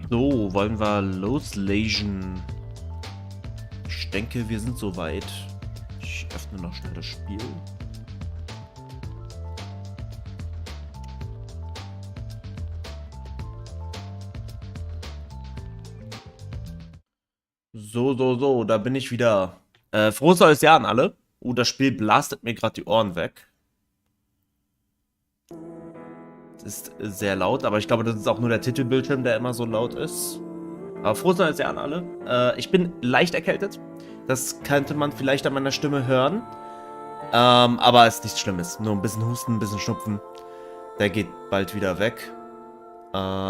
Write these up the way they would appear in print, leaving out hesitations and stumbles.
So, wollen wir loslegen? Ich denke, wir sind soweit. Ich öffne noch schnell das Spiel. So, da bin ich wieder. Frohes neues Jahr an alle. Das Spiel blastet mir gerade die Ohren weg. Das ist sehr laut, aber ich glaube, das ist auch nur der Titelbildschirm, der immer so laut ist. Aber frohes neues Jahr an alle. Ich bin leicht erkältet. Das könnte man vielleicht an meiner Stimme hören. Aber es ist nichts Schlimmes. Nur ein bisschen Husten, ein bisschen Schnupfen. Der geht bald wieder weg.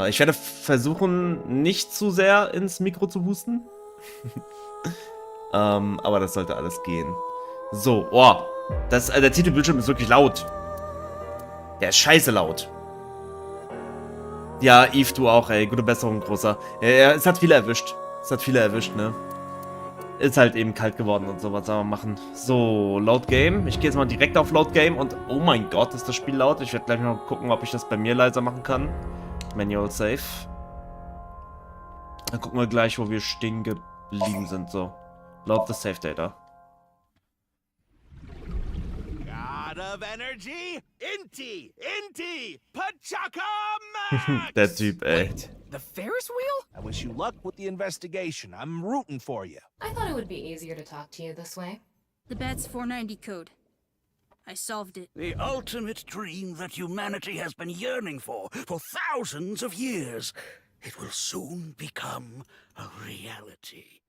Ich werde versuchen, nicht zu sehr ins Mikro zu husten. Aber das sollte alles gehen. So, der Titelbildschirm ist wirklich laut. Der ist scheiße laut. Ja, Eve, du auch, ey. Gute Besserung, Großer. Ja, es hat viele erwischt. Ne? Ist halt eben kalt geworden und so, was soll man machen? So, Load Game. Ich gehe jetzt mal direkt auf Load Game und oh mein Gott, ist das Spiel laut. Ich werde gleich mal gucken, ob ich das bei mir leiser machen kann. Manual Save. Dann gucken wir gleich, wo wir stehen geblieben sind. So, Load the Save Data. Of energy, Inti, Pachaka Max! Der Typ, ey. Wait, the Ferris wheel? I wish you luck with the investigation. I'm rooting for you. I thought it would be easier to talk to you this way. The bat's 490 code. I solved it. The ultimate dream that humanity has been yearning for thousands of years. It will soon become a reality.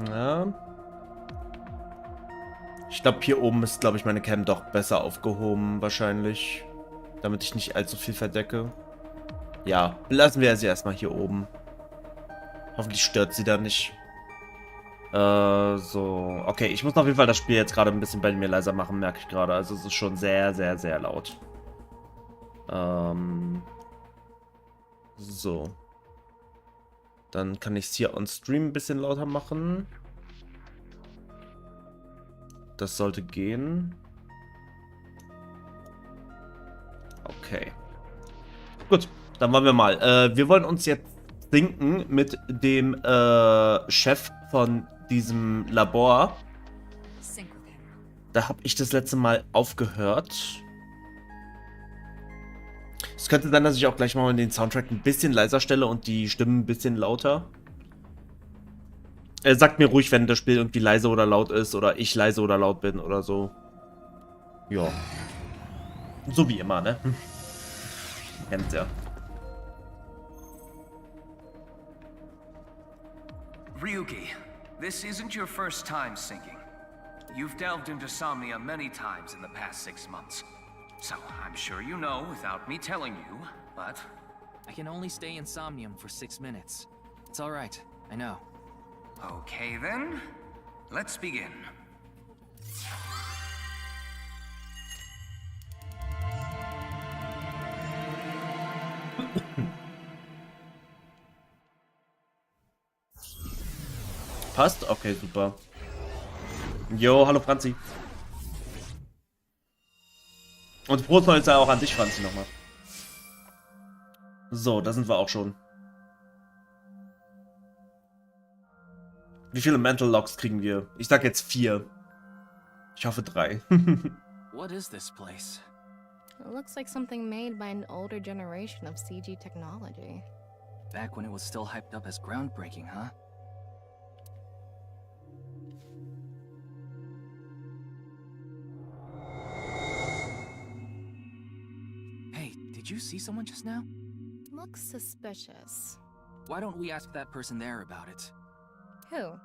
Ja. Ich glaube, hier oben ist, glaube ich, meine Cam doch besser aufgehoben, wahrscheinlich. Damit ich nicht allzu viel verdecke. Ja, lassen wir sie erstmal hier oben. Hoffentlich stört sie da nicht. So. Okay, ich muss auf jeden Fall das Spiel jetzt gerade ein bisschen bei mir leiser machen, merke ich gerade. Also es ist schon sehr, sehr, sehr laut. So. Dann kann ich es hier on Stream ein bisschen lauter machen. Das sollte gehen. Okay. Gut, dann wollen wir mal. Wir wollen uns jetzt sinken mit dem Chef von diesem Labor. Da habe ich das letzte Mal aufgehört. Es könnte sein, dass ich auch gleich mal den Soundtrack ein bisschen leiser stelle und die Stimmen ein bisschen lauter. Sagt mir ruhig, wenn das Spiel irgendwie leise oder laut ist oder ich leise oder laut bin oder so. Ja. So wie immer, ne? Kennt's ja. Ryuki, this isn't your first time sinking. You've delved into Somnia many times in the past 6 months. So, I'm sure you know without me telling you, but... I can only stay in Somnium for 6 minutes. It's alright, I know. Okay then, let's begin. Passt? Okay, super. Jo, hallo Franzi. Und frohes neues Jahr auch an dich, Franzi, nochmal. So, da sind wir auch schon. Wie viele Mental Logs kriegen wir? Ich sag jetzt 4. Ich hoffe 3. What is this place? It looks like something made by an older generation of CG technology. Back when it was still hyped up as groundbreaking, huh? Hey, did you see someone just now? Looks suspicious. Why don't we ask that person there about it? Who?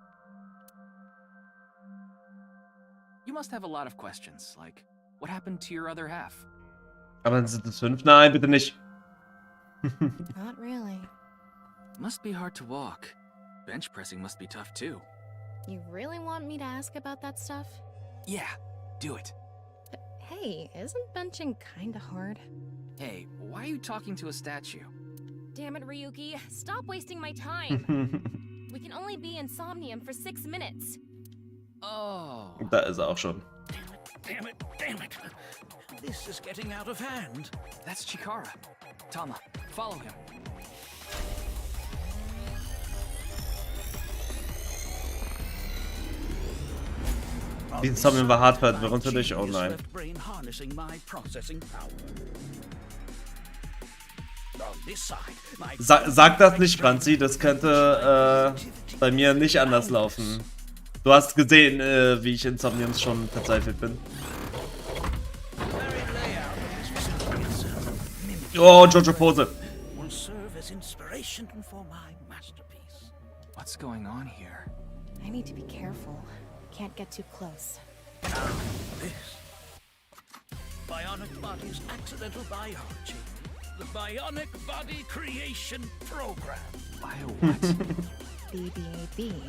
You must have a lot of questions, like, what happened to your other half? Aber sind es 5? Nein, bitte nicht. Not really. Must be hard to walk. Bench pressing must be tough too. You really want me to ask about that stuff? Yeah, do it. But hey, isn't benching kinda hard? Hey, why are you talking to a statue? Damn it, Ryuki. Stop wasting my time. We can only be in Somnium for 6 minutes. Oh. Da ist er auch schon. Damn it, damn it. This is getting out of hand. That's Chikara. Tama, follow him. Die Insomnium war hart verwirrend für dich? Oh nein. Brain harnessing my processing power. On this side, my Sag das nicht, Franzi, das könnte bei mir nicht anders laufen. Du hast gesehen, wie ich Insomniums schon verzweifelt bin. Oh, Jojo Pose. will serve as inspiration for my masterpiece. What's going on here? I need to be careful. Can't get too close. Now, this. Bionic Body's accidental biology. The Bionic Body Creation Program. Bio what? BBAB.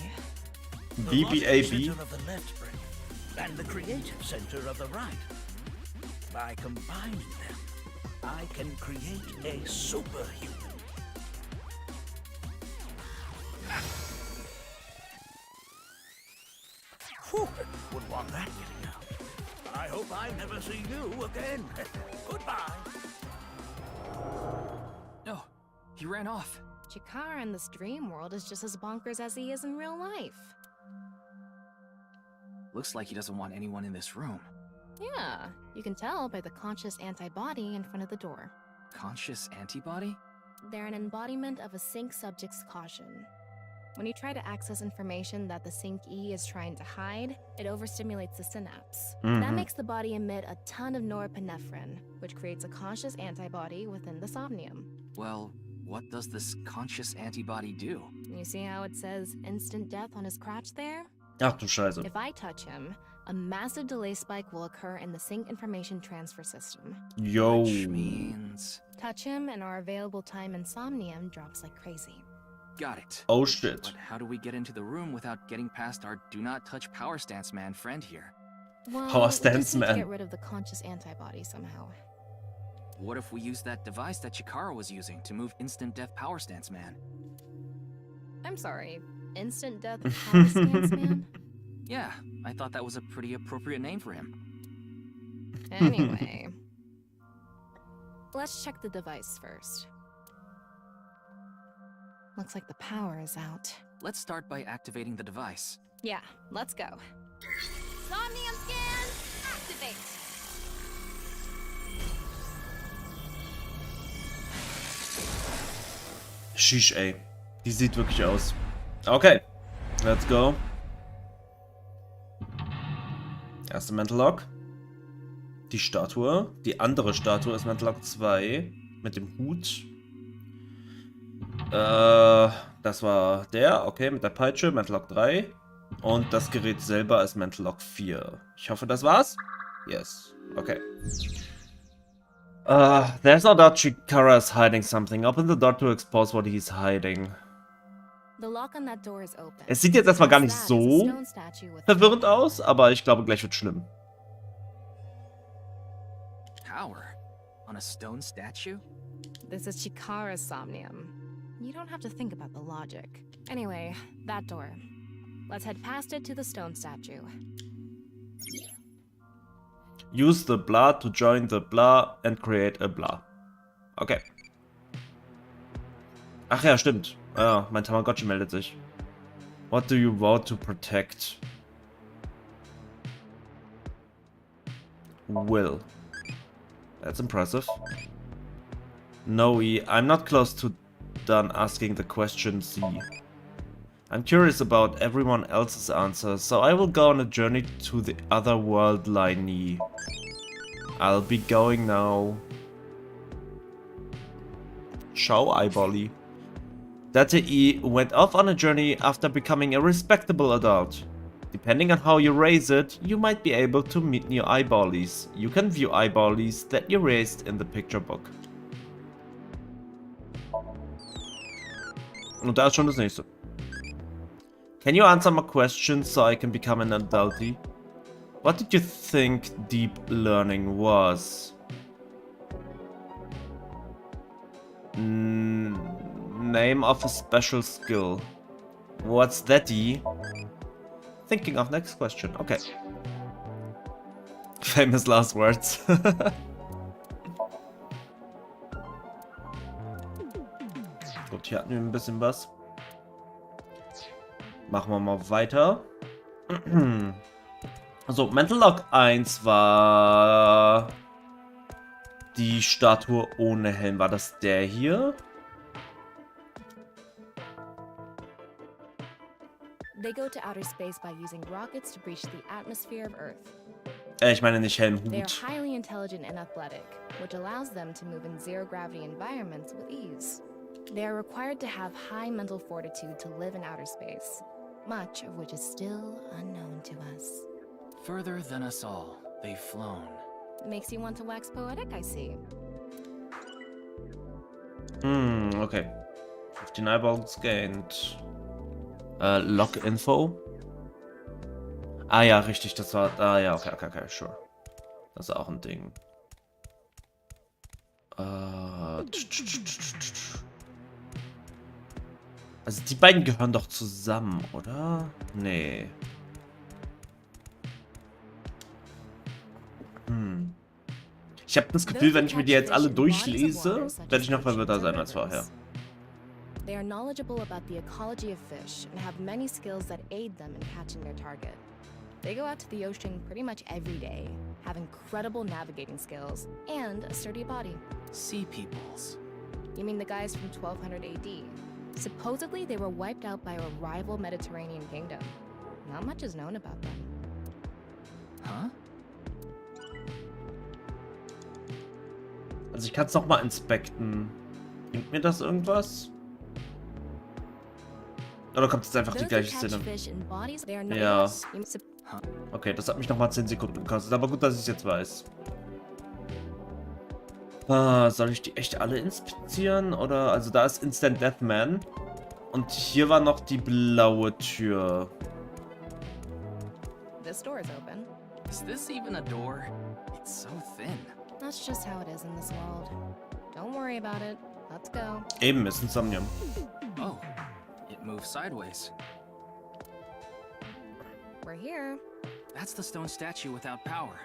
The logical BBAB? center of the left brain and the creative center of the right. By combining them, I can create a superhuman. Whew, wouldn't want that getting out. I hope I never see you again. Goodbye. No, he ran off. Chikara in this dream world is just as bonkers as he is in real life. Looks like he doesn't want anyone in this room. Yeah, you can tell by the conscious antibody in front of the door. Conscious antibody? They're an embodiment of a sync subject's caution. When you try to access information that the sync E is trying to hide, it overstimulates the synapse. That makes the body emit a ton of norepinephrine, which creates a conscious antibody within the somnium. Well, what does this conscious antibody do? You see how it says instant death on his crotch there? Ach du Scheiße. If I touch him, a massive delay spike will occur in the sync information transfer system. Yo. Which means... Touch him and our available time in somnium drops like crazy. Got it. Oh shit. But how do we get into the room without getting past our do not touch power stance man friend here? Well, Power we stance just need to man. get rid of the conscious antibody somehow. What if we use that device that Chikara was using to move instant death power stance man? I'm sorry, instant death power stance man? Yeah, I thought that was a pretty appropriate name for him. Anyway, let's check the device first. Looks like the power is out. Let's start by activating the device. Yeah, let's go. Somnium scan, activate. Sheesh, ey. Die sieht wirklich aus. Okay. Let's go. Erste Mental Lock. Die Statue. Die andere Statue ist Mental Lock 2. Mit dem Hut. Das war der. Okay, mit der Peitsche. Mental Lock 3. Und das Gerät selber ist Mental Lock 4. Ich hoffe, das war's. Yes. Okay. There's no doubt Chikara is hiding something. Open the door to expose what he's hiding. The lock on that door is open. Es sieht jetzt erstmal gar nicht That is a so stone statue with verwirrend aus, aber ich glaube, gleich wird schlimm. Power? On a stone statue? This is Chikara's somnium. You don't have to think about the logic. Anyway, that door. Let's head past it to the stone statue. Use the blah to join the blah and create a blah. Okay. Ach ja, stimmt. Ja, mein Tamagotchi meldet sich. What do you vow to protect? Will. That's impressive. No, E. I'm not close to done asking the question C. I'm curious about everyone else's answers, so I will go on a journey to the other world line E. I'll be going now. Ciao, Eyebally. Data E went off on a journey after becoming a respectable adult. Depending on how you raise it, you might be able to meet new eyeballies. You can view eyeballies that you raised in the picture book. Und da ist schon das nächste. Can you answer my questions so I can become an adulty? What did you think deep learning was? Name of a special skill. What's that, E? Thinking of next question. Okay. Famous last words. Gut, hier hatten wir ein bisschen was. Machen wir mal weiter. Also, Mental Log 1 war die Statue ohne Helm. War das der hier? They go to outer space by using rockets to breach the atmosphere of Earth. Ich meine nicht They are Helmhut. highly intelligent and athletic, which allows them to move in zero-gravity environments with ease. They are required to have high mental fortitude to live in outer space, much of which is still unknown to us. Further than us all, they've flown. Makes you want to wax poetic, I see. Okay. 15 eyeballs gained. Log Info. Ah ja, richtig, das war... Ah ja, okay, sure. Das ist auch ein Ding. Also die beiden gehören doch zusammen, oder? Nee. Ich habe das Gefühl, wenn ich mir die jetzt alle durchlese, werde ich noch verwirrter sein als vorher. They are knowledgeable about the ecology of fish and have many skills that aid them in catching their target. They go out to the ocean pretty much every day, have incredible navigating skills, and a sturdy body. Sea peoples. You mean the guys from 1200 AD? Supposedly, they were wiped out by a rival Mediterranean kingdom. Not much is known about them. Huh? Also ich kann es nochmal inspekten. Bringt mir das irgendwas? Oder kommt jetzt einfach die gleiche Szene? Ja. Okay, das hat mich nochmal 10 Sekunden gekostet. Aber gut, dass ich es jetzt weiß. Soll ich die echt alle inspizieren? Oder, also da ist Instant Death Man. Und hier war noch die blaue Tür. This door is open. Is this even a door? It's so thin. That's just how it is in this world. Don't worry about it. Let's go. Eben, ist ein Somnium. Oh, it moves sideways. We're here. That's the stone statue without power.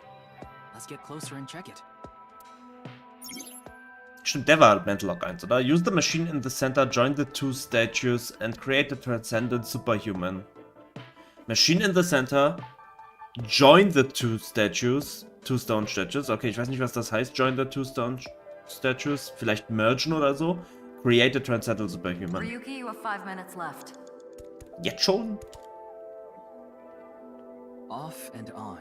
Let's get closer and check it. Stimmt, der war Mental Log 1, oder? Use the machine in the center, join the two statues and create a transcendent superhuman. Machine in the center, join the two statues. Two stone statues. Okay, ich weiß nicht, was das heißt. Join the two stone statues. Vielleicht mergen oder so. Create a transcendent superhuman. Ryuki, you have 5 minutes left. Jetzt schon? Off and on.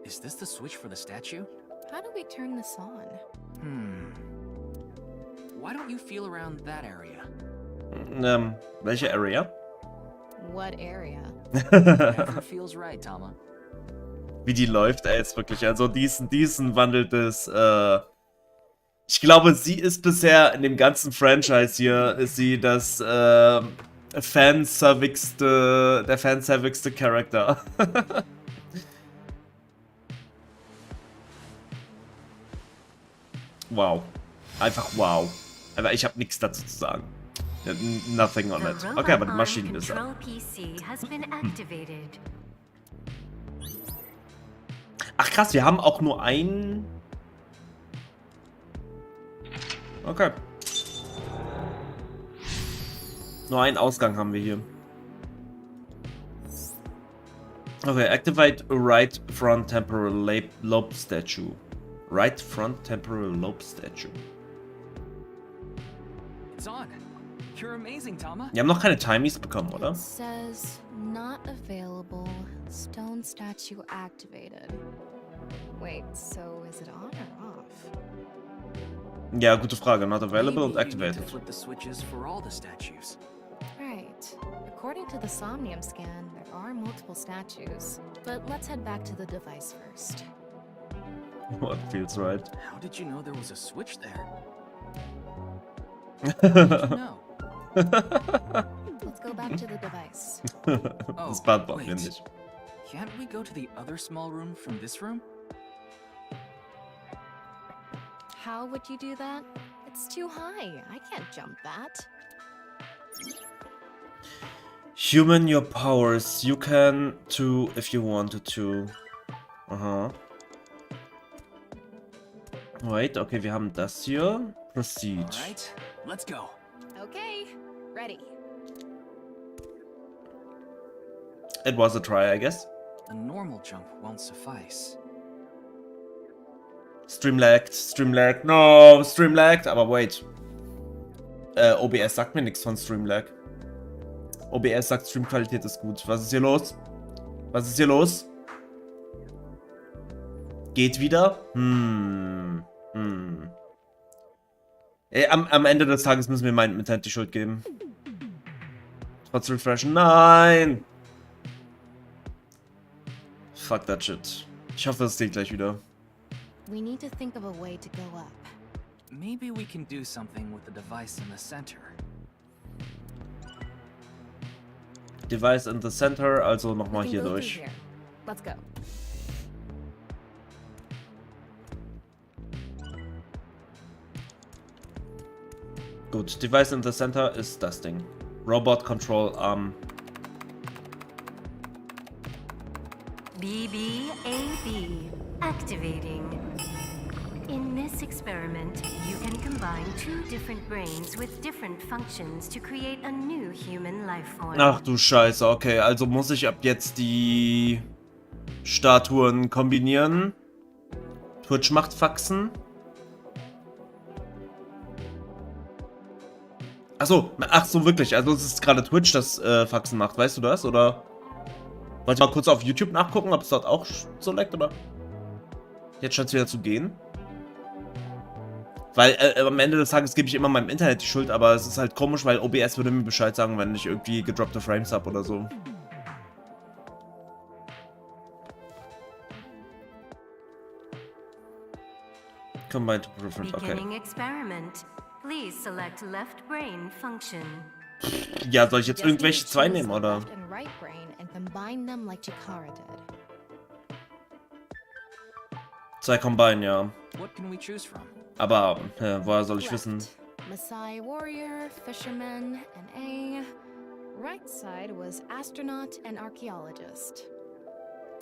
Is this the switch for the statue? How do we turn this on? Why don't you feel around that area? Welche Area? What area? Whatever feels right, Tama. Wie die läuft, ey, ist wirklich, also diesen wandelt es, ich glaube, sie ist bisher in dem ganzen Franchise hier, ist sie das, der fanservigste Charakter. Wow. Einfach wow. Aber ich habe nichts dazu zu sagen. Nothing on it. Okay, aber die Maschine ist da. Ach krass, wir haben auch nur einen... Okay. Nur einen Ausgang haben wir hier. Okay, activate right front temporal lobe statue. Right front temporal lobe statue. It's on. You're amazing, Tama. Wir haben noch keine Timies bekommen, oder? It says not available. Stone statue activated. Wait, so is it on or off? Ja, gute Frage. Not available und Maybe you need activated. to flip the switches for all the statues. Right. According to the Somnium scan, there are multiple statues. But let's head back to the device first. What feels right? How did you know there was a switch there? How did you know? Let's go back to the device. Das beantworten wir wait. nicht. Can't we go to the other small room from this room? How would you do that? It's too high. I can't jump that. Human your powers. You can too if you wanted to. Wait, okay, wir haben das hier. Proceed. Alright, let's go. Okay, ready. It was a try, I guess. A normal jump won't suffice. Stream lagged, no, Stream lagged, aber wait. OBS sagt mir nichts von Stream lag. OBS sagt, Streamqualität ist gut. Was ist hier los? Was ist hier los? Geht wieder? Am Ende des Tages müssen wir meinem Internet die Schuld geben. Trotz Refreshen. Nein! Fuck that shit. Ich hoffe, es geht gleich wieder. We need to think of a way to go up. Maybe we can do something with the device in the center. Device in the center, also nochmal We can hier go through durch. here. Let's go. Gut, Device in the center ist das Ding. Robot Control Arm. BBAB activating. In this experiment, you can combine two different brains with different functions to create a new human life form. Ach du Scheiße, okay, also muss ich ab jetzt die Statuen kombinieren. Twitch macht Faxen. Achso, ach so, wirklich, also es ist gerade Twitch, das Faxen macht, weißt du das, oder? Wollt ihr mal kurz auf YouTube nachgucken, ob es dort auch so leckt, oder? Jetzt scheint es wieder zu gehen. Weil am Ende des Tages gebe ich immer meinem Internet die Schuld, aber es ist halt komisch, weil OBS würde mir Bescheid sagen, wenn ich irgendwie gedroppte Frames habe oder so. Combined Preference, okay. Beginning experiment. Please select left brain function. Ja, soll ich jetzt Just need irgendwelche to zwei choose nehmen, the oder? left and right brain and combine them like Chikara did. Zwei Combine, ja. What can we choose from? Aber, woher soll ich wissen? Left, Maasai warrior, fisherman, and A. Right side was astronaut and archaeologist.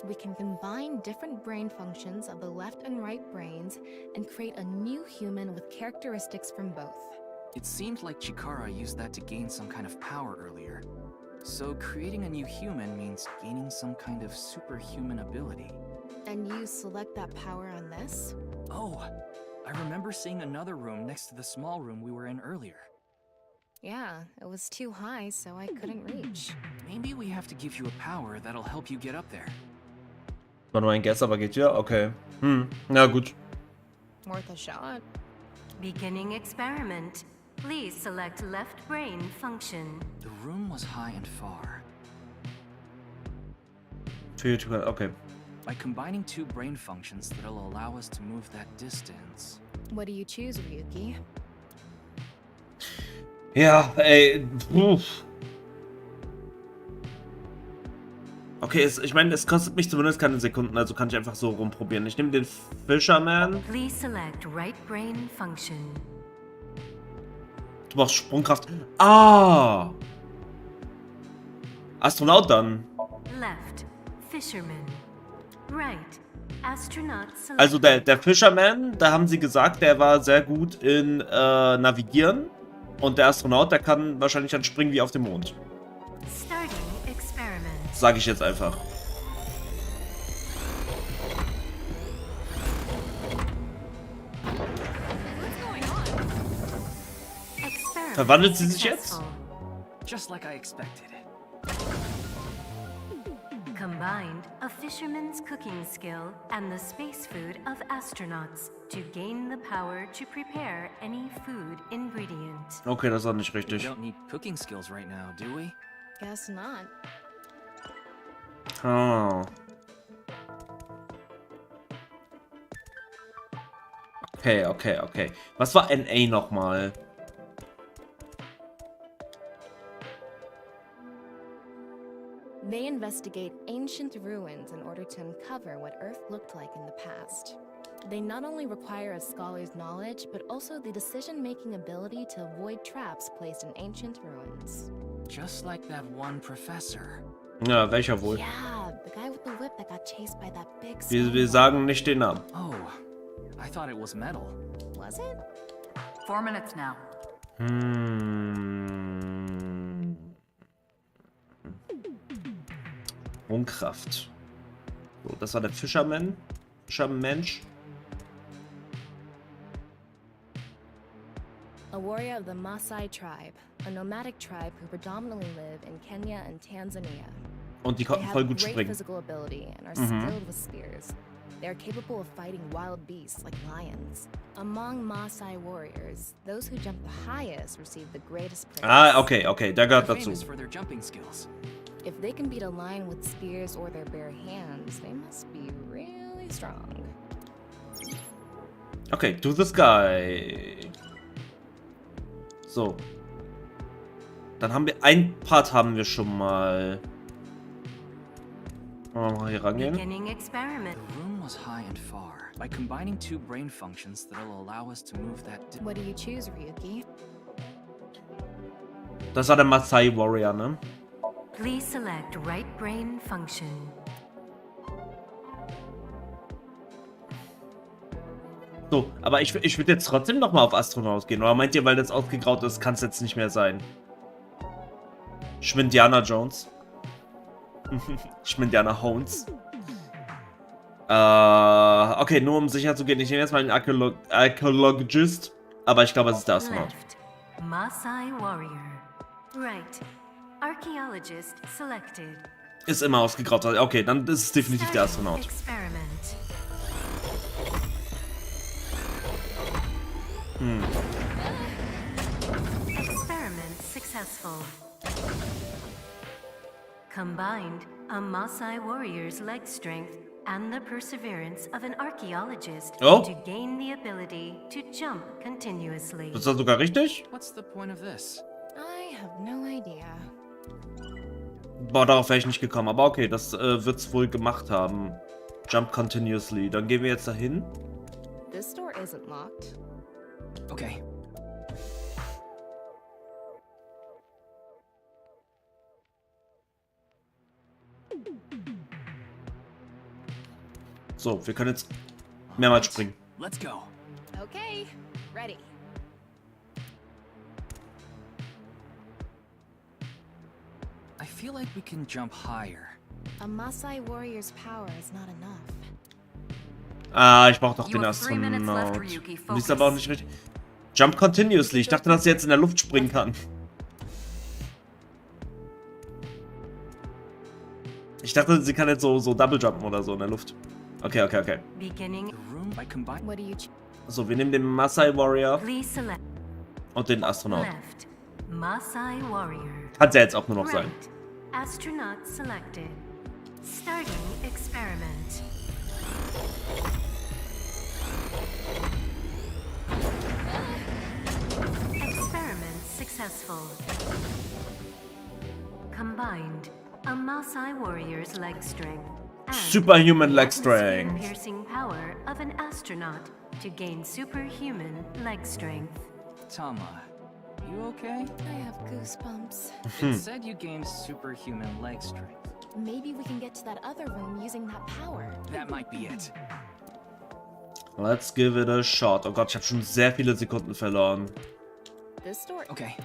We can combine different brain functions of the left and right brains and create a new human with characteristics from both. It seemed like Chikara used that to gain some kind of power earlier. So creating a new human means gaining some kind of superhuman ability. And you select that power on this? Oh, I remember seeing another room next to the small room we were in earlier. Yeah, it was too high, so I couldn't reach. Maybe we have to give you a power that'll help you get up there. War nur ein Guess, aber geht ja? Okay. Na gut. Worth a shot. Beginning experiment. Please select left brain function. The room was high and far. Okay. By combining two brain functions that'll allow us to move that distance. What do you choose, Ryuki? Ja, ey. Okay, ich meine, es kostet mich zumindest keine Sekunden, also kann ich einfach so rumprobieren. Ich nehme den Fisherman. Please select right brain function. Du brauchst Sprungkraft. Ah! Astronaut dann. Left, fisherman. Right, astronaut select. Also der Fisherman, da haben sie gesagt, der war sehr gut in Navigieren. Und der Astronaut, der kann wahrscheinlich dann springen wie auf dem Mond. Starting experiment. Sage ich jetzt einfach. Experiment Verwandelt sie sich jetzt? successful. Just like I expected. Combined a fisherman's cooking skill and the space food of astronauts to gain the power to prepare any food ingredient. Okay, das war nicht We richtig. don't need cooking skills right now, do we? Guess not. Ah. Okay. Was war NA nochmal? They investigate ancient ruins in order to uncover what Earth looked like in the past. They not only require a scholar's knowledge, but also the decision-making ability to avoid traps placed in ancient ruins. Just like that one professor. Ja, welcher wohl? Yeah, the guy with the whip that got chased by that big Wir stone sagen nicht den Namen. Oh, I thought it was metal. Was it? 4 minutes now. Sprungkraft. So, das war der Fischermensch. A warrior of the Maasai tribe, a nomadic tribe who predominantly live in Kenya and Tanzania. Und die They konnten have voll gut great springen. physical ability and are skilled with spears. They are capable of fighting wild beasts like lions. Among Maasai warriors, those who jump the highest receive the greatest praise. Ah, okay, der gehört They're dazu. famous for their jumping skills. If they can beat a lion with spears or their bare hands, they must be really strong. Okay, to the sky. So. Dann haben wir ein Part haben wir schon mal. Wollen wir mal hier rangehen? Beginning experiment. The room was high and far. By combining 2 brain functions that'll allow us to move that. What do you choose, Ryuki? Das war der Maasai Warrior, ne? Please select right brain function. So, aber ich würde jetzt trotzdem nochmal auf Astronaut gehen. Oder meint ihr, weil das ausgegraut ist, kann es jetzt nicht mehr sein? Schmindiana Jones. Schmindiana Hones. Okay, nur um sicher zu gehen. Ich nehme jetzt mal den Archaeologist. Aber ich glaube, es ist der Astronaut. Left. Maasai warrior. Right. Archaeologist selected. Ist immer ausgegraut. Okay, dann ist es definitiv der Astronaut. Experiment. Experiment successful. Combined, a Maasai warrior's leg strength and the perseverance of an archaeologist to gain the ability to jump continuously. Das ist sogar richtig? What's the point of this? I have no idea. Boah, darauf wäre ich nicht gekommen. Aber okay, das wird's wohl gemacht haben. Jump continuously. Dann gehen wir jetzt dahin. This door isn't locked. Okay. So, wir können jetzt mehrmals springen. Let's go. Okay, ready. I feel like we can jump higher. A Maasai warrior's power is not enough. Ah, ich brauche doch You den have 3 minutes left, Astronaut. Ryuki. Die ist aber auch nicht richtig. Jump continuously. Ich dachte, dass sie jetzt in der Luft springen kann. Ich dachte, sie kann jetzt so Double Jumpen oder so in der Luft. Okay. Beginning. The room by combining. What do you choose? So, wir nehmen den Maasai Warrior Please select und den Astronaut. left. Maasai warrior. Kann es ja jetzt auch nur noch sein. Right. Astronaut selected. Starting experiment. Experiment successful. Combined, a Maasai warrior's leg strength and Superhuman leg atmosphere strength. piercing power of an astronaut to gain superhuman leg strength. Tama, you okay? I have goosebumps. It said you gained superhuman leg strength. Maybe we can get to that other room using that power. That might be it. Let's give it a shot. Oh Gott, ich habe schon sehr viele Sekunden verloren. This door. Okay.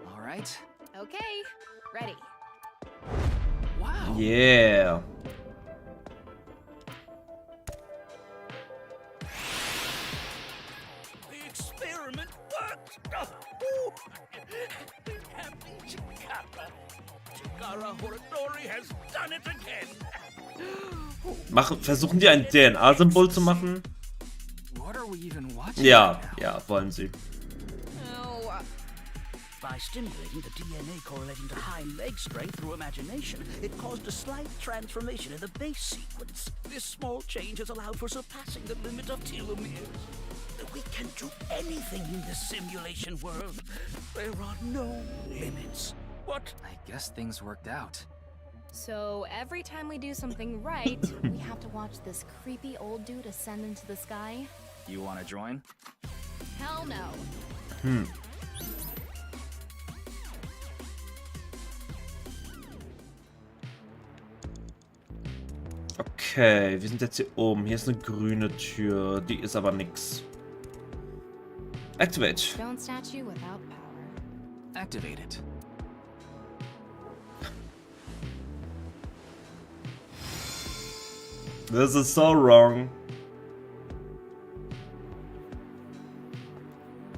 All right. Okay, ready. Wow. Yeah. The experiment worked! Happy Chikara! Chikara Horadori has done it again! Versuchen die ein DNA-Symbol zu machen? What are we even watching? Ja, right now? ja, wollen sie. By stimulating the DNA correlating to high leg strength through imagination, it caused a slight transformation in the base sequence. This small change has allowed for surpassing the limit of telomeres. We can do anything in this simulation world. There are no limits. What? I guess things worked out. So every time we do something right, we have to watch this creepy old dude ascend into the sky? You want to join? Hell no. Okay, wir sind jetzt hier oben. Hier ist eine grüne Tür. Die ist aber nix. Activate. Stone statue without power. Activate it. This is so wrong.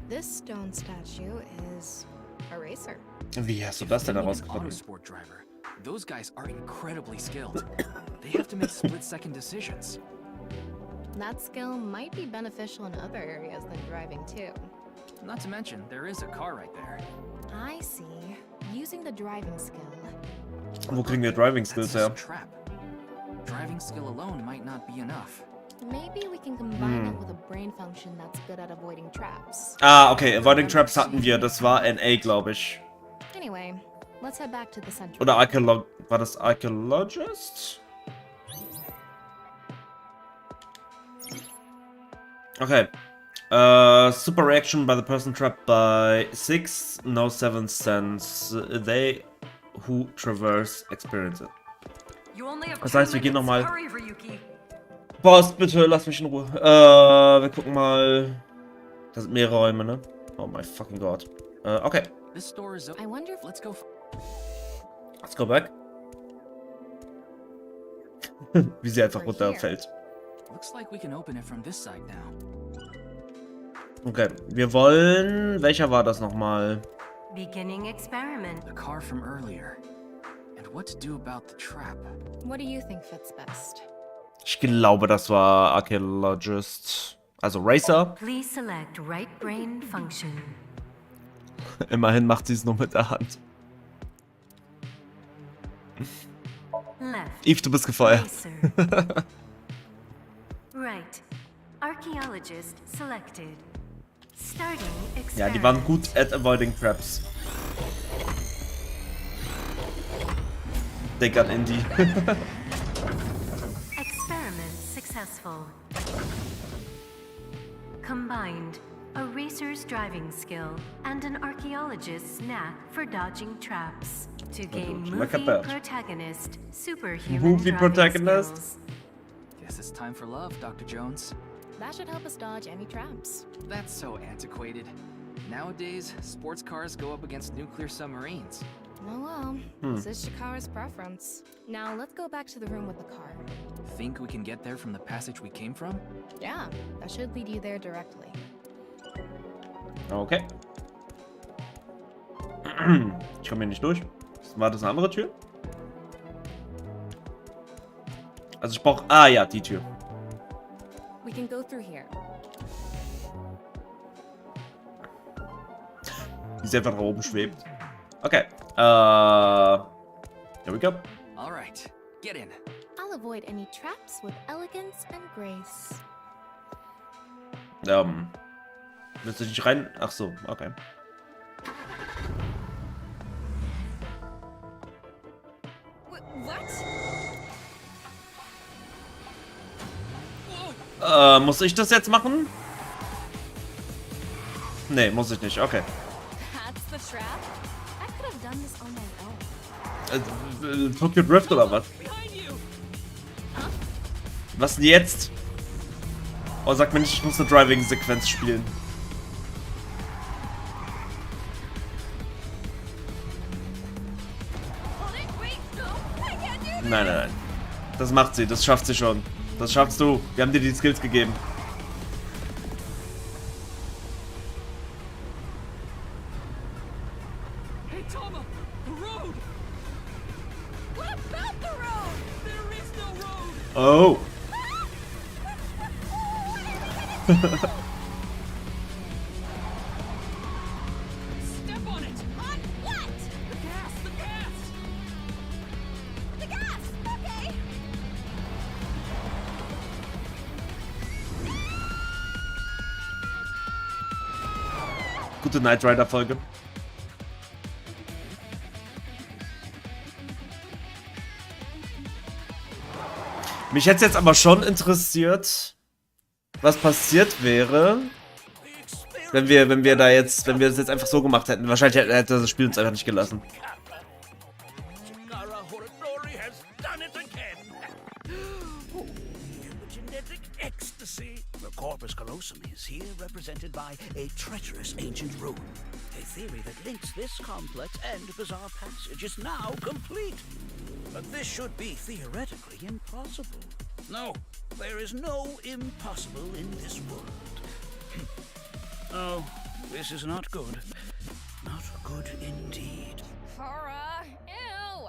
This stone statue is a racer. Wie hast du das denn They need an herausgefunden? autosport driver. Those guys are incredibly skilled. They have to make split-second decisions. That skill might be beneficial in other areas than driving too. Not to mention, there is a car right there. I see. Using the driving skill. Wo kriegen wir Driving That's Skills just her? a trap. Driving skill alone might not be enough. Maybe we can combine it with a brain function that's good at avoiding traps. Ah, okay. Avoiding Traps hatten wir. Das war NA, glaube ich. Anyway, let's head back to the center. Oder war das Archaeologist? Okay. Super reaction by the person trapped by 6, no 7 cents. They who traverse experience it. Das heißt, wir gehen nochmal. Boss, bitte, lass mich in Ruhe. Wir gucken mal. Das sind mehrere Räume, ne? Oh my fucking god. Okay. This door is I wonder if Let's go. Let's go back. Wie sie einfach runterfällt. Looks like we can open it from this side now. Okay, wir wollen... Welcher war das nochmal? Beginning experiment. The car from earlier. And what to do about the trap? What do you think fits best? Ich glaube, das war Archaeologist. Also Racer. Please select right brain function. Immerhin macht sie es nur mit der Hand. Left. Eve, du bist gefeuert. Racer. Right. Archaeologist selected. Starting experiment. Ja, die waren gut at avoiding traps. Denk an Indy. Experiment successful. Combined a racer's driving skill and an archaeologist's knack for dodging traps to gain Look at movie that. protagonist superhuman Movie driving protagonist? skills. Guess it's time for love, Dr. Jones. That should help us dodge any traps. That's so antiquated. Nowadays, sports cars go up against nuclear submarines. Oh well, this is Shikara's preference. Now let's go back to the room with the car. Think we can get there from the passage we came from? Yeah, that should lead you there directly. Okay. Ich komme hier nicht durch. War das eine andere Tür? Also ich brauche... Ah ja, die Tür. We can go through here. Die einfach nach oben schwebt. Okay. Here we go. All right, get in. I'll avoid any traps with elegance and grace. Willst du nicht rein? Ach so, okay. What? Muss ich das jetzt machen? Nee, muss ich nicht, okay. That's the trap? I could have done this on my own. Tokyo Drift oder was? Was denn jetzt? Oh, sag mir nicht, ich muss eine Driving-Sequenz spielen. Nein, nein, nein. Das macht sie, das schafft sie schon. Das schaffst du. Wir haben dir die Skills gegeben. Hey, Tama! The road! What about the road? There is no road! Oh. Step on it! On what? The gas! The gas! The gas! Okay. Gute Knight Rider Folge. Mich hätte es jetzt aber schon interessiert, was passiert wäre, wenn wir das jetzt einfach so gemacht hätten. Wahrscheinlich hätte das Spiel uns einfach nicht gelassen. Shikara Horodori has done it again. corpus callosum is here represented by a treacherous ancient rune. A theory that links this complex and bizarre passage is now complete. But this should be theoretically impossible. No, there is no impossible in this world. Oh, this is not good. Not good indeed. Kara, ew!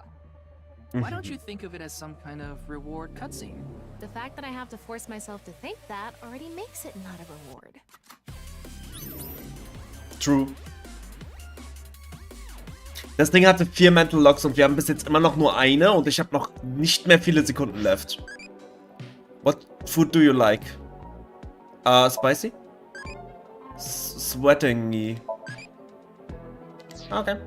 Why don't you think of it as some kind of reward cutscene? The fact that I have to force myself to think that already makes it not a reward. True. Das Ding hatte 4 Mental Locks und wir haben bis jetzt immer noch nur eine und ich habe noch nicht mehr viele Sekunden left. What food do you like? Spicy? Sweating. Okay.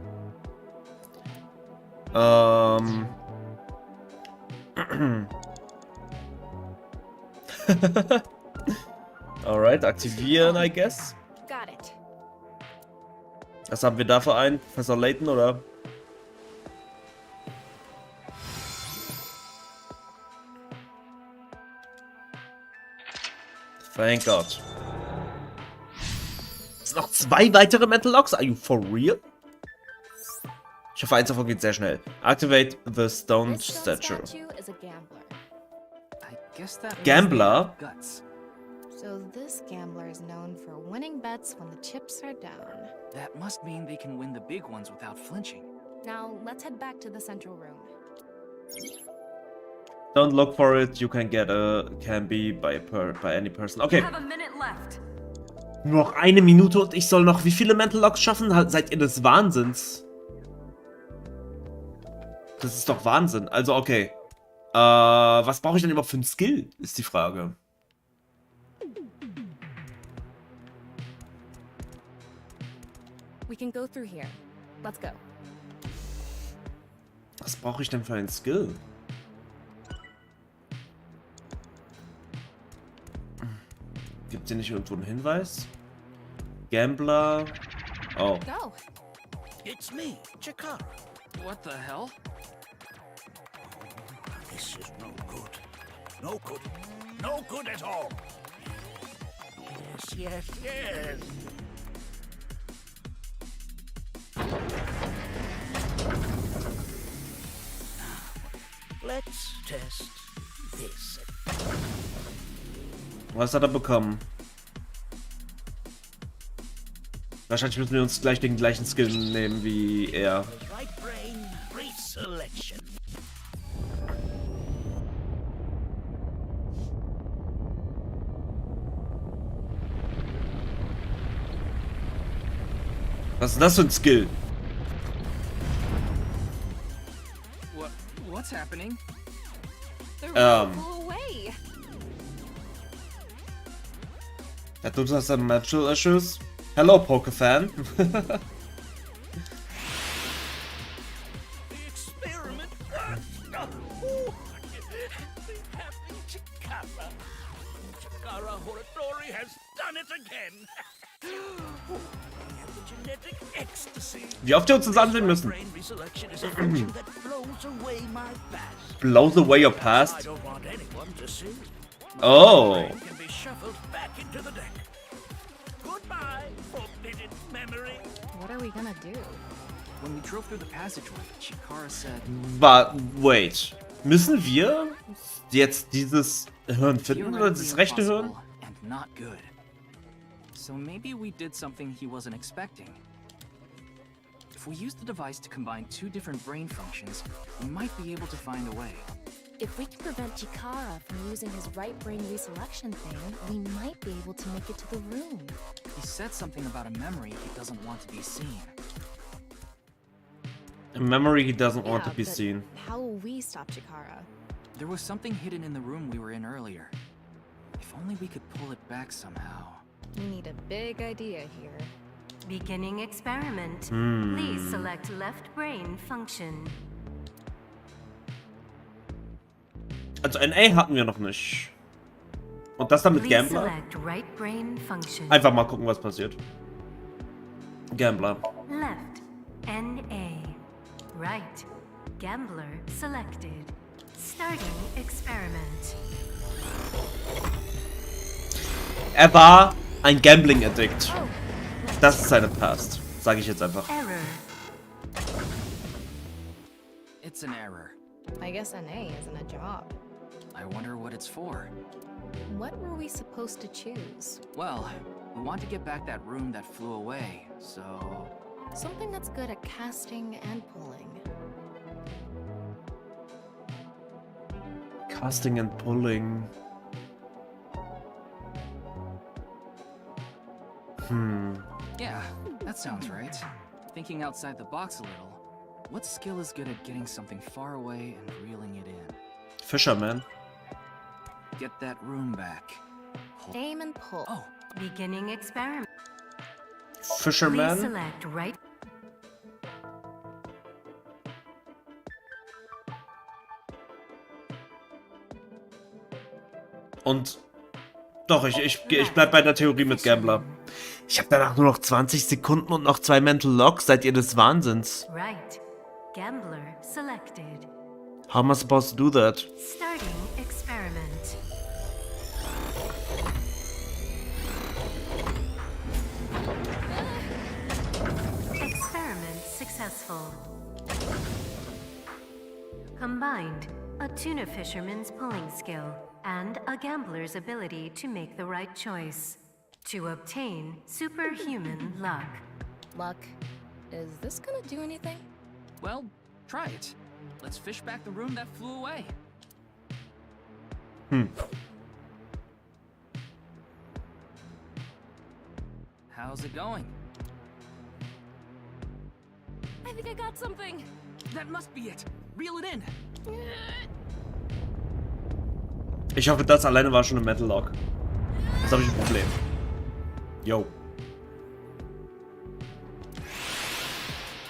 Alright, aktivieren, I guess. Got it. Was haben wir da für einen? Professor Layton, oder? Thank God. Es sind noch 2 weitere Mental Locks? Are you for real? Ich hoffe, eins davon geht sehr schnell. Activate the stone This statue. is a gambler. I guess that means Gambler? they have guts. So this gambler is known for winning bets when the chips are down. That must mean they can win the big ones without flinching. Now let's head back to the central room. Don't look for it. You can get can be by any person. Okay. You have a minute left. Nur noch 1 Minute und ich soll noch wie viele Mental Locks schaffen? Seid ihr des Wahnsinns? Das ist doch Wahnsinn. Also okay. Was brauche ich denn überhaupt für einen Skill? Ist die Frage. We can go through here. Let's go. Was brauche ich denn für einen Skill? Gibt es hier nicht irgendwo einen Hinweis? Gambler. Oh. Go. It's me, Chikara. What the hell? This is no good. No good. No good at all. Yes, yes, yes. Now, let's test this. Was hat er bekommen? Wahrscheinlich müssen wir uns gleich den gleichen Skill nehmen wie er. Right brain reselection. Was ist das für ein Skill? What's happening? The room flew away. That dude has some mental issues. Hello, Poker fan. The experiment worked. The happy Chikara. Chikara Horatori has done it again. Genetic ecstasy. Wie oft wir uns das ansehen müssen. Brain reselection is a function that blows away my past. Blows away your I past? don't want anyone to see. Oh. My brain can be shuffled back into the deck. Goodbye, forbidden memory. What are we gonna do? When we drove through the passageway, Chikara said, But wait. Müssen wir jetzt dieses Hirn finden oder das rechte Hirn? impossible and not good. So maybe we did something he wasn't expecting. If we use the device to combine 2 different brain functions, we might be able to find a way. If we can prevent Chikara from using his right brain reselection thing, we might be able to make it to the room. He said something about a memory he doesn't want to be seen. A memory he doesn't want to Yeah, be but seen. How will we stop Chikara? There was something hidden in the room we were in earlier. If only we could pull it back somehow. We need a big idea here. Beginning experiment. Please select left brain function. Also NA hatten wir noch nicht. Und das dann mit Please Gambler? select right brain function. Einfach mal gucken, was passiert. Gambler. Left. NA. Right. Gambler selected. Starting experiment. Er war ein Gambling-Addict. Das ist seine Past. Sage ich jetzt einfach. Error. It's an error. I guess NA isn't a job. I wonder what it's for. What were we supposed to choose? Well, we want to get back that room that flew away, so... Something that's good at casting and pulling. Casting and pulling. Yeah, that sounds right. Thinking outside the box a little, what skill is good at getting something far away and reeling it in? Fisherman. Get that room back. Aim and pull. Oh, Beginning experiment. Please Fisherman. select right. Und doch, ich bleib bei der Theorie mit Gambler. Ich habe danach nur noch 20 Sekunden und noch 2 Mental Locks. Seid ihr des Wahnsinns? Right. Gambler selected. How am I supposed to do that? Starting experiment. Experiment successful. Combined, a tuna fisherman's pulling skill and a gambler's ability to make the right choice. To obtain superhuman luck. Luck. Is this gonna do anything? well, try it. Let's fish back the room that flew away. How's it going? I think I got something. That must be it. Reel it in. Ich hoffe, das alleine war schon ein Metal Lock. Jetzt habe ich ein Problem. Yo.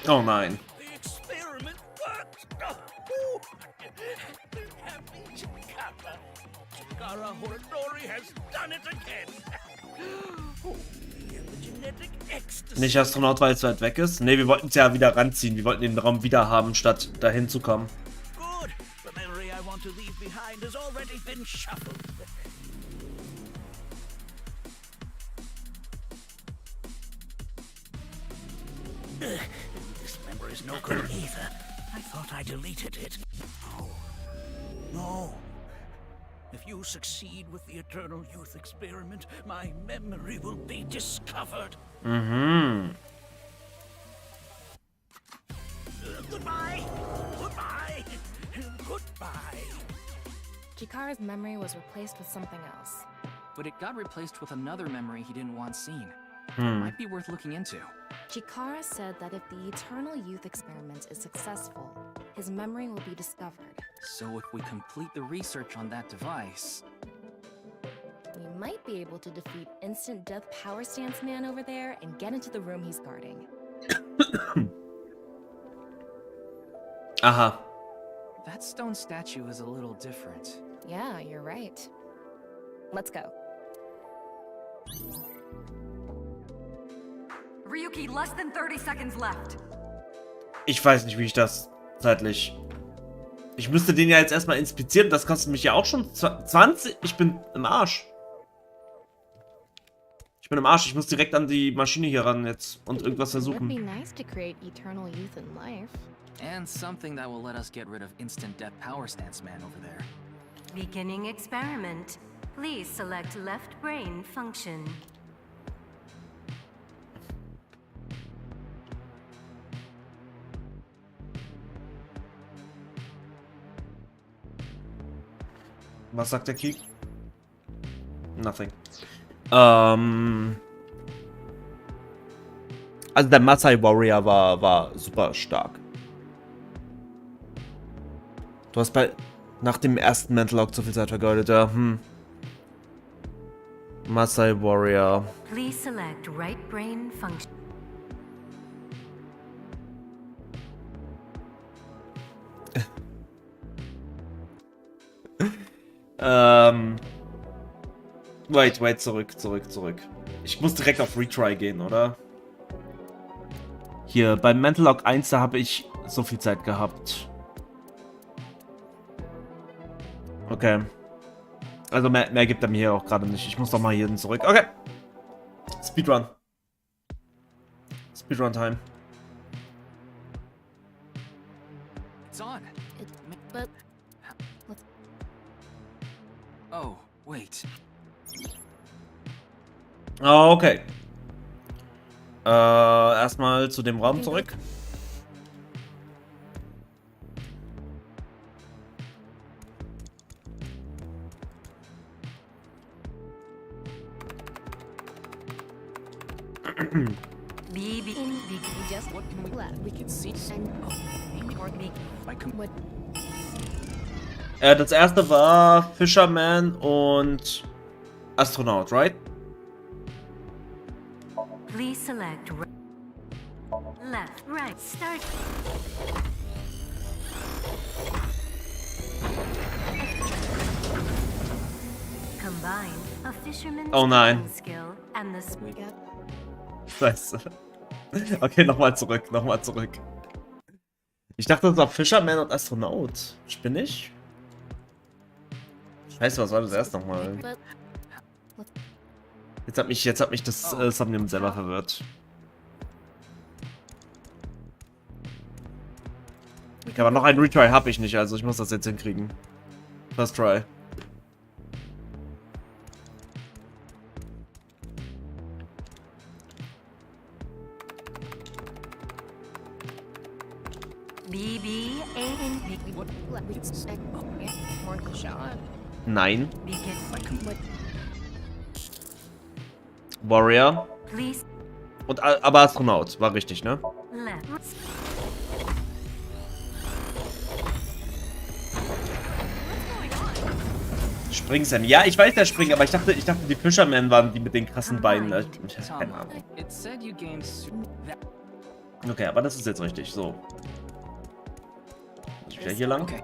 Oh nein. The experiment worked! Happy Chikara. Chikara Horadori has done it again! Oh, the epigenetic ecstasy. Nicht Astronaut, weil es so weit weg ist? Ne, wir wollten es ja wieder ranziehen. Wir wollten den Raum wieder haben, statt dahin zu kommen. Good! The memory I want to leave behind has already been shuffled. This memory is no good either. I thought I deleted it. No. No. If you succeed with the Eternal Youth experiment, my memory will be discovered. Mhm. Goodbye! Goodbye! Goodbye! Chikara's memory was replaced with something else. But it got replaced with another memory he didn't want seen. Might be worth looking into. Chikara said that if the Eternal Youth experiment is successful, his memory will be discovered. So if we complete the research on that device... We might be able to defeat Instant Death Power Stance Man over there and get into the room he's guarding. Aha. That stone statue is a little different. Yeah, you're right. Let's go. Ryuki, less than 30 seconds left. Ich weiß nicht, wie ich das zeitlich... Ich müsste den ja jetzt erstmal inspizieren. Das kostet mich ja auch schon 20. Ich bin im Arsch. Ich bin im Arsch. Ich muss direkt an die Maschine hier ran jetzt und irgendwas It would be versuchen. nice to create eternal youth in life. And something that will let us get rid of Instant Death Power Stance Man over there. Beginning experiment. Please select left brain function. Was sagt der Key? Nothing. Also der Masai Warrior war super stark. Du hast nach dem ersten Mental Lock zu viel Zeit vergeudet, ja. Masai Warrior. Please select right brain function. Wait, zurück. Ich muss direkt auf Retry gehen, oder? Hier, beim Mental Lock 1, da habe ich so viel Zeit gehabt. Okay. Also mehr gibt er mir hier auch gerade nicht. Ich muss doch mal hier zurück. Okay. Speedrun. Speedrun-Time. It's on. But Oh, wait. Okay. Erstmal zu dem Raum zurück. just What can we left. We can see. And Maybe or by what? Das erste war Fisherman und Astronaut, right? Please select left, right, start. Combine a fisherman's Oh nein. cooking skill and the We got Scheiße. Okay, nochmal zurück, Ich dachte, das war Fisherman und Astronaut. Spinne ich? Scheiße, was war das erst nochmal? but Jetzt hat mich das Thumbnail selber verwirrt. Okay, aber noch einen Retry habe ich nicht, also ich muss das jetzt hinkriegen. First try. BB A what? We expect more the shot. Nein. begin. What? Warrior. Please Und aber Astronaut, war richtig, ne? left. Spring Sam. Ja, ich weiß, der springt, aber ich dachte, die Fishermen waren die mit den krassen Beinen. Ich hab keine Ahnung. It said you gained that. Okay, aber das ist jetzt richtig. So. Muss ich wieder hier lang? Okay.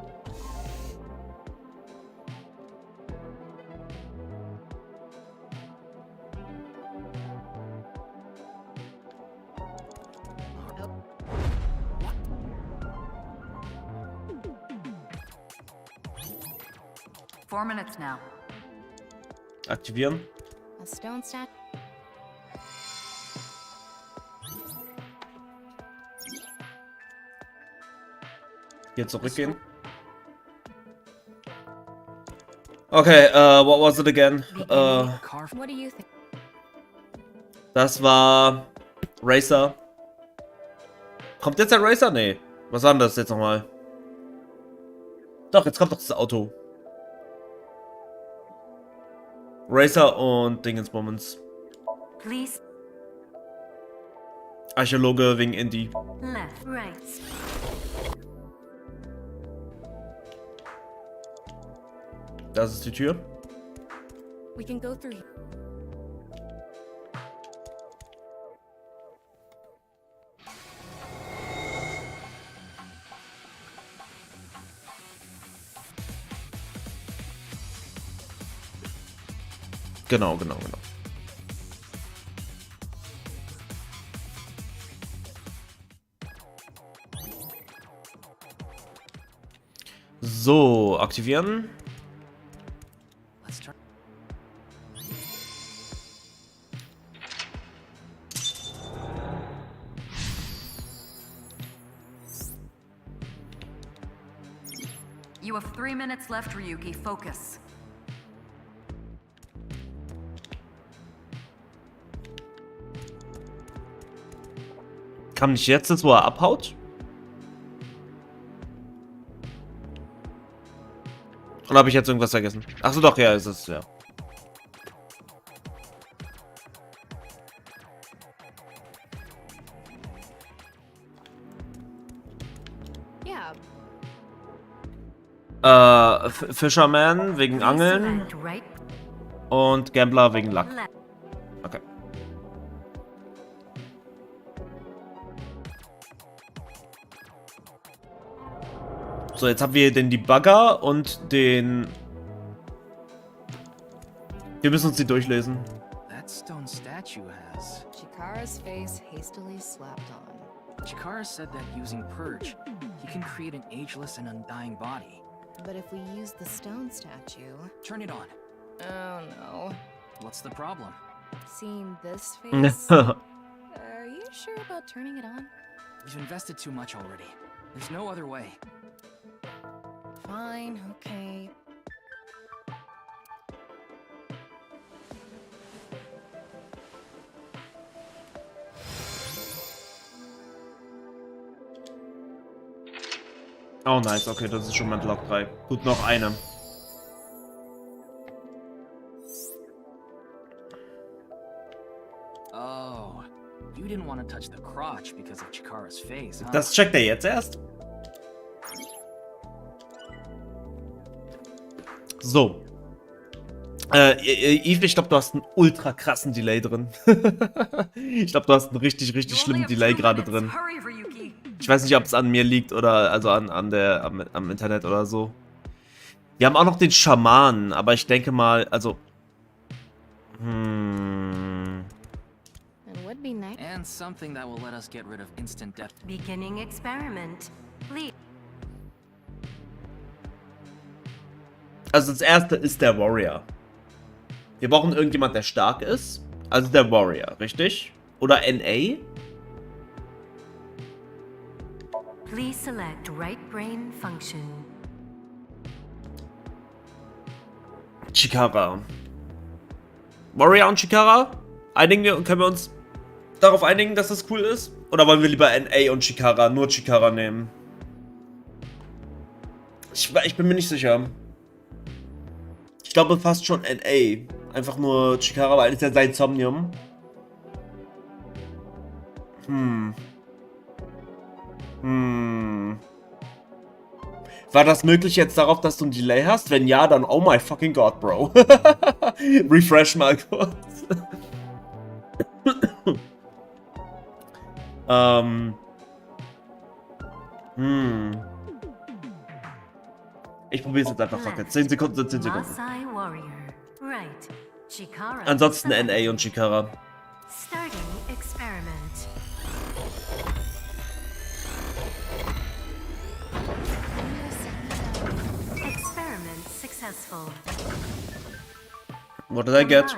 Four minutes now. Aktivieren. A stone stack. Hier zurückgehen. Okay, what was it again? Car. What do you think? Das war Racer. Kommt jetzt der Racer? Nee. Was war denn das jetzt nochmal? Doch, jetzt kommt doch das Auto. Racer und Dingensbummens. Please Archäologe wegen Indie. left, right. Das ist die Tür. We can go through. Genau. So, aktivieren. Let's try. You have 3 minutes left, Ryuki. Focus. Kam nicht jetzt das, wo er abhaut? Oder habe ich jetzt irgendwas vergessen? Achso, doch, ja, ist es, ja. Yeah. Fisherman wegen Angeln Select right, und Gambler wegen Luck. left. Okay. So, jetzt haben wir den Debugger und den... Wir müssen uns die durchlesen. That stone statue has. Chikara's face hastily slapped on. Chikara said that using Purge, he can create an ageless and undying body. But if we use the stone statue, Turn it on. Oh no. What's the problem? Seeing this face? Are you sure about turning it on? We've invested too much already. There's no other way. Fine, okay. Oh, nice. Okay, das ist schon mein Lock 3. Gut, noch eine. Oh, you didn't want to touch the crotch because of Chikara's face, huh? Das checkt er jetzt erst. So. Eve, ich glaube, du hast einen ultra krassen Delay drin. Ich glaube, du hast einen richtig schlimmen Delay gerade drin. Ich weiß nicht, ob es an mir liegt oder also am Internet oder so. Wir haben auch noch den Schamanen, aber ich denke mal, also. And something that will let us get rid of instant death. Beginning experiment. Please. Also das erste ist der Warrior. Wir brauchen irgendjemand, der stark ist. Also der Warrior, richtig? Oder NA? Please select right brain function. Chikara. Warrior und Chikara? Können wir uns darauf einigen, dass das cool ist? Oder wollen wir lieber NA und Chikara, nur Chikara nehmen? Ich bin mir nicht sicher. Ich glaube fast schon NA. Einfach nur Chikara, weil es ja sein Somnium. War das möglich jetzt darauf, dass du ein Delay hast? Wenn ja, dann oh my fucking god, Bro. Refresh mal kurz. Ich probiere es jetzt einfach, fuck it. 10 Sekunden sind 10 Sekunden. Ansonsten NA und Chikara. Starting experiment. Experiment successful. What did I get?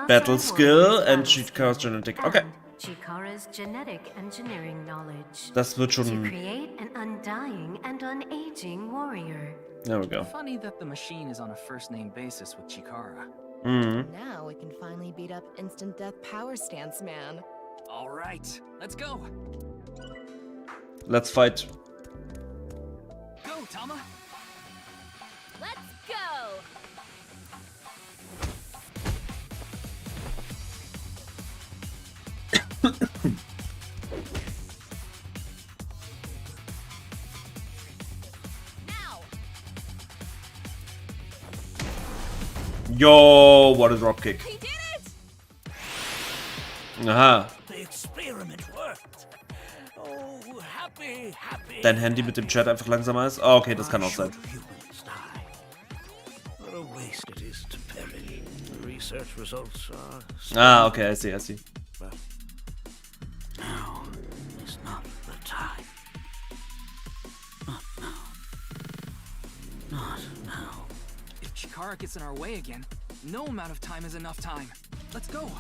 Battle skill and Chikara's genetic. Okay. Chikara's genetic engineering knowledge. Das wird To schon. create an undying and unaging warrior. There we go. Funny that the machine is on a first-name basis with Chikara. Now we can finally beat up instant death power stance man. All right, let's go. Let's fight. Go, Tama. Let's go! Now! Yo, what a dropkick. He did it! Aha. The experiment worked. Oh, happy. Dein Handy mit dem Chat einfach langsamer ist? Oh, okay, das kann auch sein. Humans die. What a waste it is to perish. The research results are... Ah, okay, I see. But now is not the time. Not now. Not now. If Chikara gets in our way again, no amount of time is enough time. Let's go.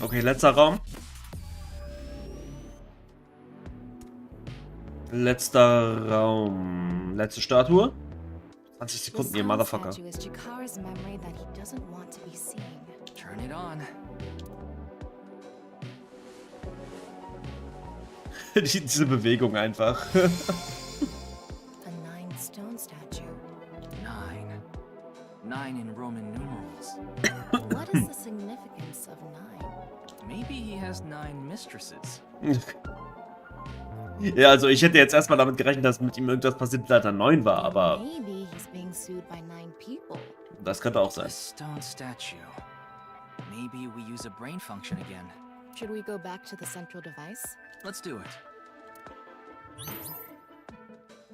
Okay, letzter Raum. Letzter Raum. Letzte Statue. 20 Sekunden, ihr Motherfucker. Statue is Chikara's memory that he doesn't want to be seen. Turn it on. Diese Bewegung einfach. A 9-stone statue. 9. 9 in Roman numerals. What is the significance of 9? Maybe he has 9 mistresses. Ja, also ich hätte jetzt erstmal damit gerechnet, dass mit ihm irgendwas passiert, seit er 9 war, aber Maybe he's being sued by 9 people. das könnte auch sein. A stone statue. Maybe we use a brain function again. Should we go back to the central device? Let's do it.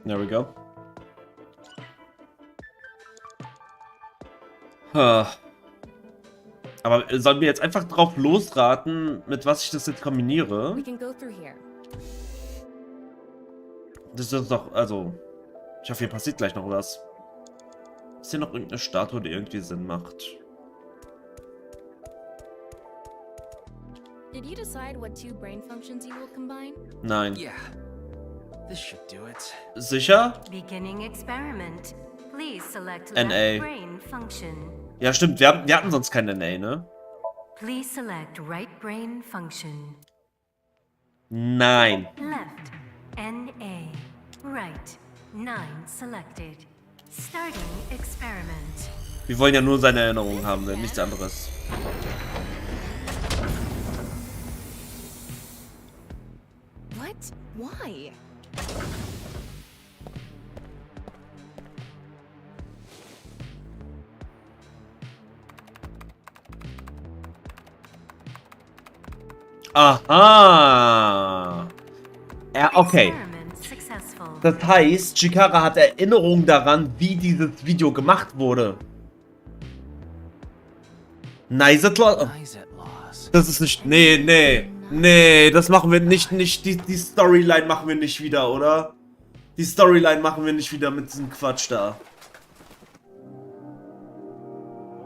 There we go. Aber sollen wir jetzt einfach drauf losraten, mit was ich das jetzt kombiniere? We can go through here. Das ist doch, also... Ich hoffe, hier passiert gleich noch was. Ist hier noch irgendeine Statue, die irgendwie Sinn macht? Did you decide what 2 brain functions you will combine? Nein. Yeah. This should do it. Sicher? Beginning experiment. Please select NA. left brain function. Ja, stimmt. Wir hatten sonst kein NA, ne? Please select right brain function. Nein. Left. NA. Right. 9 selected. Starting experiment. Wir wollen ja nur seine Erinnerungen haben, ne? Nichts anderes. What? Why? Aha. Ja, okay. Experiment successful. Das heißt, Chikara hat Erinnerungen daran, wie dieses Video gemacht wurde. Eyes at loss. Das ist nicht... Nee, das machen wir nicht. Die Storyline machen wir nicht wieder, oder? Die Storyline machen wir nicht wieder mit diesem Quatsch da.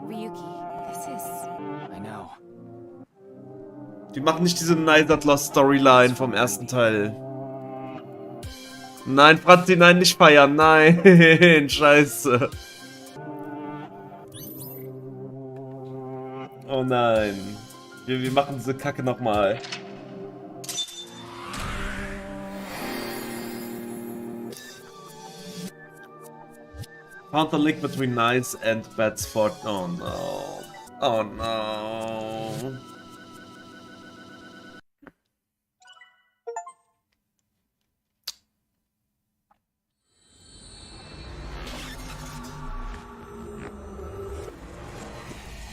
Ryuki, this is... I know. Die machen nicht diese Eyes at Lost Storyline vom ersten Teil. Nein, Franzi, nein, nicht feiern. Nein, scheiße. Oh nein. Wir machen diese Kacke nochmal. Found the link between Nice and Bats Fort. Oh no. Oh no.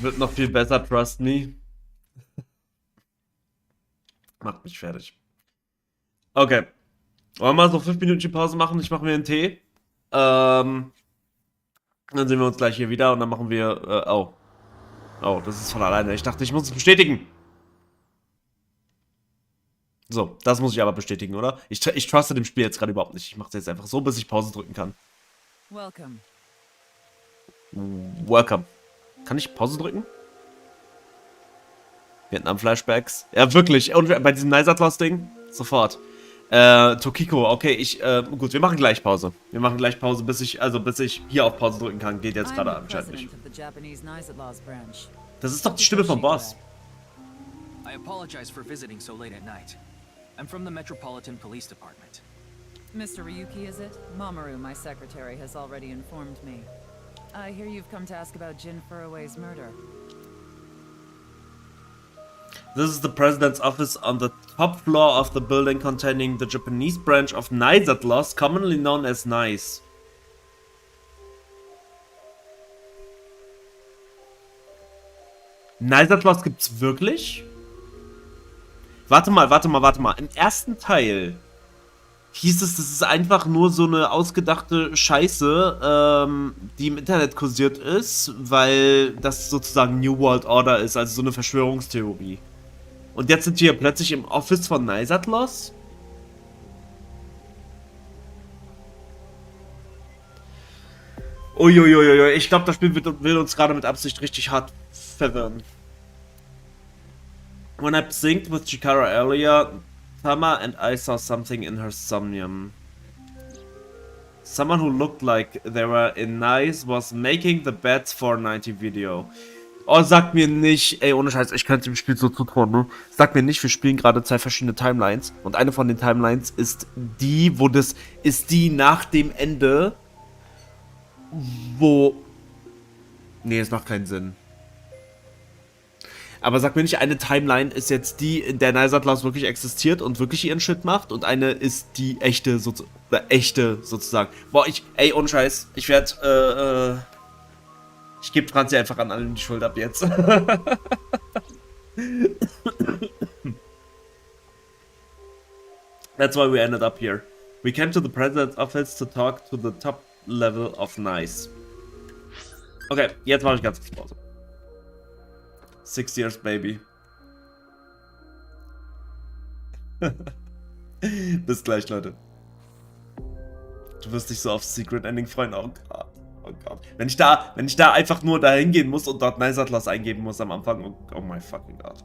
Wird noch viel besser, trust me. Macht mich fertig. Okay. Wollen wir mal so 5 Minuten Pause machen? Ich mache mir einen Tee. Dann sehen wir uns gleich hier wieder und dann machen wir... oh. Oh, das ist von alleine. Ich dachte, ich muss es bestätigen. So, das muss ich aber bestätigen, oder? Ich truste dem Spiel jetzt gerade überhaupt nicht. Ich mache es jetzt einfach so, bis ich Pause drücken kann. Welcome. Welcome. Kann ich Pause drücken? Vietnam-Flashbacks. Ja, wirklich. Und bei diesem Nice at Lost Ding? Sofort. Tokiko, okay, gut, wir machen gleich Pause. Wir machen gleich Pause, bis ich hier auf Pause drücken kann. Geht jetzt gerade anscheinend nicht. Das ist doch die Stimme vom Boss. I apologize for visiting so late at night. I'm from the Metropolitan Police Department. Mr. Ryuki, is it? Mamoru, my secretary, has already informed me. I hear you've come to ask about Jin Furue's murder. This is the president's office on the top floor of the building containing the Japanese branch of Nice at Lost, commonly known as Nice. Nice at Lost gibt's wirklich? Warte mal. Im ersten Teil hieß es, das ist einfach nur so eine ausgedachte Scheiße, die im Internet kursiert ist, weil das sozusagen New World Order ist, also so eine Verschwörungstheorie. Und jetzt sind wir plötzlich im Office von Nice at Lost? Uiuiuiui, ich glaube, das Spiel will uns gerade mit Absicht richtig hart verwirren. When I synced with Chikara earlier, Tama and I saw something in her somnium. Someone who looked like they were in Nice was making the Bats 490 video. Oh, sag mir nicht, ey, ohne Scheiß, ich könnte dem Spiel so zutrauen, ne? Sag mir nicht, wir spielen gerade 2 verschiedene Timelines. Und eine von den Timelines ist die, nach dem Ende, wo... Nee, es macht keinen Sinn. Aber sag mir nicht, eine Timeline ist jetzt die, in der Nice at Lost wirklich existiert und wirklich ihren Shit macht. Und eine ist die echte, sozusagen. Boah, ey, ohne Scheiß, ich werde, ich gebe Franzi einfach an allen die Schuld ab jetzt. That's why we ended up here. We came to the president's office to talk to the top level of Nice. Okay, jetzt mache ich ganz kurz Pause. 6 years, baby. Bis gleich, Leute. du wirst dich so aufs Secret Ending freuen. Oh Gott. Oh Gott. Wenn ich da einfach nur da hingehen muss und dort Nice Atlas eingeben muss am Anfang. Oh my fucking God.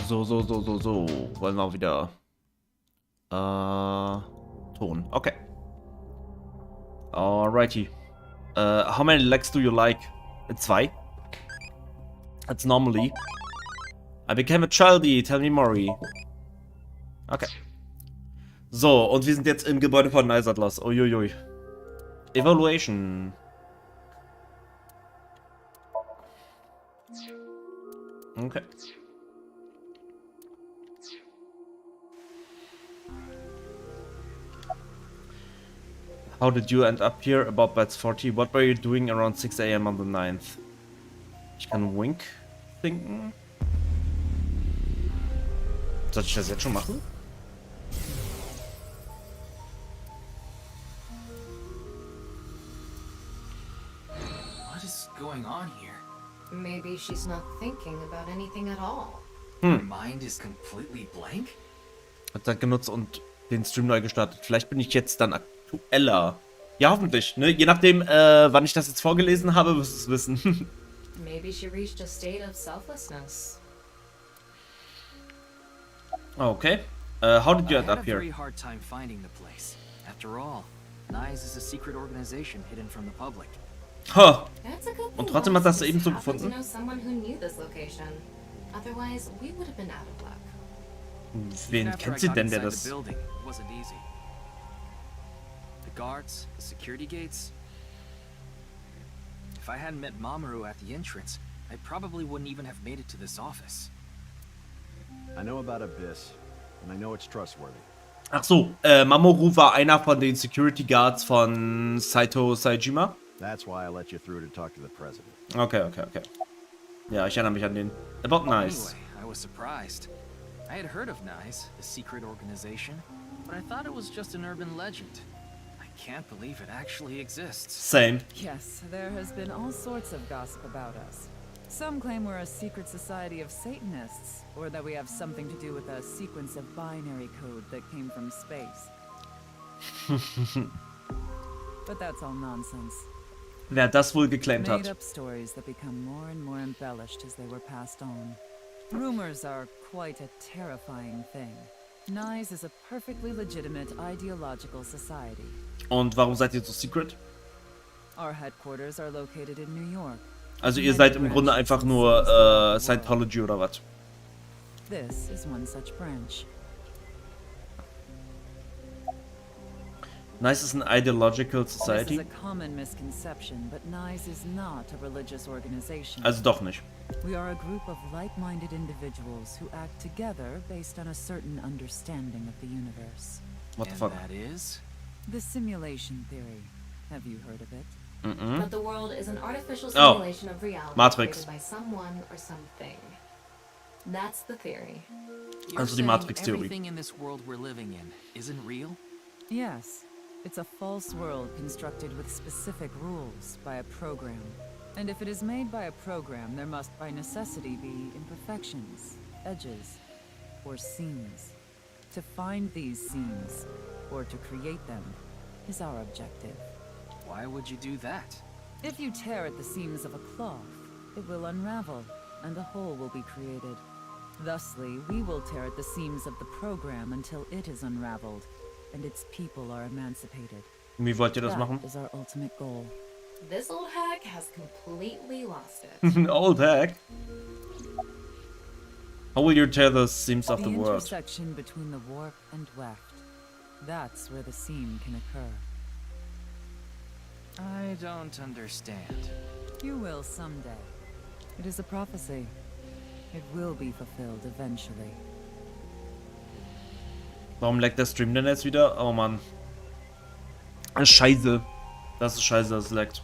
So. Wollen wir auch wieder. Ton. Okay. Alrighty. How many legs do you like? 2. That's normally. I became a childie. Tell me more. Okay. So, und wir sind jetzt im Gebäude von Nice Atlas. Uiuiui. Evaluation. Okay. How did you end up here? About Bats 40. What were you doing around 6 AM on the 9th? Ich kann Wink thinken. Soll ich das jetzt schon machen? What is going on here? Maybe she's not thinking about anything at all. Her mind is completely blank? Hat Zeit genutzt und den Stream neu gestartet. Vielleicht bin ich jetzt dann aktueller. Ja, hoffentlich. Ne? Je nachdem, wann ich das jetzt vorgelesen habe, wirst du es wissen. Maybe she reached a state of selflessness. Okay. How did you end up I had a here? very hard time finding the place. After all, NICE is a secret organization hidden from the public. Huh. That's a good thing. Und trotzdem hat das Lost eben so just happened to gefunden. know someone who knew this location. Otherwise, we would have been out of luck. Wen After I kennt sie got denn, der inside das... the building, it wasn't easy. The guards, the security gates. If I hadn't met Mamoru at the entrance, I probably wouldn't even have made it to this office. I know about Abyss, and I know it's trustworthy. Ach so, Mamoru war einer von den Security Guards von Saito Saejima. That's why I let you through to talk to the president. Okay. Ja, ich erinnere mich an den. About Nice. Anyway, I was surprised. I had heard of NICE, the secret organization, but I thought it was just an urban legend. I can't believe it actually exists. Same. Yes, there has been all sorts of gossip about us. Some claim we're a secret society of Satanists, or that we have something to do with a sequence of binary code that came from space. But that's all nonsense. Wer das wohl geclaimed hat. Made-up stories that become more and more embellished as they were passed on. Rumors are quite a terrifying thing. NICE is a perfectly legitimate ideological society. Und warum seid ihr so secret? Our headquarters are located in New York. Also ihr seid im Grunde einfach nur Scientology oder was? This is one such branch. NICE is an ideological This society. is a common misconception, but NICE is not a religious organization. Also doch nicht. We are a group of like-minded individuals who act together based on a certain understanding of the universe. What the And fuck? that is? The simulation theory. Have you heard of it? That the world is an artificial Oh. simulation of reality Matrix. created by someone or something. That's the theory. You're Also die saying Matrix-Theorie. everything in this world we're living in isn't real? Yes. It's a false world constructed with specific rules by a program. And if it is made by a program, there must by necessity be imperfections, edges, or seams. To find these seams, or to create them, is our objective. Why would you do that? If you tear at the seams of a cloth, it will unravel, and a hole will be created. Thusly, we will tear at the seams of the program until it is unraveled, and its people are emancipated. Wie wollt ihr das machen? That is our ultimate goal. This old hack has completely lost it. Old hack. How will you tear the seams of the world? Intersection between the warp and weft. That's where the seam can occur. I don't understand. You will someday. It is a prophecy. It will be fulfilled eventually. Warum leckt der Stream denn jetzt wieder? Oh Mann. Scheiße. Das ist scheiße, dass es leckt.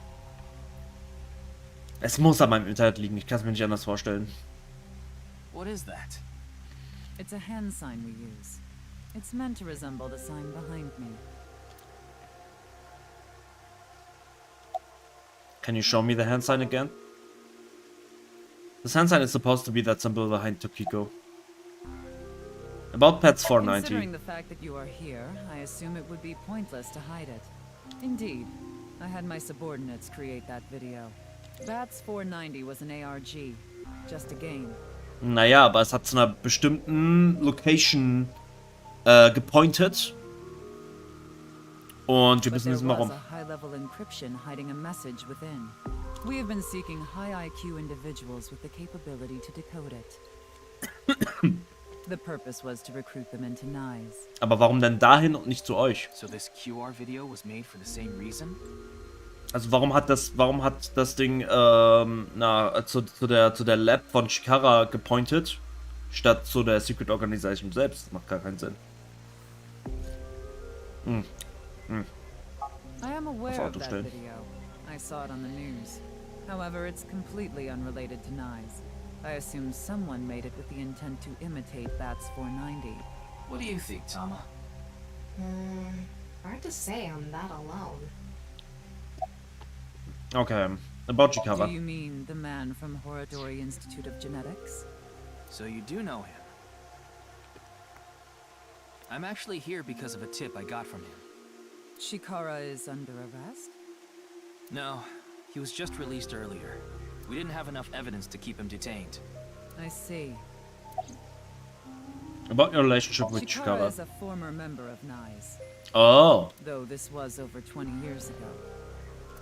Es muss an meinem Internet liegen. Ich kann es mir nicht anders vorstellen. What is that? It's a hand sign we use. It's meant to resemble the sign behind me. Can you show me the hand sign again? This hand sign is supposed to be that symbol behind Tokiko. About Pets 490. Considering the fact that you are here, I assume it would be pointless to hide it. Indeed, I had my subordinates create that video. Bats 490 was an ARG, just a game. Naja, aber es hat zu einer bestimmten Location gepointet. Und wir müssen wissen, warum. High-level encryption hiding a message within. We have been seeking high IQ individuals with the capability to decode it. The purpose was to recruit them into Nyes. Aber warum denn dahin und nicht zu euch? So this QR video was made for the same reason? Also warum hat das Ding zu der Lab von Chikara gepointet, statt zu der Secret Organization selbst? Das macht gar keinen Sinn. I am aware of that video. I saw it on the news. However, it's completely unrelated to Nyes. I assume someone made it with the intent to imitate Bats 490. What do you think, Tama? Hard to say on that alone. Okay, about Chikara. Do you mean the man from Horadori Institute of Genetics? So you do know him. I'm actually here because of a tip I got from him. Chikara is under arrest? No, he was just released earlier. We didn't have enough evidence to keep him detained. I see. About your relationship with Chikara Chikara. is a former member of Nyes. Oh. Though this was over 20 years ago.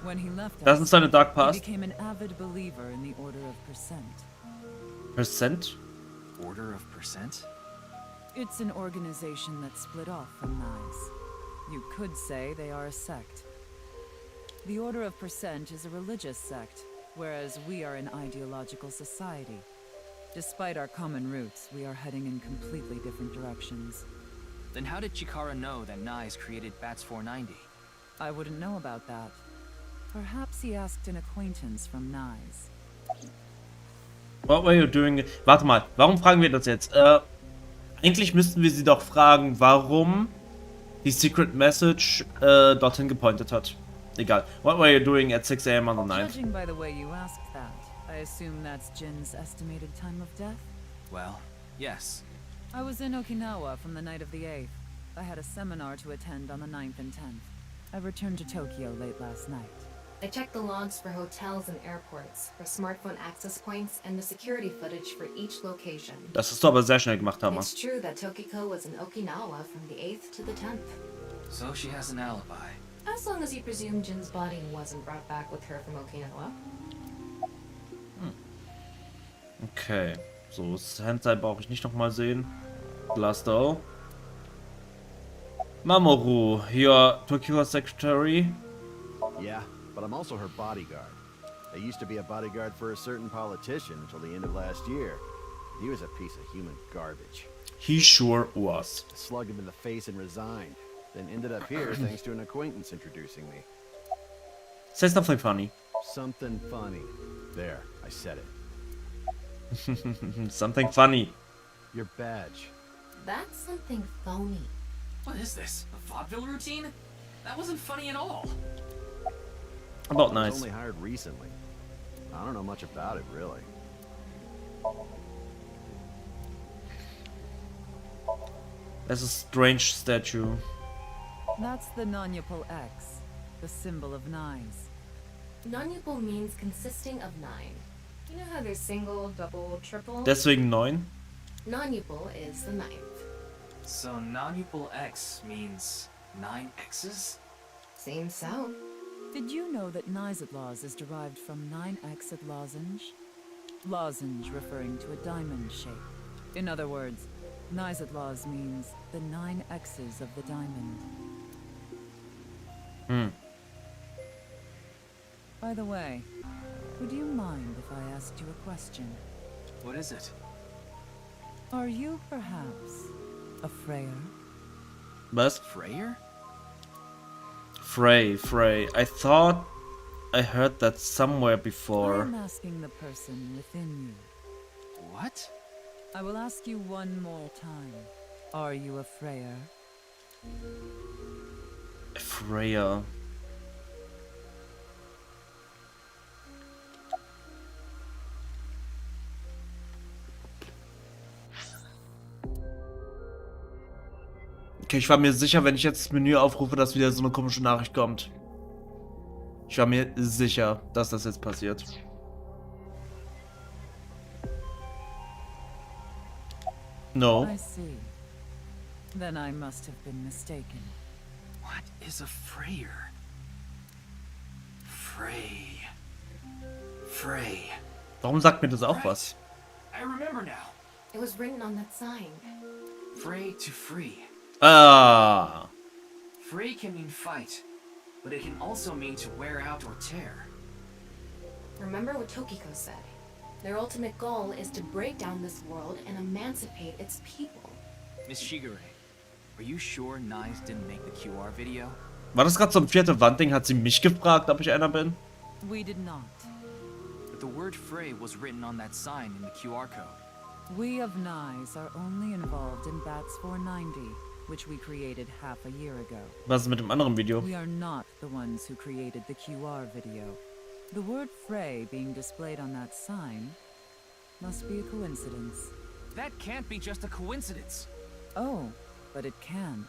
When he left us, Doesn't sound a dark he past. became an avid believer in the Order of Percent. Percent? Order of Percent? It's an organization that split off from Nyes. You could say they are a sect. The Order of Percent is a religious sect, whereas we are an ideological society. Despite our common roots, we are heading in completely different directions. Then how did Chikara know that Nyes created Bats 490? I wouldn't know about that. Perhaps he asked an acquaintance from Nyes. What were you doing? Warte mal, warum fragen wir das jetzt? Eigentlich müssten wir sie doch fragen, warum die Secret Message dorthin gepointet hat. Egal. What were you doing at 6 AM on the 9th? Judging by the way you asked that, I assume that's Jin's estimated time of death? Well, yes. I was in Okinawa from the night of the 8th. I had a seminar to attend on the 9th and 10th. I returned to Tokyo late last night. I checked the logs for hotels and airports, for smartphone access points, and the security footage for each location. Das hast du aber sehr schnell gemacht, Hammer. It's true that Tokiko was in Okinawa from the 8th to the 10th. So she has an alibi. As long as you presume Jin's body wasn't brought back with her from Okinawa. Okay. So, das Handzeit brauche ich nicht nochmal sehen. Blasto. Mamoru, your Tokyo secretary. Yeah, but I'm also her bodyguard. I used to be a bodyguard for a certain politician until the end of last year. He was a piece of human garbage. He sure was. I slugged him in the face and resigned. Then ended up here thanks to an acquaintance introducing me. Say something funny. Something funny. There, I said it. Something funny. Your badge. That's something phony. What is this? A vaudeville routine? That wasn't funny at all. About I nice. was only hired recently. I don't know much about it, really. There's a strange statue. That's the Nanyapul X, the symbol of Nyes. Non-Yupal means consisting of 9. You know how there's single, double, triple? Deswegen 9. Non-Yupal is the 9th. So non-Upal X means 9 X's? Seems so. Did you know that Nyes is derived from 9-exed lozenge? Lozenge referring to a diamond shape. In other words, Nyes means the 9 X's of the diamond. By the way, would you mind if I asked you a question? What is it? Are you perhaps a Freyer? Was? Freyer? Frey. I thought I heard that somewhere before. I'm asking the person within you. What? I will ask you one more time. Are you a Freyer? Freya. Okay, ich war mir sicher, wenn ich jetzt das Menü aufrufe, dass wieder so eine komische Nachricht kommt. Ich war mir sicher, dass das jetzt passiert. No. I see. Then I must have been mistaken. What is a Freyer? Frey. Warum sagt mir das auch was? I remember now. It was written on that sign. Frey to free. Ah. Frey can mean fight, but it can also mean to wear out or tear. Remember what Tokiko said. Their ultimate goal is to break down this world and emancipate its people. Miss Shigure, are you sure Nyes didn't make the QR video? War das gerade so ein vierte Wandding? Hat sie mich gefragt, ob ich einer bin? We did not. But the word Frey was written on that sign in the QR code. We of Nyes are only involved in Bats 490, which we created half a year ago. Was ist mit dem anderen Video? We are not the ones who created the QR video. The word Frey being displayed on that sign must be a coincidence. That can't be just a coincidence. Oh, but it can.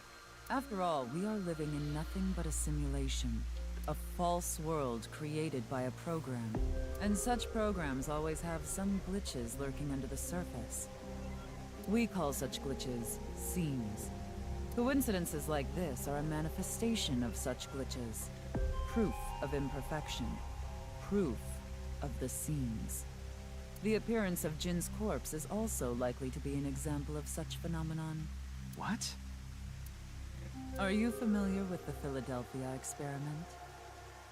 After all, we are living in nothing but a simulation. A false world created by a program. And such programs always have some glitches lurking under the surface. We call such glitches seams. Coincidences like this are a manifestation of such glitches. Proof of imperfection. Proof of the seams. The appearance of Jin's corpse is also likely to be an example of such phenomenon. What? Are you familiar with the Philadelphia experiment?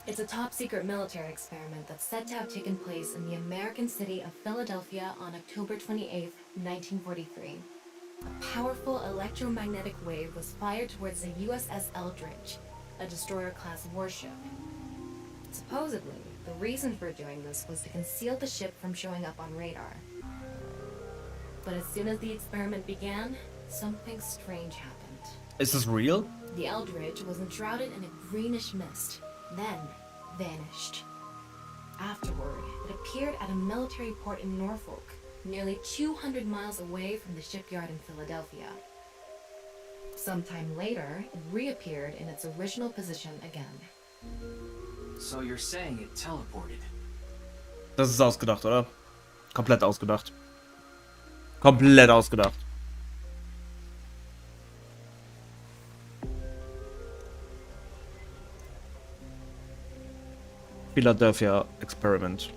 It's a top-secret military experiment that's said to have taken place in the American city of Philadelphia on October 28, 1943. A powerful electromagnetic wave was fired towards the USS Eldridge, a destroyer-class warship. Supposedly, the reason for doing this was to conceal the ship from showing up on radar. But as soon as the experiment began, something strange happened. Is this real? The Eldridge was enshrouded in a greenish mist, then vanished. Afterward, it appeared at a military port in Norfolk, nearly 200 miles away from the shipyard in Philadelphia. Sometime later, it reappeared in its original position again. So you're saying it teleported? Das ist ausgedacht, oder? Komplett ausgedacht. Komplett ausgedacht. Philadelphia Experiment.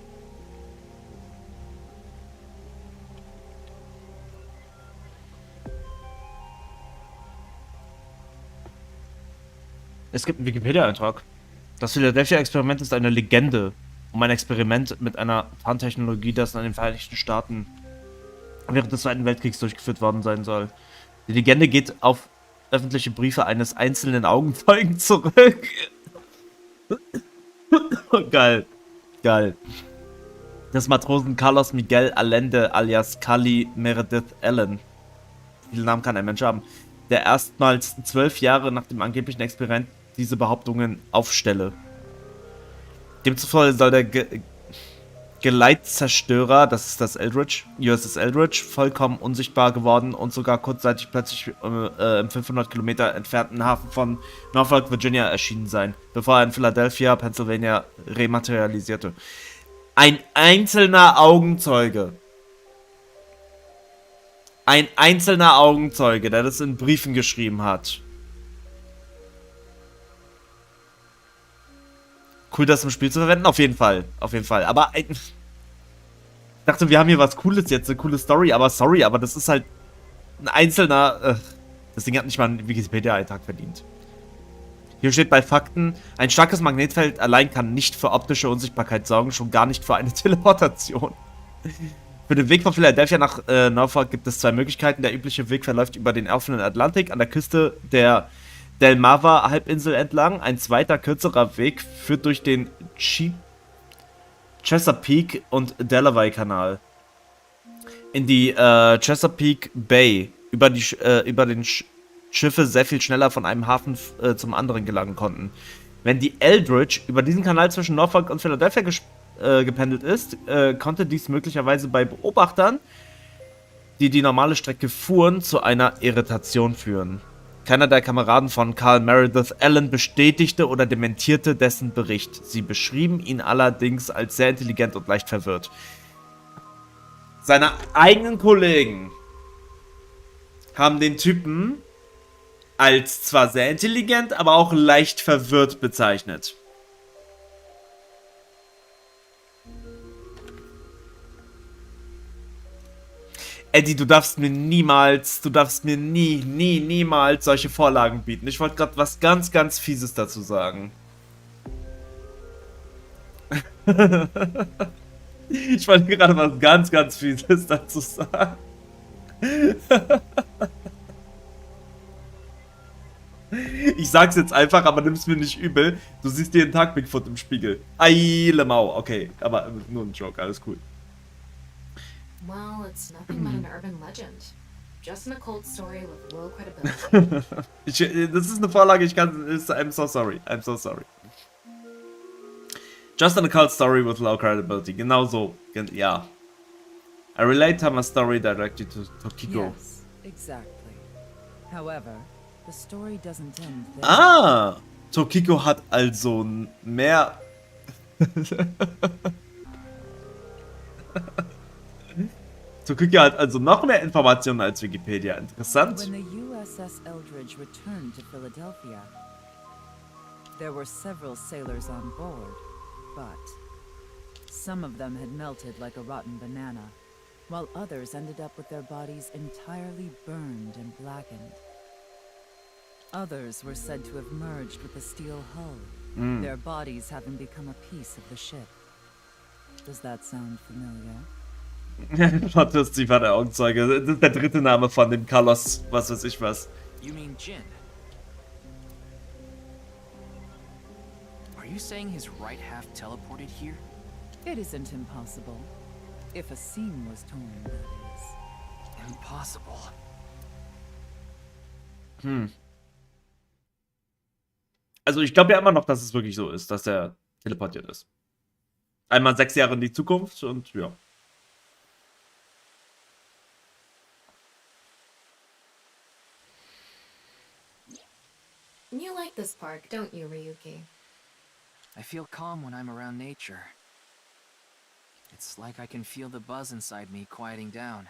Es gibt einen Wikipedia-Eintrag. Das Philadelphia-Experiment ist eine Legende um ein Experiment mit einer Tarntechnologie, das in den Vereinigten Staaten während des Zweiten Weltkriegs durchgeführt worden sein soll. Die Legende geht auf öffentliche Briefe eines einzelnen Augenzeugen zurück. Geil. Geil. Des Matrosen Carlos Miguel Allende alias Carly Meredith Allen. Viele Namen kann ein Mensch haben. Der erstmals 12 Jahre nach dem angeblichen Experiment diese Behauptungen aufstelle. Demzufolge soll der Geleitzerstörer, das ist das Eldridge, USS Eldridge, vollkommen unsichtbar geworden und sogar kurzzeitig plötzlich im 500 Kilometer entfernten Hafen von Norfolk, Virginia erschienen sein, bevor er in Philadelphia, Pennsylvania rematerialisierte. Ein einzelner Augenzeuge. Ein einzelner Augenzeuge, der das in Briefen geschrieben hat. Cool, das im Spiel zu verwenden, auf jeden Fall. Auf jeden Fall. Aber ich dachte, wir haben hier was Cooles jetzt, eine coole Story, aber sorry, aber das ist halt ein einzelner. Das Ding hat nicht mal einen Wikipedia-Eintrag verdient. Hier steht bei Fakten: Ein starkes Magnetfeld allein kann nicht für optische Unsichtbarkeit sorgen, schon gar nicht für eine Teleportation. Für den Weg von Philadelphia nach Norfolk gibt es zwei Möglichkeiten. Der übliche Weg verläuft über den offenen Atlantik an der Küste der Delmarva-Halbinsel entlang. Ein zweiter, kürzerer Weg führt durch den Chesapeake und Delaware-Kanal in die Chesapeake Bay, über den Schiffe sehr viel schneller von einem Hafen zum anderen gelangen konnten. Wenn die Eldridge über diesen Kanal zwischen Norfolk und Philadelphia gependelt ist, konnte dies möglicherweise bei Beobachtern, die die normale Strecke fuhren, zu einer Irritation führen. Keiner der Kameraden von Carl Meredith Allen bestätigte oder dementierte dessen Bericht. Sie beschrieben ihn allerdings als sehr intelligent und leicht verwirrt. Seine eigenen Kollegen haben den Typen als zwar sehr intelligent, aber auch leicht verwirrt bezeichnet. Eddie, du darfst mir niemals, niemals solche Vorlagen bieten. Ich wollte gerade was ganz, ganz Fieses dazu sagen. Ich wollte gerade was ganz, ganz Fieses dazu sagen. Ich sag's jetzt einfach, aber nimm's mir nicht übel. Du siehst jeden Tag Bigfoot im Spiegel. Eile Mau. Okay, aber nur ein Joke, alles cool. Well, it's nothing but an urban legend. Just an occult story with low credibility. Das ist eine Vorlage, ich kann... I'm so sorry. I'm so sorry. Just an occult story with low credibility. Genau so. Ja. I relate Tama's story directly to Tokiko. Yes, exactly. However, the story doesn't end there. Ah! Tokiko hat also mehr... Tokiko hat also noch mehr Informationen als Wikipedia. Interessant. When the USS Eldridge returned to Philadelphia, there were several sailors on board, but some of them had melted like a rotten banana, while others ended up with their bodies entirely burned and blackened. Others were said to have merged with the steel hull, their bodies having become a piece of the ship. Does that sound familiar? Fantastic war der Augenzeuge. Das ist der dritte Name von dem Carlos, was weiß ich was. You mean Jin? Are you saying his right half teleported here? It isn't impossible. If a seam was torn, that is. Impossible. Also ich glaube ja immer noch, dass es wirklich so ist, dass er teleportiert ist. Einmal 6 Jahre in die Zukunft und ja. You like this park, don't you, Ryuki? I feel calm when I'm around nature. It's like I can feel the buzz inside me quieting down.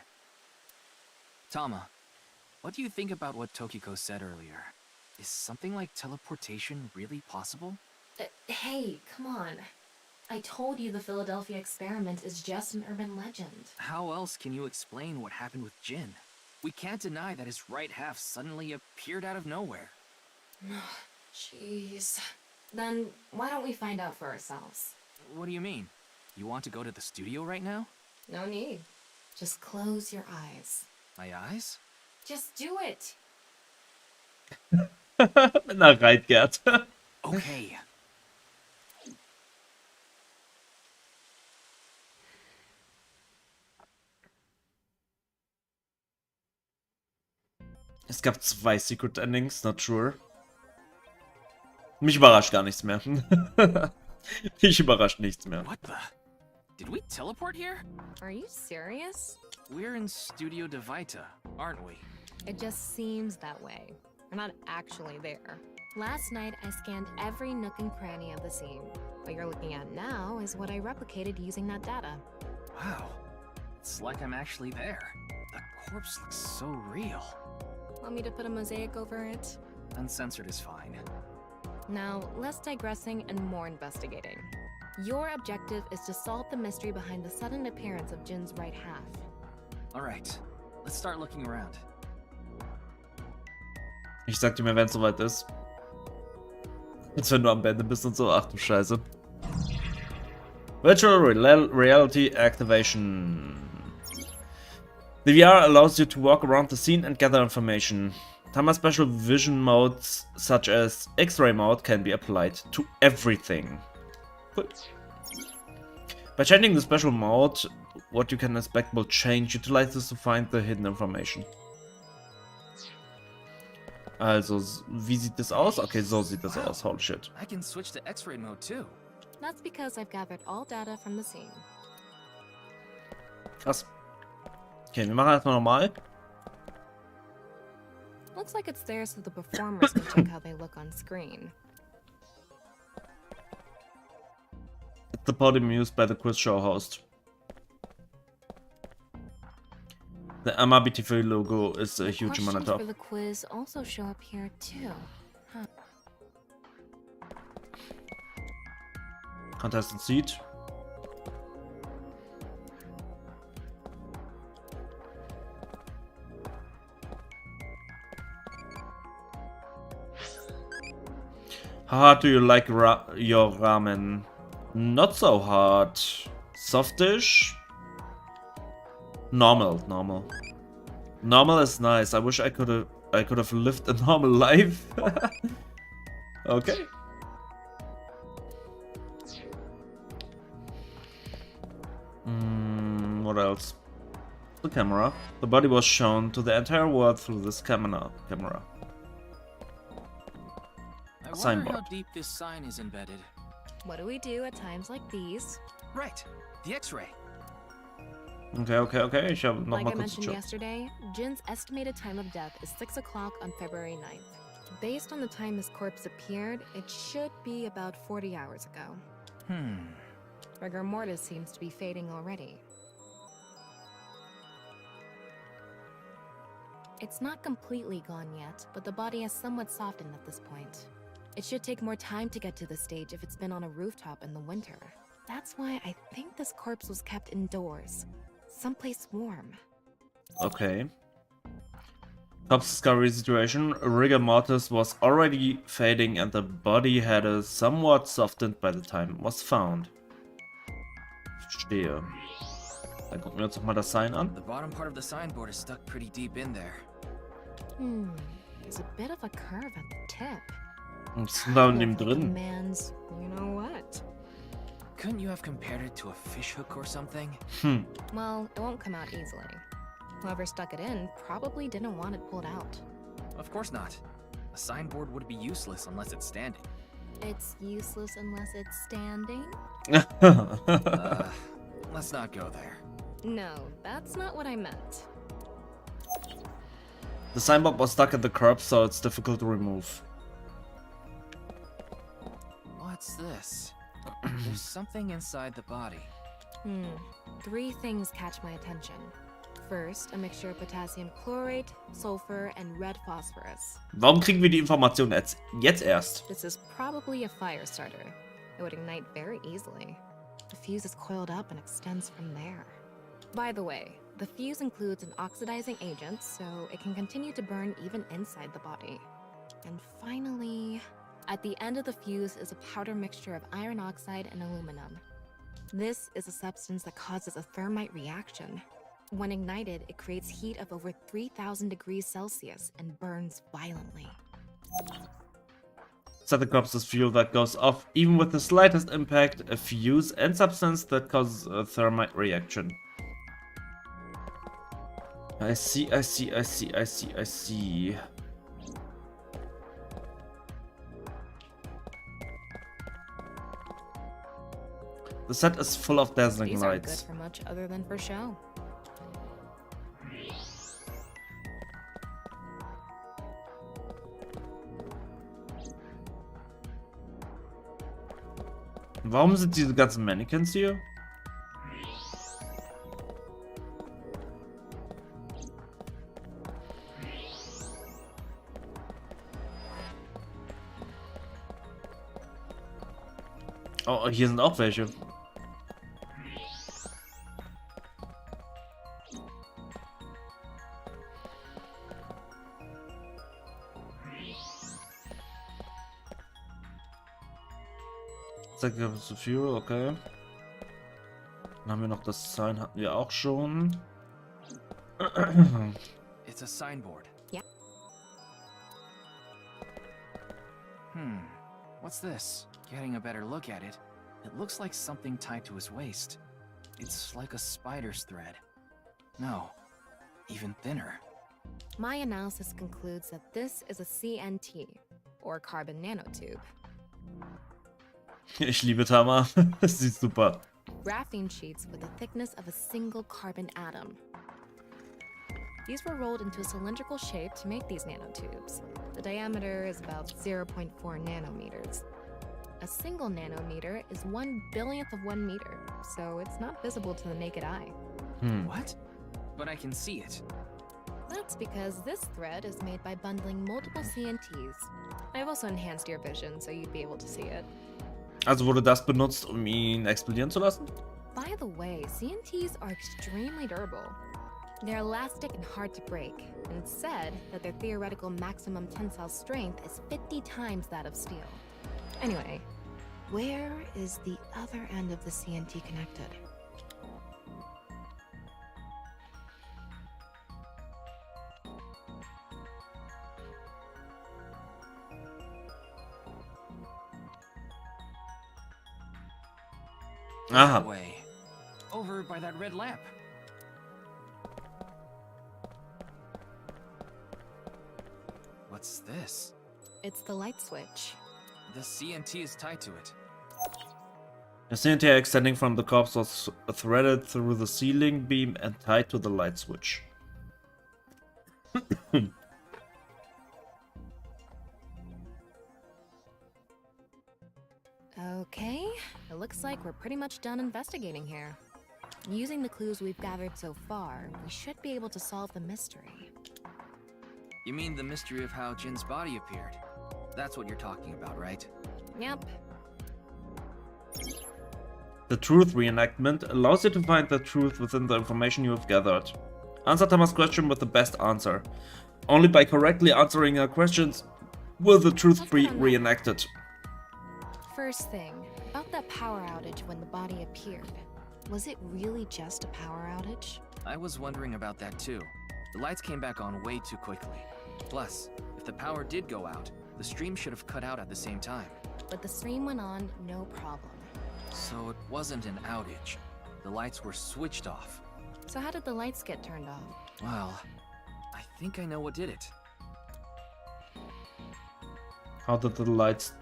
Tama, what do you think about what Tokiko said earlier? Is something like teleportation really possible? Hey, come on. I told you the Philadelphia experiment is just an urban legend. How else can you explain what happened with Jin? We can't deny that his right half suddenly appeared out of nowhere. Jeez. Then why don't we find out for ourselves? What do you mean? You want to go to the studio right now? No need. Just close your eyes. My eyes? Just do it. Na, Reitgert. Okay. Es gab 2 Secret Endings, not sure. Mich überrascht gar nichts mehr. Mich überrascht nichts mehr. What the? Did we teleport here? Are you serious? We're in Studio de Weiter, aren't we? It just seems that way. We're not actually there. Last night, I scanned every nook and cranny of the scene. What you're looking at now is what I replicated using that data. Wow. It's like I'm actually there. The corpse looks so real. Want me to put a mosaic over it? Uncensored is fine. Now, less digressing and more investigating. Your objective is to solve the mystery behind the sudden appearance of Jin's right half. Alright, let's start looking around. Ich sag dir mir, wenn es soweit ist. Jetzt wenn du am Ende bist und so, ach du Scheiße. Virtual Reality Activation. The VR allows you to walk around the scene and gather information. Tama's special vision modes, such as X-ray mode, can be applied to everything. Cool. By changing the special mode, what you can expect will change. Utilize this to find the hidden information. Also, wie sieht das aus? Okay, so sieht das aus. Holy shit. I can switch to X-ray mode too. That's because I've gathered all data from the scene. Krass. Okay, wir machen erstmal normal. Looks like it's there so the performers can check how they look on screen. It's the podium used by the quiz show host. The MRBTV logo is a huge amount of Questions top. for the quiz also show up here too. Huh. Contestant seat. How hard do you like your ramen? Not so hard. Softish? Normal. Normal is nice. I wish I could have lived a normal life. Okay. What else? The camera. The body was shown to the entire world through this camera. I wonder Signboard. how deep this sign is embedded. What do we do at times like these? Right, the X-ray. Okay. Ich habe noch Like mal I kurz mentioned geschaut. yesterday, Jin's estimated time of death is 6 o'clock on February 9th. Based on the time his corpse appeared, it should be about 40 hours ago. Rigor mortis seems to be fading already. It's not completely gone yet, but the body has somewhat softened at this point. It should take more time to get to this stage if it's been on a rooftop in the winter. That's why I think this corpse was kept indoors. Someplace warm. Okay. Corpse discovery situation. Rigor mortis was already fading and the body had a somewhat softened by the time it was found. Verstehe. Dann gucken wir uns noch mal das Sign an. The bottom part of the signboard is stuck pretty deep in there. There's a bit of a curve at the tip. Und es ist da neben Like a drin. man's, you know what? Couldn't you have compared it to a fish hook or something? Well, it won't come out easily. Whoever stuck it in probably didn't want it pulled out. Of course not. A signboard would be useless unless it's standing. It's useless unless it's standing? Let's not go there. No, that's not what I meant. The signboard was stuck in the curb, so it's difficult to remove. What's this? There's something inside the body. 3 things catch my attention. First, a mixture of potassium chlorate, sulfur, and red phosphorus. Warum kriegen wir die Information jetzt erst? This is probably a fire starter. It would ignite very easily. The fuse is coiled up and extends from there. By the way, the fuse includes an oxidizing agent, so it can continue to burn even inside the body. And finally, at the end of the fuse is a powder mixture of iron oxide and aluminum. This is a substance that causes a thermite reaction. When ignited, it creates heat of over 3,000 degrees Celsius and burns violently. Set the corpse's fuel that goes off even with the slightest impact, a fuse and substance that causes a thermite reaction. I see. The set is full of dazzling These aren't good lights. for much other than for show. Warum sind diese ganzen Mannequins hier? Oh, hier sind auch welche. Zu viel, okay. Dann haben wir noch das Sign, hatten wir auch schon. It's a signboard. Yeah. What's this? Getting a better look at it, it looks like something tied to his waist. It's like a spider's thread. No, even thinner. My analysis concludes that this is a CNT, or carbon nanotube. Ich liebe Tama. Sie ist super. Graphene sheets with the thickness of a single carbon atom. These were rolled into a cylindrical shape to make these nanotubes. The diameter is about 0.4 nanometers. A single nanometer is 1 billionth of 1 meter, so it's not visible to the naked eye. What? but I can see it. That's because this thread is made by bundling multiple CNTs. I've also enhanced your vision, so you'd be able to see it. Also wurde das benutzt, ihn explodieren zu lassen? By the way, CNTs are extremely durable. They're elastic and hard to break, and it's said that their theoretical maximum tensile strength is 50 times that of steel. Anyway, where is the other end of the CNT connected? Aha. Way. Over by that red lamp. What's this? It's the light switch. The CNT is tied to it. The CNT extending from the corpse was threaded through the ceiling beam and tied to the light switch. Okay, it looks like we're pretty much done investigating here. Using the clues we've gathered so far, we should be able to solve the mystery. You mean the mystery of how Jin's body appeared? That's what you're talking about, right? Yep. The truth reenactment allows you to find the truth within the information you have gathered. Answer Tama's question with the best answer. Only by correctly answering her questions will the truth be reenacted. First thing, about that power outage when the body appeared. Was it really just a power outage? I was wondering about that too. The lights came back on way too quickly. Plus, if the power did go out, the stream should have cut out at the same time. But the stream went on, no problem. So it wasn't an outage. The lights were switched off. So how did the lights get turned on? Well, I think I know what did it. How did the lights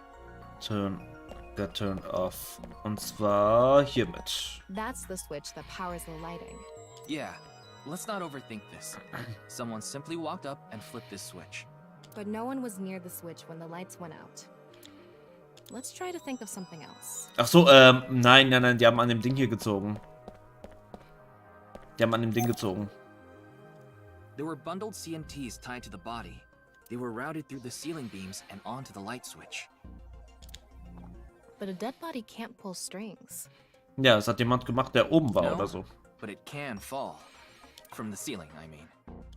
get turned off? Und zwar hiermit. That's the switch that powers the lighting. Yeah, let's not overthink this. Someone simply walked up and flipped this switch. But no one was near the switch when the lights went out. Let's try to think of something else. Ach so, nein, die haben an dem Ding hier gezogen. Die haben an dem Ding gezogen. There were bundled CNTs tied to the body. They were routed through the ceiling beams and onto the light switch. But a dead body can't pull strings. Ja, das hat jemand gemacht, der oben war oder so. But it can fall. From the ceiling, I mean.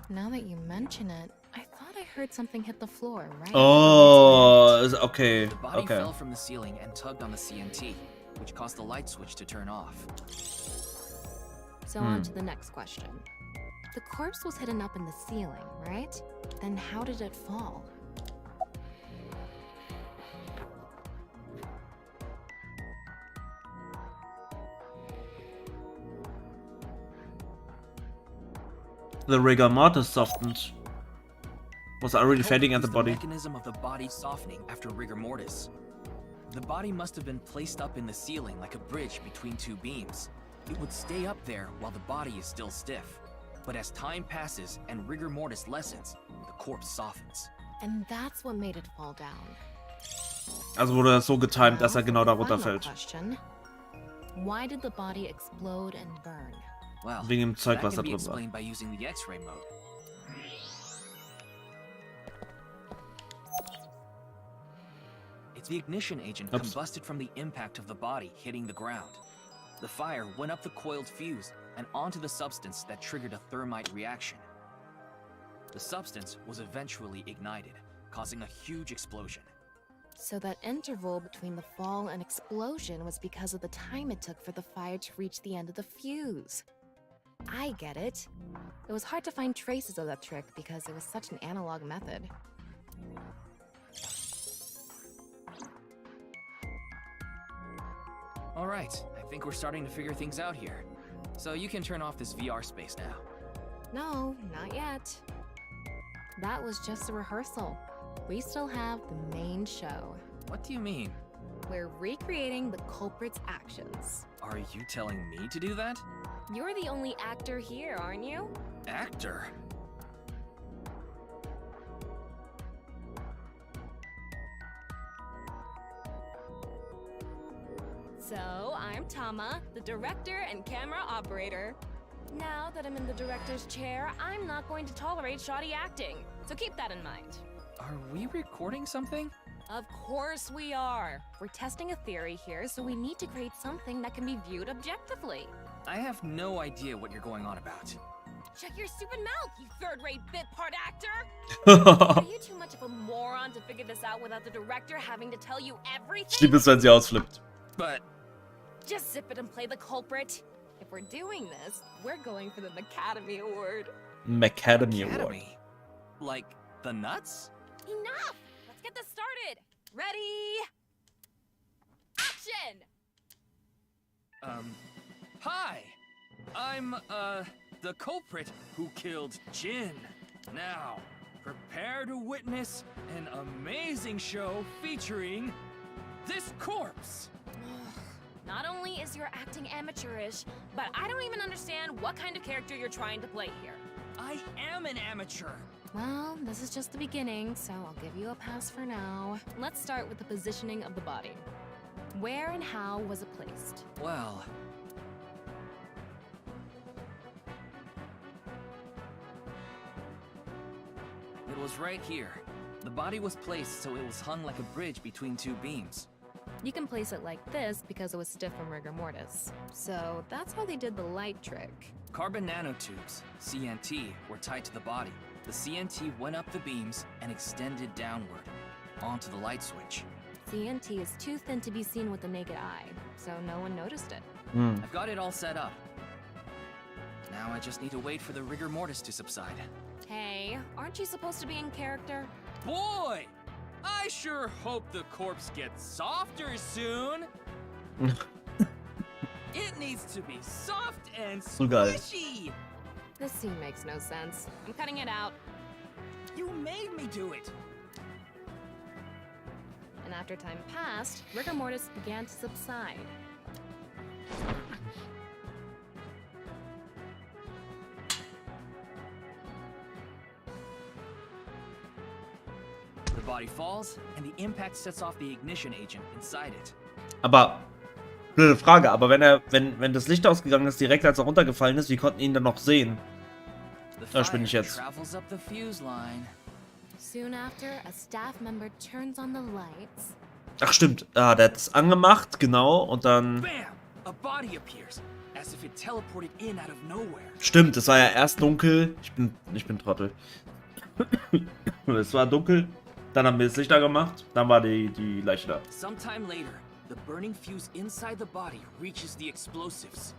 Now that you mention it, I thought I heard something hit the floor, right? Oh, okay. The body Okay. fell from the ceiling and tugged on the CNT, which caused the light switch to turn off. So on to the next question. The corpse was hidden up in the ceiling, right? Then how did it fall? The rigor mortis softened. Was already fading at the body. The mechanism of the body softening after rigor mortis. The body must have been placed up in the ceiling like a bridge between two beams. It would stay up there while the body is still stiff. But as time passes and rigor mortis lessens, the corpse softens. And that's what made it fall down. Also wurde das so getimed, dass genau da Final runterfällt. question. Why did the body explode and burn? Well, Wegen dem Zeug, that was da can be drin war. explained by using the X-ray mode. The ignition agent combusted from the impact of the body hitting the ground. The fire went up the coiled fuse and onto the substance that triggered a thermite reaction. The substance was eventually ignited, causing a huge explosion. So that interval between the fall and explosion was because of the time it took for the fire to reach the end of the fuse. I get it. It was hard to find traces of that trick because it was such an analog method. Alright, I think we're starting to figure things out here. So you can turn off this VR space now. No, not yet. That was just a rehearsal. We still have the main show. What do you mean? We're recreating the culprit's actions. Are you telling me to do that? You're the only actor here, aren't you? Actor? So, I'm Tama, the director and camera operator. Now that I'm in the director's chair, I'm not going to tolerate shoddy acting. So keep that in mind. Are we recording something? Of course we are. We're testing a theory here, so we need to create something that can be viewed objectively. I have no idea what you're going on about. Shut your stupid mouth, you third-rate bit part actor! Are you too much of a moron to figure this out without the director having to tell you everything? Ich liebe es, wenn sie ausflippt. But... Just zip it and play the culprit. If we're doing this, we're going for the Academy Award. Academy Award. Academy? Like the nuts? Enough! Let's get this started! Ready? Action! Hi! I'm, the culprit who killed Jin. Now, prepare to witness an amazing show featuring this corpse. Not only is your acting amateurish, but I don't even understand what kind of character you're trying to play here. I am an amateur. Well, this is just the beginning, so I'll give you a pass for now. Let's start with the positioning of the body. Where and how was it placed? Well... it was right here. The body was placed so it was hung like a bridge between two beams. You can place it like this because it was stiff from rigor mortis. So that's how they did the light trick. Carbon nanotubes, CNT, were tied to the body. The CNT went up the beams and extended downward, onto the light switch. CNT is too thin to be seen with the naked eye, so no one noticed it. I've got it all set up. Now I just need to wait for the rigor mortis to subside. Hey, aren't you supposed to be in character? Boy! I sure hope the corpse gets softer soon! It needs to be soft and squishy! This scene makes no sense. I'm cutting it out. You made me do it! And after time passed, rigor mortis began to subside. The body falls, and the impact sets off the ignition agent inside it. Aber, blöde Frage, aber wenn das Licht ausgegangen ist, direkt als er runtergefallen ist, wie konnten ihn dann noch sehen? Da bin ich jetzt. Soon after, a staff member turns on the lights. Ach stimmt, der hat es angemacht, genau, und dann... Bam! A body appears, as if it teleported in out of nowhere. Stimmt, es war ja erst dunkel. Ich bin Trottel. Es war dunkel, dann haben wir das Licht angemacht, dann war die Leiche da. Sometime later, the burning fuse inside the body reaches the explosives.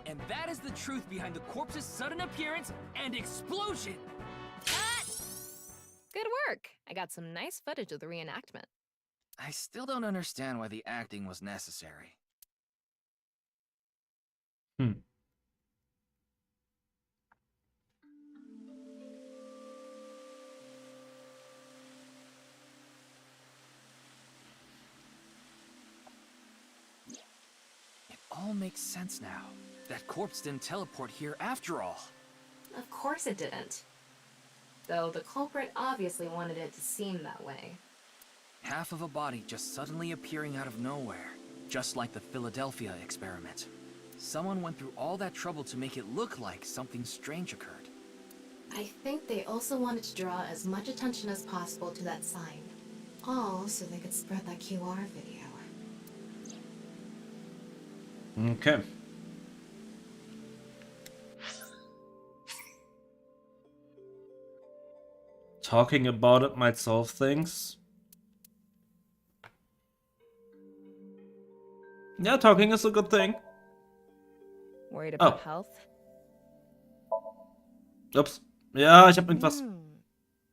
And that is the truth behind the corpse's sudden appearance and explosion. Cut! Good work. I got some nice footage of the reenactment. I still don't understand why the acting was necessary. It all makes sense now. That corpse didn't teleport here after all. Of course it didn't. Though the culprit obviously wanted it to seem that way. Half of a body just suddenly appearing out of nowhere, just like the Philadelphia experiment. Someone went through all that trouble to make it look like something strange occurred. I think they also wanted to draw as much attention as possible to that sign. All so they could spread that QR video. Okay. Talking about it might solve things. Yeah, talking is a good thing. Worried about health? Ups. Ja, ich hab irgendwas.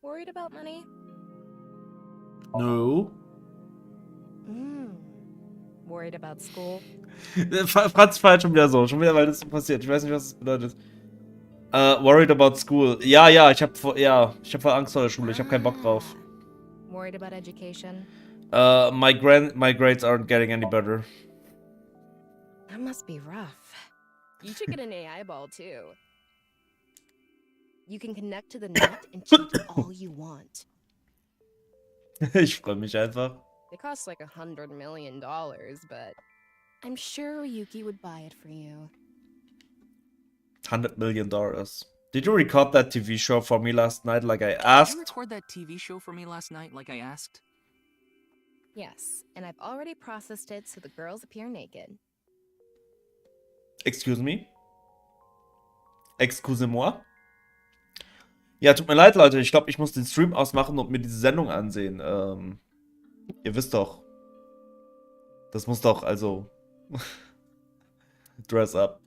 Worried about money? No. Worried about school? Franz falsch schon wieder so. Schon wieder, weil das so passiert. Ich weiß nicht, was das bedeutet. Worried about school. Ja, ich hab voll Angst vor der Schule. Ich hab keinen Bock drauf. Worried about education? My grades aren't getting any better. That must be rough. You should get an AI ball too. You can connect to the net and cheat all you want. Ich freue mich einfach. It costs like $100 million, but I'm sure Ryuki would buy it for you. $100 million. Did you record that TV show for me last night like I Did you asked? record that TV show for me last night like I asked? Yes, and I've already processed it so the girls appear naked. Excuse me? Excusez-moi? Ja, tut mir leid, Leute. Ich glaube, ich muss den Stream ausmachen und mir diese Sendung ansehen. Ihr wisst doch. Das muss doch, also... Dress up.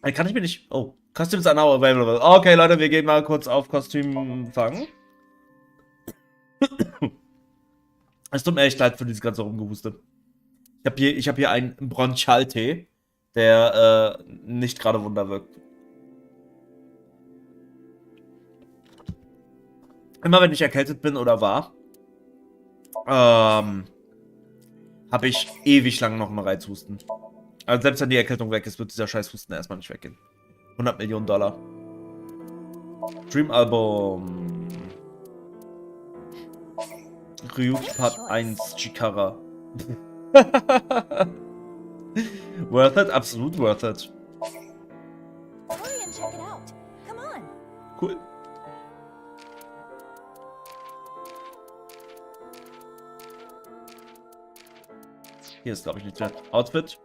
Kann ich mir nicht... Oh, Costumes are now available. Okay, Leute, wir gehen mal kurz auf Kostüm fangen. Es tut mir echt leid für dieses ganze Rumgehuste. Ich hab hier einen Bronchialtee, der nicht gerade Wunder wirkt. Immer wenn ich erkältet bin oder war, habe ich ewig lang noch einen Reizhusten. Also selbst wenn die Erkältung weg ist, wird dieser scheiß Husten erstmal nicht weggehen. $100 Millionen. Dream-Album. Ryuki Part 1, Chikara. Worth it? Absolut worth it. Hurry and check it out. Come on. Cool. Hier ist, glaube ich, nicht drin. Outfit.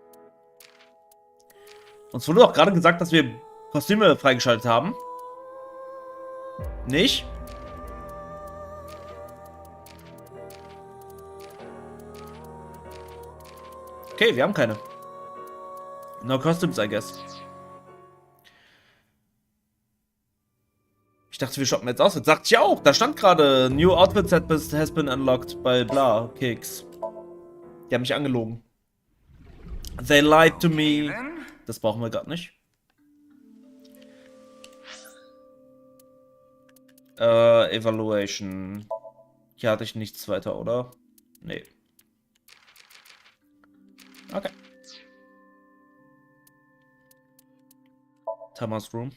Uns wurde auch gerade gesagt, dass wir Kostüme freigeschaltet haben. Nicht? Okay, wir haben keine. No costumes, I guess. Ich dachte, wir shoppen jetzt aus. Das sagte ich auch. Da stand gerade, New Outfit Set has been unlocked bei bla, Keks. Die haben mich angelogen. They lied to me. Das brauchen wir gerade nicht. Evaluation. Hier hatte ich nichts weiter, oder? Nee. Okay. Tama's room.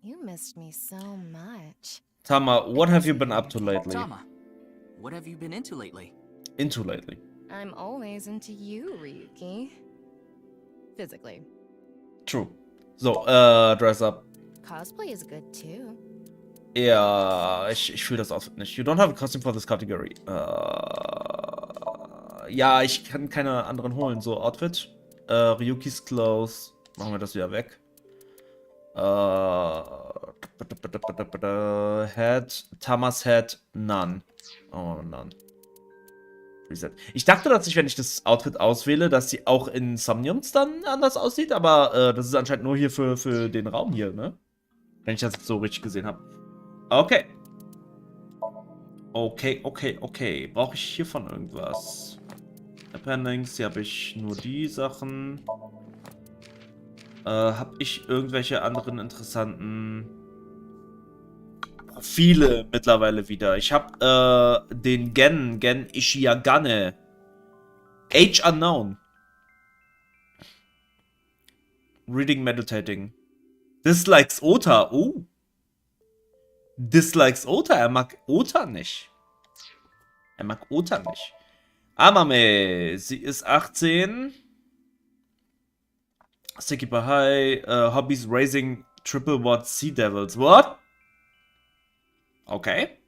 You missed me so much. Tama, what have you been up to lately? Tama, what have you been into lately? Into lately. I'm always into you, Ryuki. Physically. True. So, dress up. Cosplay is good too. Ja, ich fühle das Outfit nicht. You don't have a costume for this category. Ja, ich kann keine anderen holen. So, Outfit. Ryukis Clothes. Machen wir das wieder weg. Head. Tamas Head. None. Oh, none. Reset. Ich dachte tatsächlich, wenn ich das Outfit auswähle, dass sie auch in Somniums dann anders aussieht, aber das ist anscheinend nur hier für den Raum hier, ne? Wenn ich das jetzt so richtig gesehen habe. Okay. Okay. Brauche ich hiervon irgendwas? Appendix, hier habe ich nur die Sachen. Habe ich irgendwelche anderen interessanten Profile mittlerweile wieder? Ich habe den Gen Ishiagane. Age Unknown. Reading, Meditating. Dislikes Ota. Oh. Dislikes Ota. Er mag Ota nicht. Amame. Sie ist 18. Sticky Bahai. Hobbies raising triple watt sea devils. What? Okay.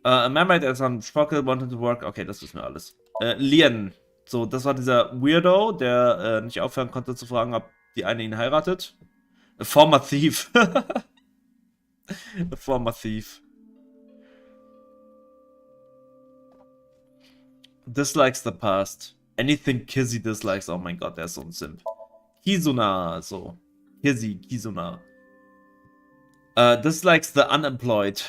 A mermaid as on Sparkle wanted to work. Okay, das wissen wir alles. Lien. So, das war dieser Weirdo, der nicht aufhören konnte zu fragen, ob die eine ihn heiratet. A former thief. A former thief. Dislikes the past. Anything Kizzy dislikes. Oh mein Gott, der ist so ein Simp. Kizuna, so. Kizuna. Dislikes the unemployed.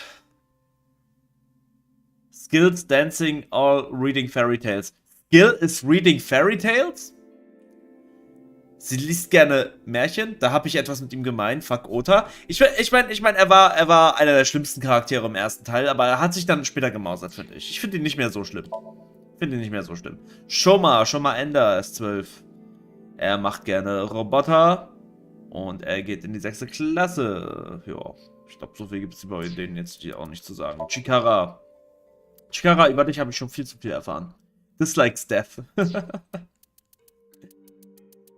Skills, dancing, all reading fairy tales. Skill is reading fairy tales? Sie liest gerne Märchen. Da habe ich etwas mit ihm gemeint. Fuck Ota. Ich mein, er war einer der schlimmsten Charaktere im ersten Teil, aber er hat sich dann später gemausert, finde ich. Ich finde ihn nicht mehr so schlimm. Shoma Ender ist 12. Er macht gerne Roboter. Und er geht in die 6. Klasse. Ja, Ich glaube, so viel gibt es über denen jetzt hier auch nicht zu sagen. Chikara. Chikara, über dich habe ich schon viel zu viel erfahren. Dislikes Death.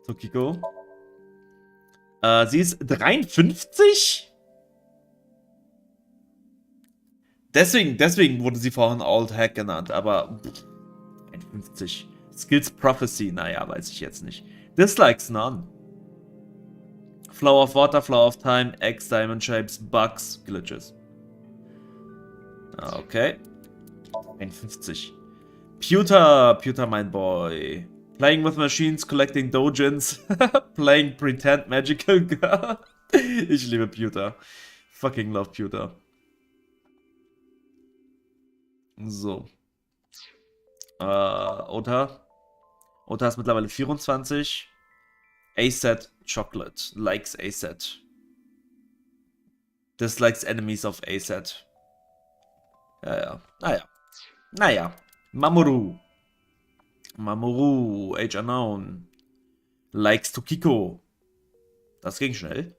Tokiko. Sie ist 53? Deswegen wurde sie vorhin Old Hack genannt, aber 51. Skills Prophecy, naja, weiß ich jetzt nicht. Dislikes none. Flow of Water, Flow of Time, X, Diamond Shapes, Bugs, Glitches. Okay. 51. Pewter, mein Boy. Playing with Machines, Collecting Dojins, Playing Pretend Magical Girl. Ich liebe Pewter. Fucking love Pewter. So. Ota. Ota ist mittlerweile 24. A-Set Chocolate. Likes A-Set. Dislikes Enemies of A-Set. Ja. Naja. Mamoru. Age unknown. Likes Tokiko. Das ging schnell.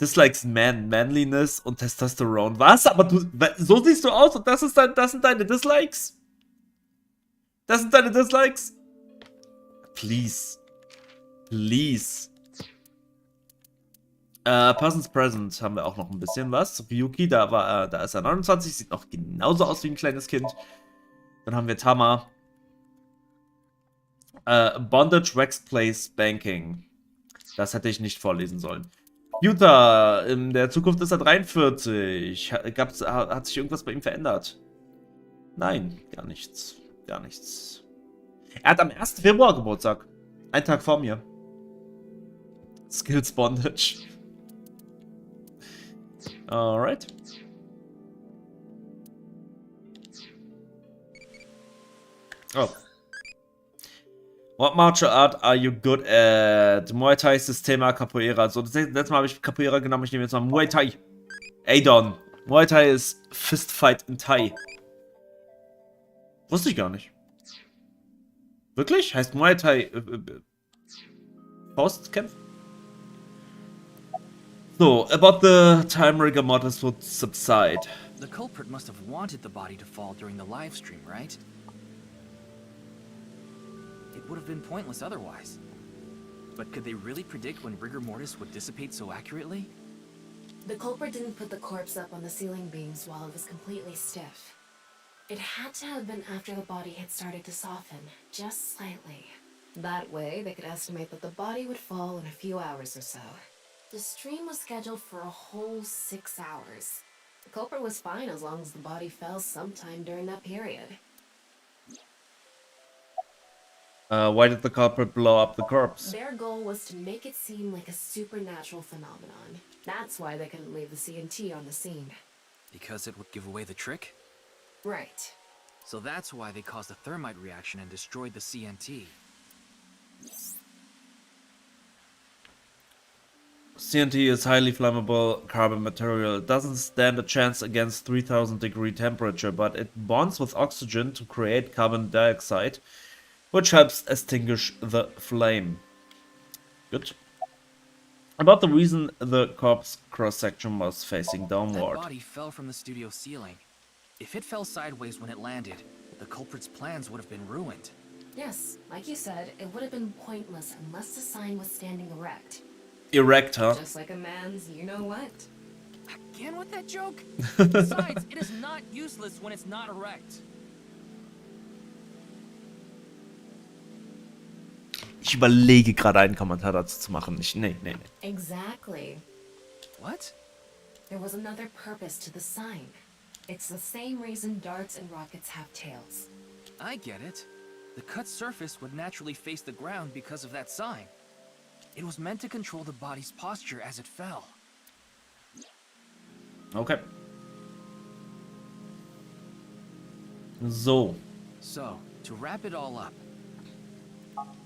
Dislikes Manliness und Testosteron. Was? Aber du, so siehst du aus und das sind deine Dislikes? Das sind deine Dislikes? Please. Persons Present haben wir auch noch ein bisschen was. Ryuki, da ist er 29, sieht noch genauso aus wie ein kleines Kind. Dann haben wir Tama. Bondage, Wax Place, Banking. Das hätte ich nicht vorlesen sollen. Utah, in der Zukunft ist er 43. Hat sich irgendwas bei ihm verändert? Nein, gar nichts. Er hat am 1. Februar Geburtstag. Ein Tag vor mir. Skills Bondage. Alright. Oh. What martial art are you good at? Muay Thai ist das Thema, Capoeira. So, das letzte Mal habe ich Capoeira genommen, ich nehme jetzt mal Muay Thai. Adon. Muay Thai ist Fistfight in Thai. Wusste ich gar nicht. Wirklich? Heißt Muay Thai Faustkämpfen? So, about the time rigor mortis would subside. The culprit must have wanted the body to fall during the live stream, right? It would have been pointless otherwise. But could they really predict when rigor mortis would dissipate so accurately? The culprit didn't put the corpse up on the ceiling beams while it was completely stiff. It had to have been after the body had started to soften, just slightly. That way, they could estimate that the body would fall in a few hours or so. The stream was scheduled for a whole 6 hours. The culprit was fine as long as the body fell sometime during that period. Why did the culprit blow up the corpse? Their goal was to make it seem like a supernatural phenomenon. That's why they couldn't leave the CNT on the scene. Because it would give away the trick? Right. So that's why they caused a thermite reaction and destroyed the CNT. CNT is highly flammable carbon material. It doesn't stand a chance against 3000 degree temperature, but it bonds with oxygen to create carbon dioxide, which helps extinguish the flame. Good. About the reason the corpse cross-section was facing downward. That body fell from the studio ceiling. If it fell sideways when it landed, the culprit's plans would have been ruined. Yes, like you said, it would have been pointless unless the sign was standing erect. Erect, huh? Just like a man's you-know-what. Again with that joke? Besides, it is not useless when it's not erect. Ich überlege gerade einen Kommentar dazu zu machen. Nee. Exactly. What? There was another purpose to the sign. It's the same reason darts and rockets have tails. I get it. The cut surface would naturally face the ground because of that sign. It was meant to control the body's posture as it fell. Okay. So, to wrap it all up,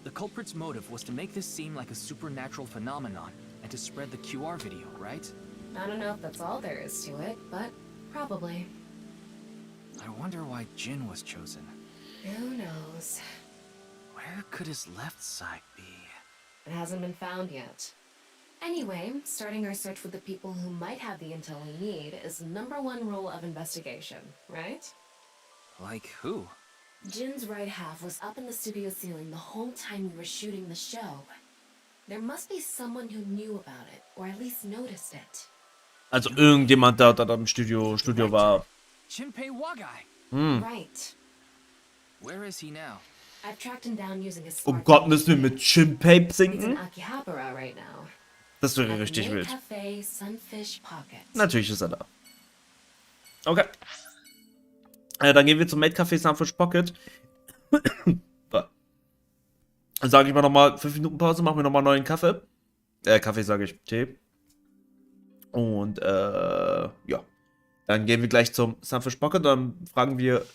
the culprit's motive was to make this seem like a supernatural phenomenon and to spread the QR video, right? I don't know if that's all there is to it, but probably. I wonder why Jin was chosen. Who knows? Where could his left side be? It hasn't been found yet. Anyway, starting our search with the people who might have the intel we need is #1 rule of investigation, right? Like who? Jin's right half was up in the studio ceiling the whole time we were shooting the show. There must be someone who knew about it, or at least noticed it. Also irgendjemand, der dort am Studio war. Shinpei Wagai. Right. Where is he now? I've tracked him down using his Oh smartphone. Gott, müssen wir mit Shinpei He's in sinken? Akihabara right now. Das wäre At the richtig main wild. Cafe Sunfish Pocket. Natürlich ist er da. Okay. Dann gehen wir zum Maid Café Sunfish Pocket. Dann sage ich mal nochmal 5 Minuten Pause, machen wir nochmal neuen Kaffee. Kaffee sage ich, Tee. Und ja. Dann gehen wir gleich zum Sunfish Pocket, dann fragen wir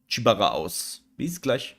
Chibara aus. Bis gleich.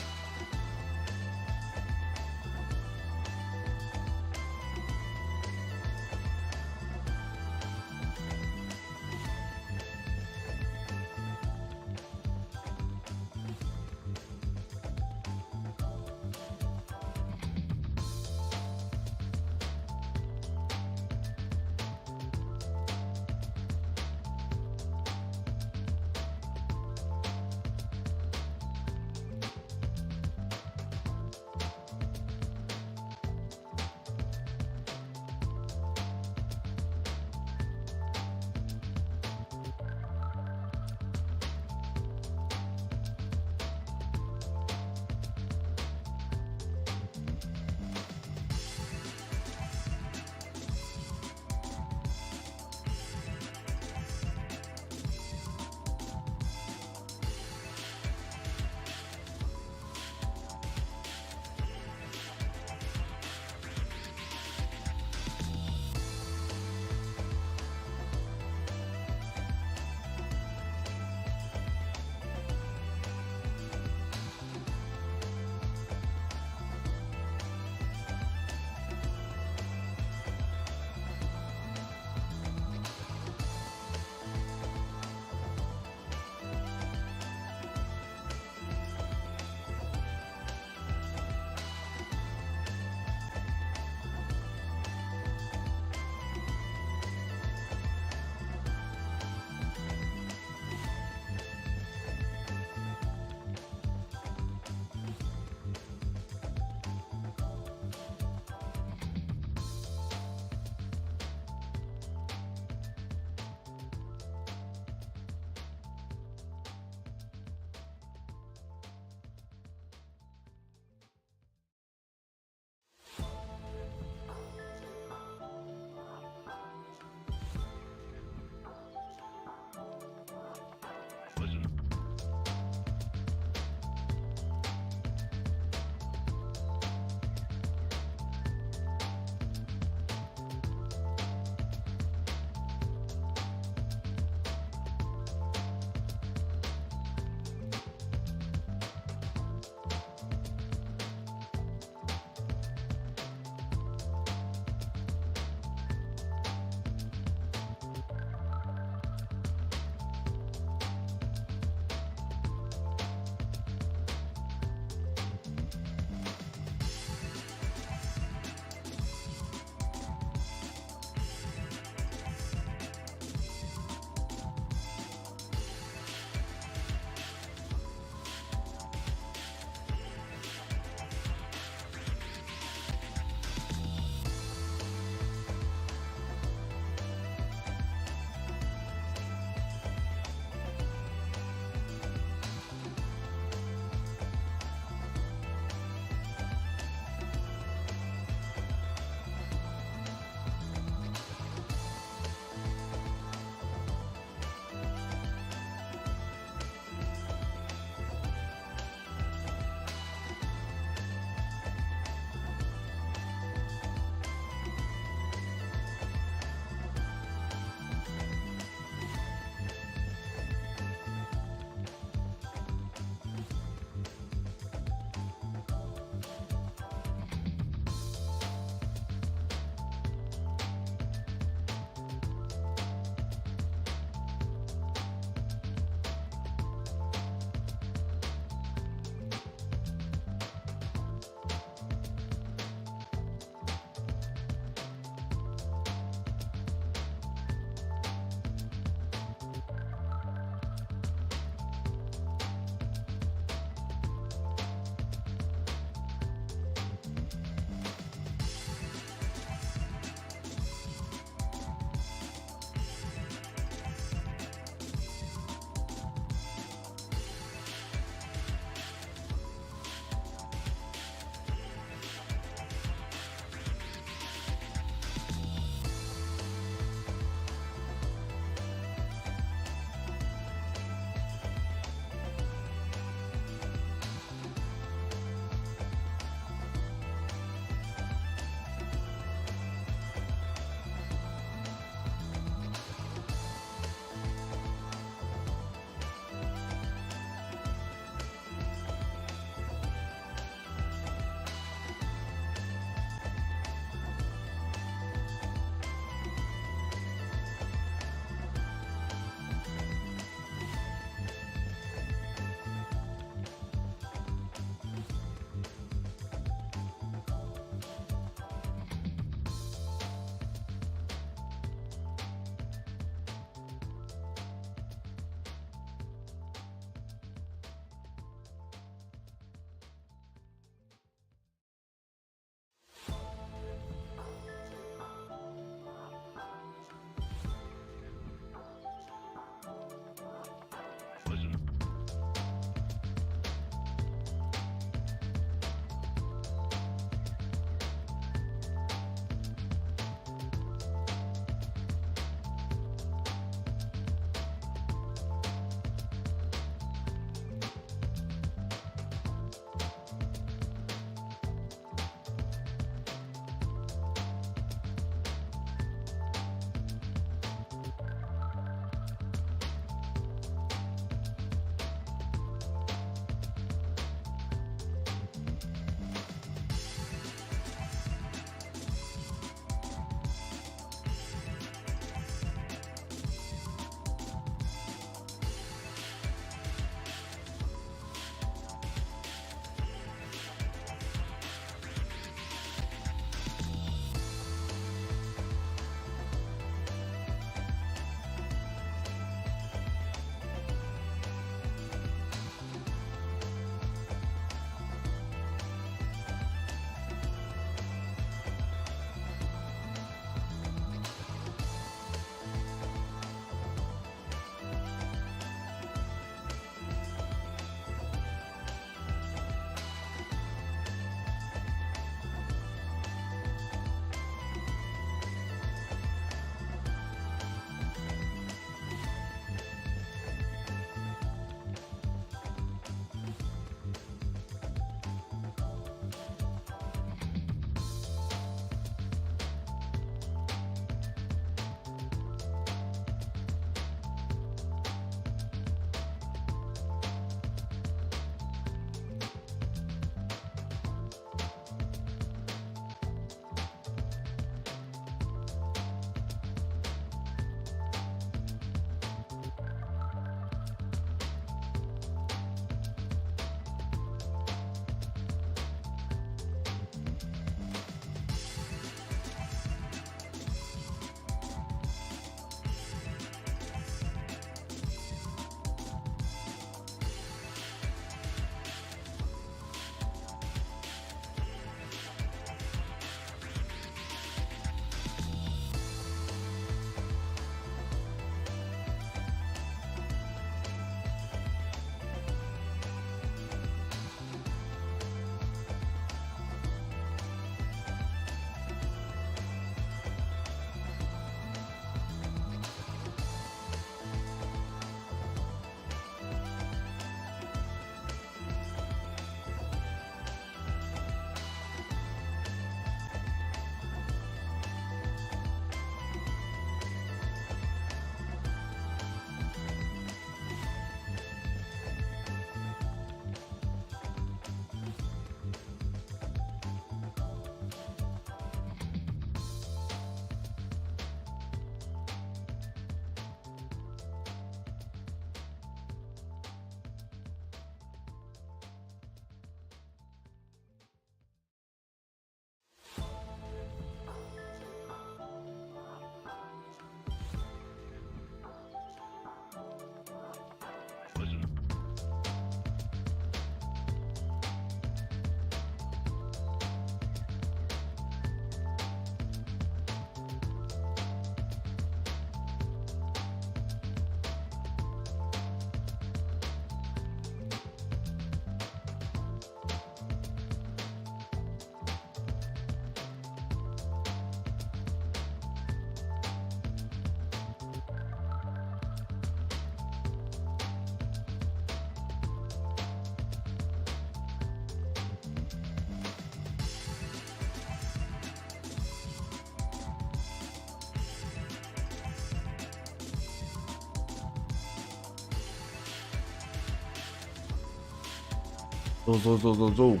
So.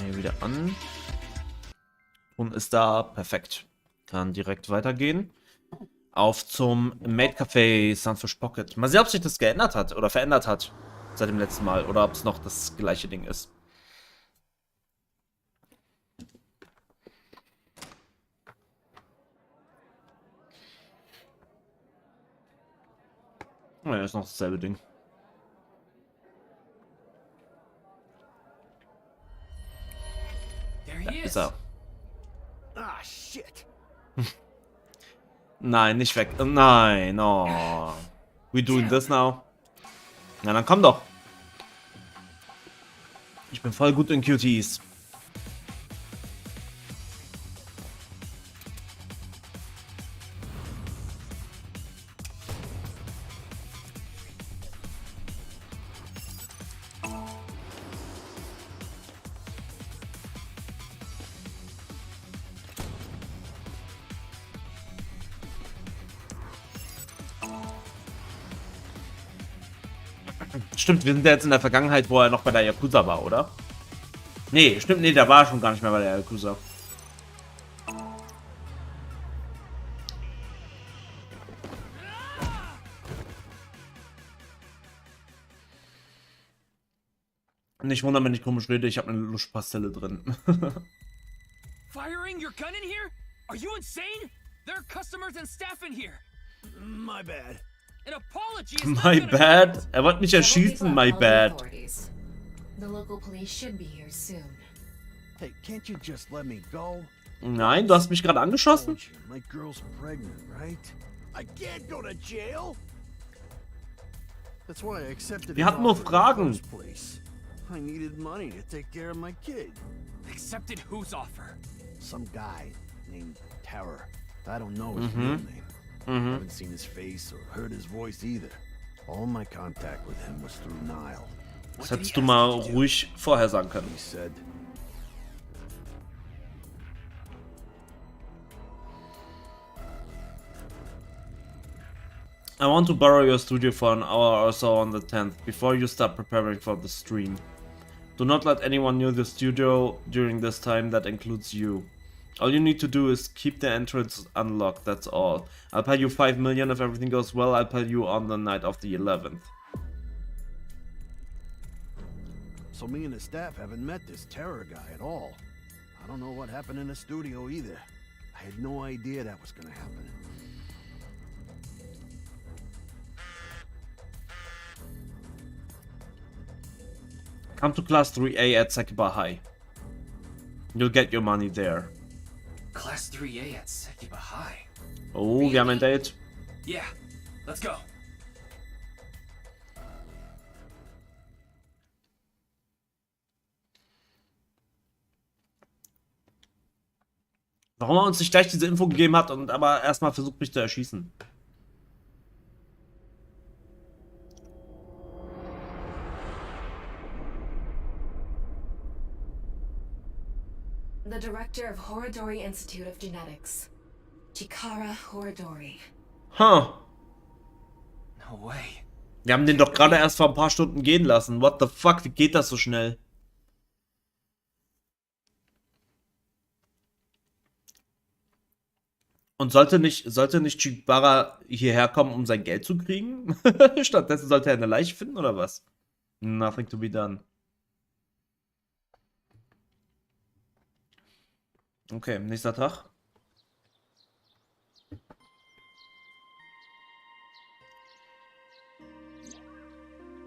Hier wieder an. Und ist da. Perfekt. Kann direkt weitergehen. Auf zum Maid Café Sunfish Pocket. Mal sehen, ob sich das geändert hat oder verändert hat seit dem letzten Mal. Oder ob es noch das gleiche Ding ist. Ja, ist noch dasselbe Ding. Da ist er. Ah, shit. Nein, nicht weg. Nein, oh. We doing this now? Na, dann komm doch. Ich bin voll gut in QTs. Stimmt, wir sind ja jetzt in der Vergangenheit, wo er noch bei der Yakuza war, oder? Nee, stimmt, nee, der war schon gar nicht mehr bei der Yakuza. Nicht wundern, wenn ich komisch rede, ich habe eine Luschpastelle drin. Firing your gun in here? Are you insane? There are customers and staff in here. My bad. An apology is My bad. Er wollte mich erschießen, my bad. The local police should be here soon. Hey, can't you just let me go? Nein, du hast mich gerade angeschossen? My girl's pregnant, right? I can't go to jail. That's why I accepted. Wir hatten nur Fragen. I needed money to take care of my kid. Accepted whose offer? Some guy named Terror. I don't know his real name. Haven't seen his face or heard his voice either. All my contact with him was through Nile. Das hättest du mal ruhig vorher sagen können. He said, I want to borrow your studio for an hour or so on the 10th, before you start preparing for the stream. Do not let anyone near the studio during this time, that includes you. All you need to do is keep the entrance unlocked, that's all. I'll pay you 5 million if everything goes well, I'll pay you on the night of the 11th. so me and the staff haven't met this Terror guy at all. I don't know what happened in the studio either. I had no idea that was gonna happen. Come to class 3A at Sekiba High. You'll get your money there. Class 3A at Sekiba High. Oh, wir haben ein Date. Yeah, let's go. Warum er uns nicht gleich diese Info gegeben hat und aber erstmal versucht mich zu erschießen. The director of Horodori Institute of Genetics, Chikara Horodori. Huh. No way. Wir haben den doch gerade erst vor ein paar Stunden gehen lassen. What the fuck, wie geht das so schnell? Und sollte nicht Chibara hierher kommen, um sein Geld zu kriegen? Stattdessen sollte er eine Leiche finden, oder was? Nothing to be done. Okay, nächster Tag.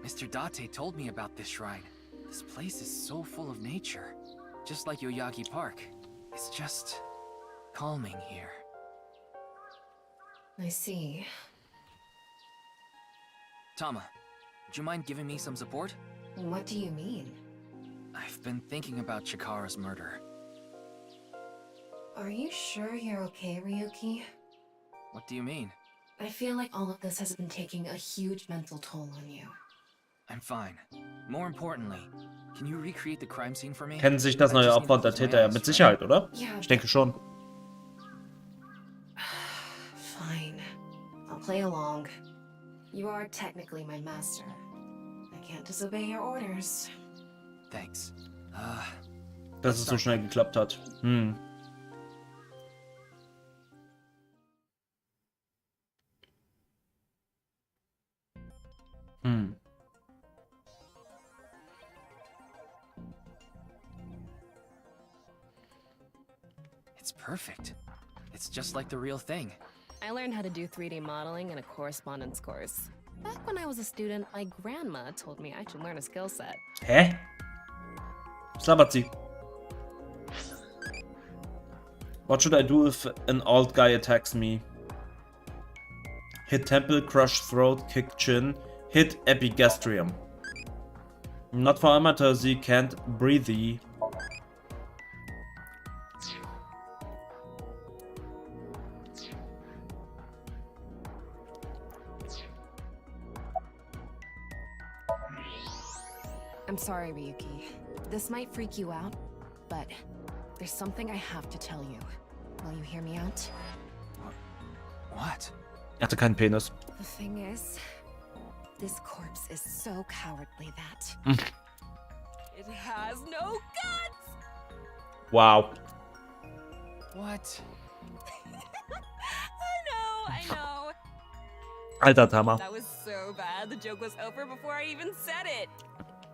Mr. Date told me about this shrine. This place is so full of nature. Just like Yoyagi Park. It's just calming here. I see. Tama, would you mind giving me some support? What do you mean? I've been thinking about Chikara's murder. Are you sure you're okay, Ryuki? What do you mean? I feel like all of this has been taking a huge mental toll on you. I'm fine. More importantly, can you recreate the crime scene for me? Kennen sich das neue Opfer und der Täter ja mit Sicherheit, oder? Ich denke schon. Fine. I'll play along. You are technically my master. I can't disobey your orders. Thanks. Dass es so schnell geklappt hat. Hm. Hm. It's perfect. It's just like the real thing. I learned how to do 3D modeling in a correspondence course. Back when I was a student, my grandma told me I should learn a skill set. Hä? Was labert sie? What should I do if an old guy attacks me? Hit temple, crush throat, kick chin, hit epigastrium. Not for amateurs, he can't breathe. I'm sorry, Ryuki. This might freak you out, but there's something I have to tell you. Will you hear me out? What? Er hatte keinen Penis. The thing is, this corpse is so cowardly that it has no guts! Wow. What? I know. Alter Tama. That was so bad. The joke was over before I even said it.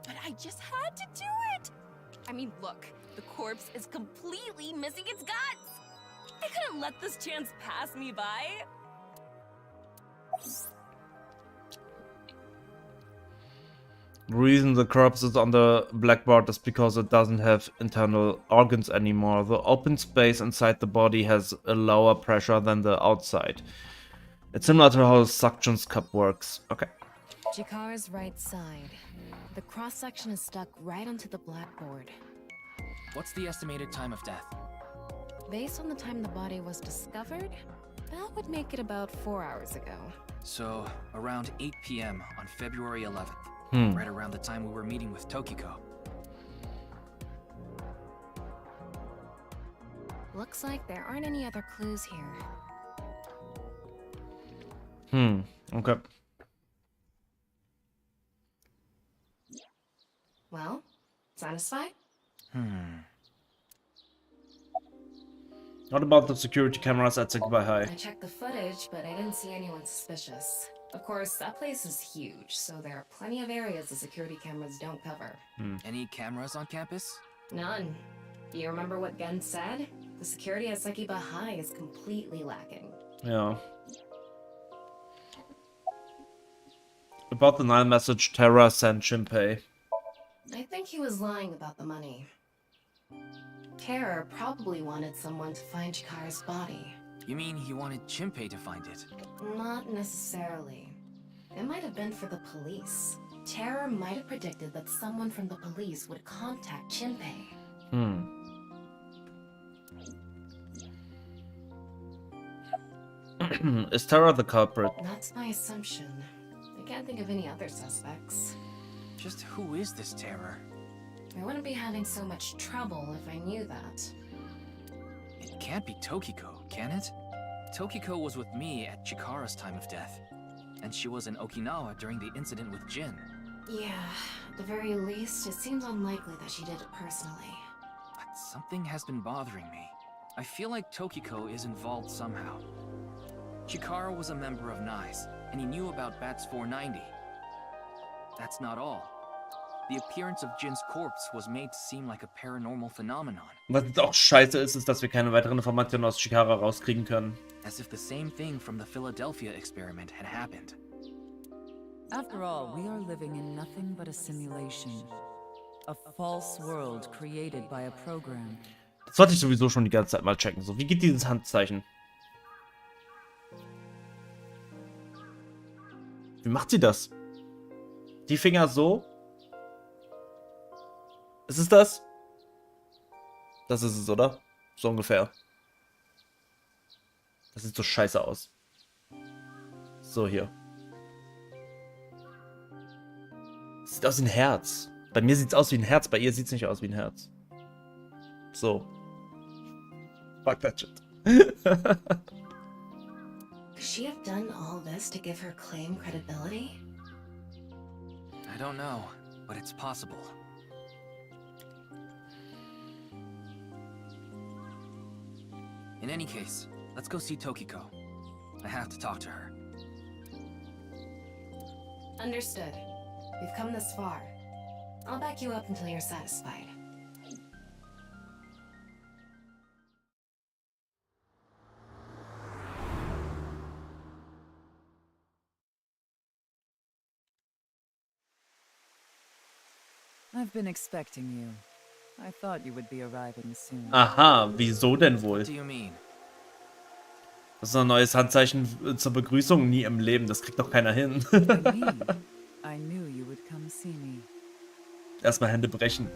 But I just had to do it. I mean, look, the corpse is completely missing its guts. I couldn't let this chance pass me by. The reason the corpse is on the blackboard is because it doesn't have internal organs anymore. The open space inside the body has a lower pressure than the outside. It's similar to how a suction cup works. Okay. Chikara's right side. The cross-section is stuck right onto the blackboard. What's the estimated time of death? Based on the time the body was discovered, that would make it about 4 hours ago. So, around 8 p.m. on February 11th. Right around the time we were meeting with Tokiko. Looks like there aren't any other clues here. Okay. Well, satisfied? What about the security cameras at Sigma High? I checked the footage, but I didn't see anyone suspicious. Of course, that place is huge, so there are plenty of areas the security cameras don't cover. Any cameras on campus? None. Do you remember what Gen said? The security at Sekiba High is completely lacking. Yeah. About the Nile message Terra sent Shinpei. I think he was lying about the money. Terror probably wanted someone to find Chikara's body. You mean he wanted Shinpei to find it? Not necessarily. It might have been for the police. Terror might have predicted that someone from the police would contact Shinpei. Is Terra the culprit? That's my assumption. I can't think of any other suspects. Just who is this Terror? I wouldn't be having so much trouble if I knew that. It can't be Tokiko, can it? Tokiko was with me at Chikara's time of death. And she was in Okinawa during the incident with Jin. Yeah, at the very least, it seems unlikely that she did it personally. But something has been bothering me. I feel like Tokiko is involved somehow. Chikara was a member of NICE, and he knew about Bats 490. That's not all. The appearance of Jin's corpse was made to seem like a paranormal phenomenon. Was jetzt auch scheiße ist, ist, dass wir keine weiteren Informationen aus Chikara rauskriegen können. As if the same thing from the Philadelphia experiment had happened. After all, we are living in nothing but a simulation. A false world created by a program. Das sollte ich sowieso schon die ganze Zeit mal checken. So, wie geht dieses Handzeichen? Wie macht sie das? Die Finger so? Ist es das? Das ist es, oder? So ungefähr. Das sieht so scheiße aus. So, hier. Das sieht aus wie ein Herz. Bei mir sieht es aus wie ein Herz, bei ihr sieht es nicht aus wie ein Herz. So. Fuck that shit. Could she have done all this to give her claim credibility? I don't know, but it's possible. In any case, let's go see Tokiko. I have to talk to her. Understood. We've come this far. I'll back you up until you're satisfied. I've been expecting you. I thought you would be arriving soon. Aha, wieso denn wohl? What do you mean? Das ist ein neues Handzeichen zur Begrüßung. Nie im Leben, das kriegt doch keiner hin. I knew you would come see me. Erstmal Hände brechen.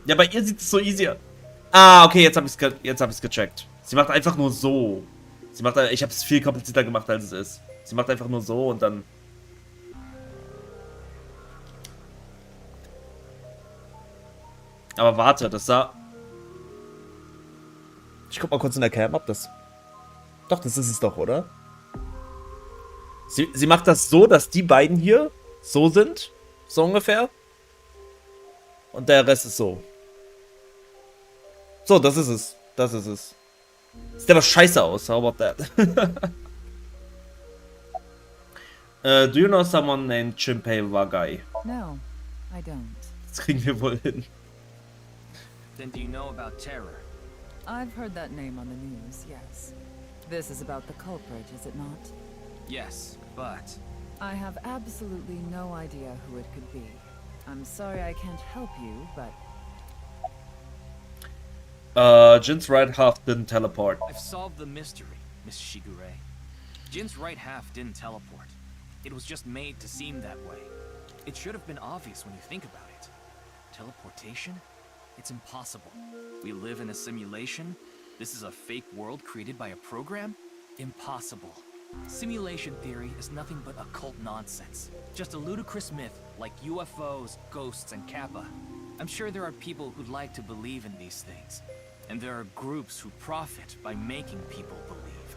Ja, bei ihr sieht es so easy aus. Ah, okay, jetzt hab ich's gecheckt. Sie macht einfach nur so. Ich habe es viel komplizierter gemacht, als es ist. Sie macht einfach nur so und dann... Aber warte, das sah... Ich guck mal kurz in der Cam, ob das... Doch, das ist es doch, oder? Sie macht das so, dass die beiden hier so sind. So ungefähr. Und der Rest ist so. So, das ist es. Das ist es. Sieht aber scheiße aus. How about that? Do you know someone named Chimpei Wagai? No, I don't. Das kriegen wir wohl hin. Then do you know about terror? I've heard that name on the news, yes. This is about the culprit, is it not? Yes, but... I have absolutely no idea who it could be. I'm sorry I can't help you, but... Jin's right half didn't teleport. I've solved the mystery, Miss Shigure. Jin's right half didn't teleport. It was just made to seem that way. It should have been obvious when you think about it. Teleportation? It's impossible. We live in a simulation? This is a fake world created by a program? Impossible. Simulation theory is nothing but occult nonsense. Just a ludicrous myth like UFOs, ghosts, and Kappa. I'm sure there are people who'd like to believe in these things. And there are groups who profit by making people believe.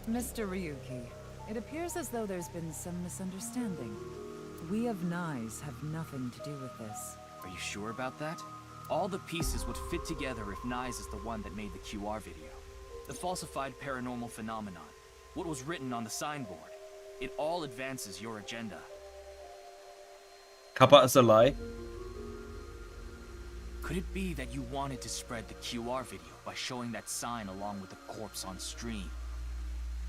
Mr. Ryuki, it appears as though there's been some misunderstanding. We of Nyes have nothing to do with this. Are you sure about that? All the pieces would fit together if Nyes is the one that made the QR video. The falsified paranormal phenomenon. What was written on the signboard. It all advances your agenda. Kappa is a lie. Could it be that you wanted to spread the QR video by showing that sign along with the corpse on stream?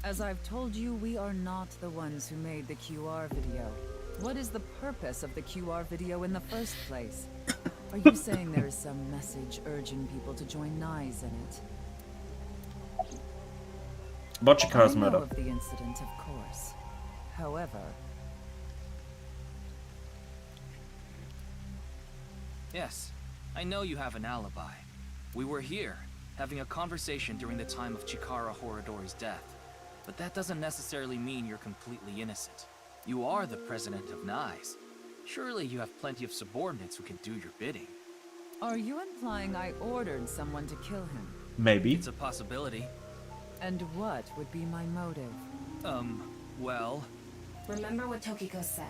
As I've told you, we are not the ones who made the QR video. What is the purpose of the QR video in the first place? Are you saying there is some message urging people to join Nyes in it? About Chikara's I know murder. of the incident, of course. However... Yes, I know you have an alibi. We were here, having a conversation during the time of Chikara Horadori's death. But that doesn't necessarily mean you're completely innocent. You are the president of Nyes. Surely you have plenty of subordinates who can do your bidding. Are you implying I ordered someone to kill him? Maybe. It's a possibility. And what would be my motive? Well... Remember what Tokiko said.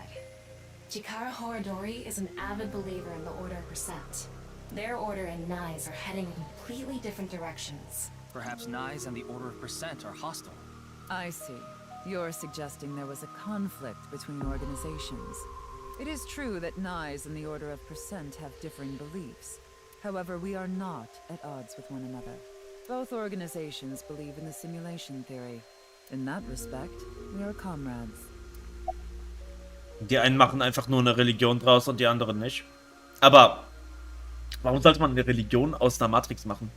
Chikara Horadori is an avid believer in the Order of Percent. Their order and Nyes are heading in completely different directions. Perhaps Nyes and the Order of Percent are hostile. I see. You're suggesting there was a conflict between organizations. It is true that Nyes and the Order of Percent have differing beliefs. However, we are not at odds with one another. Both organizations believe in the simulation theory. In that respect, we are comrades. Die einen machen einfach nur eine Religion draus und die anderen nicht. Aber warum sollte man eine Religion aus einer Matrix machen?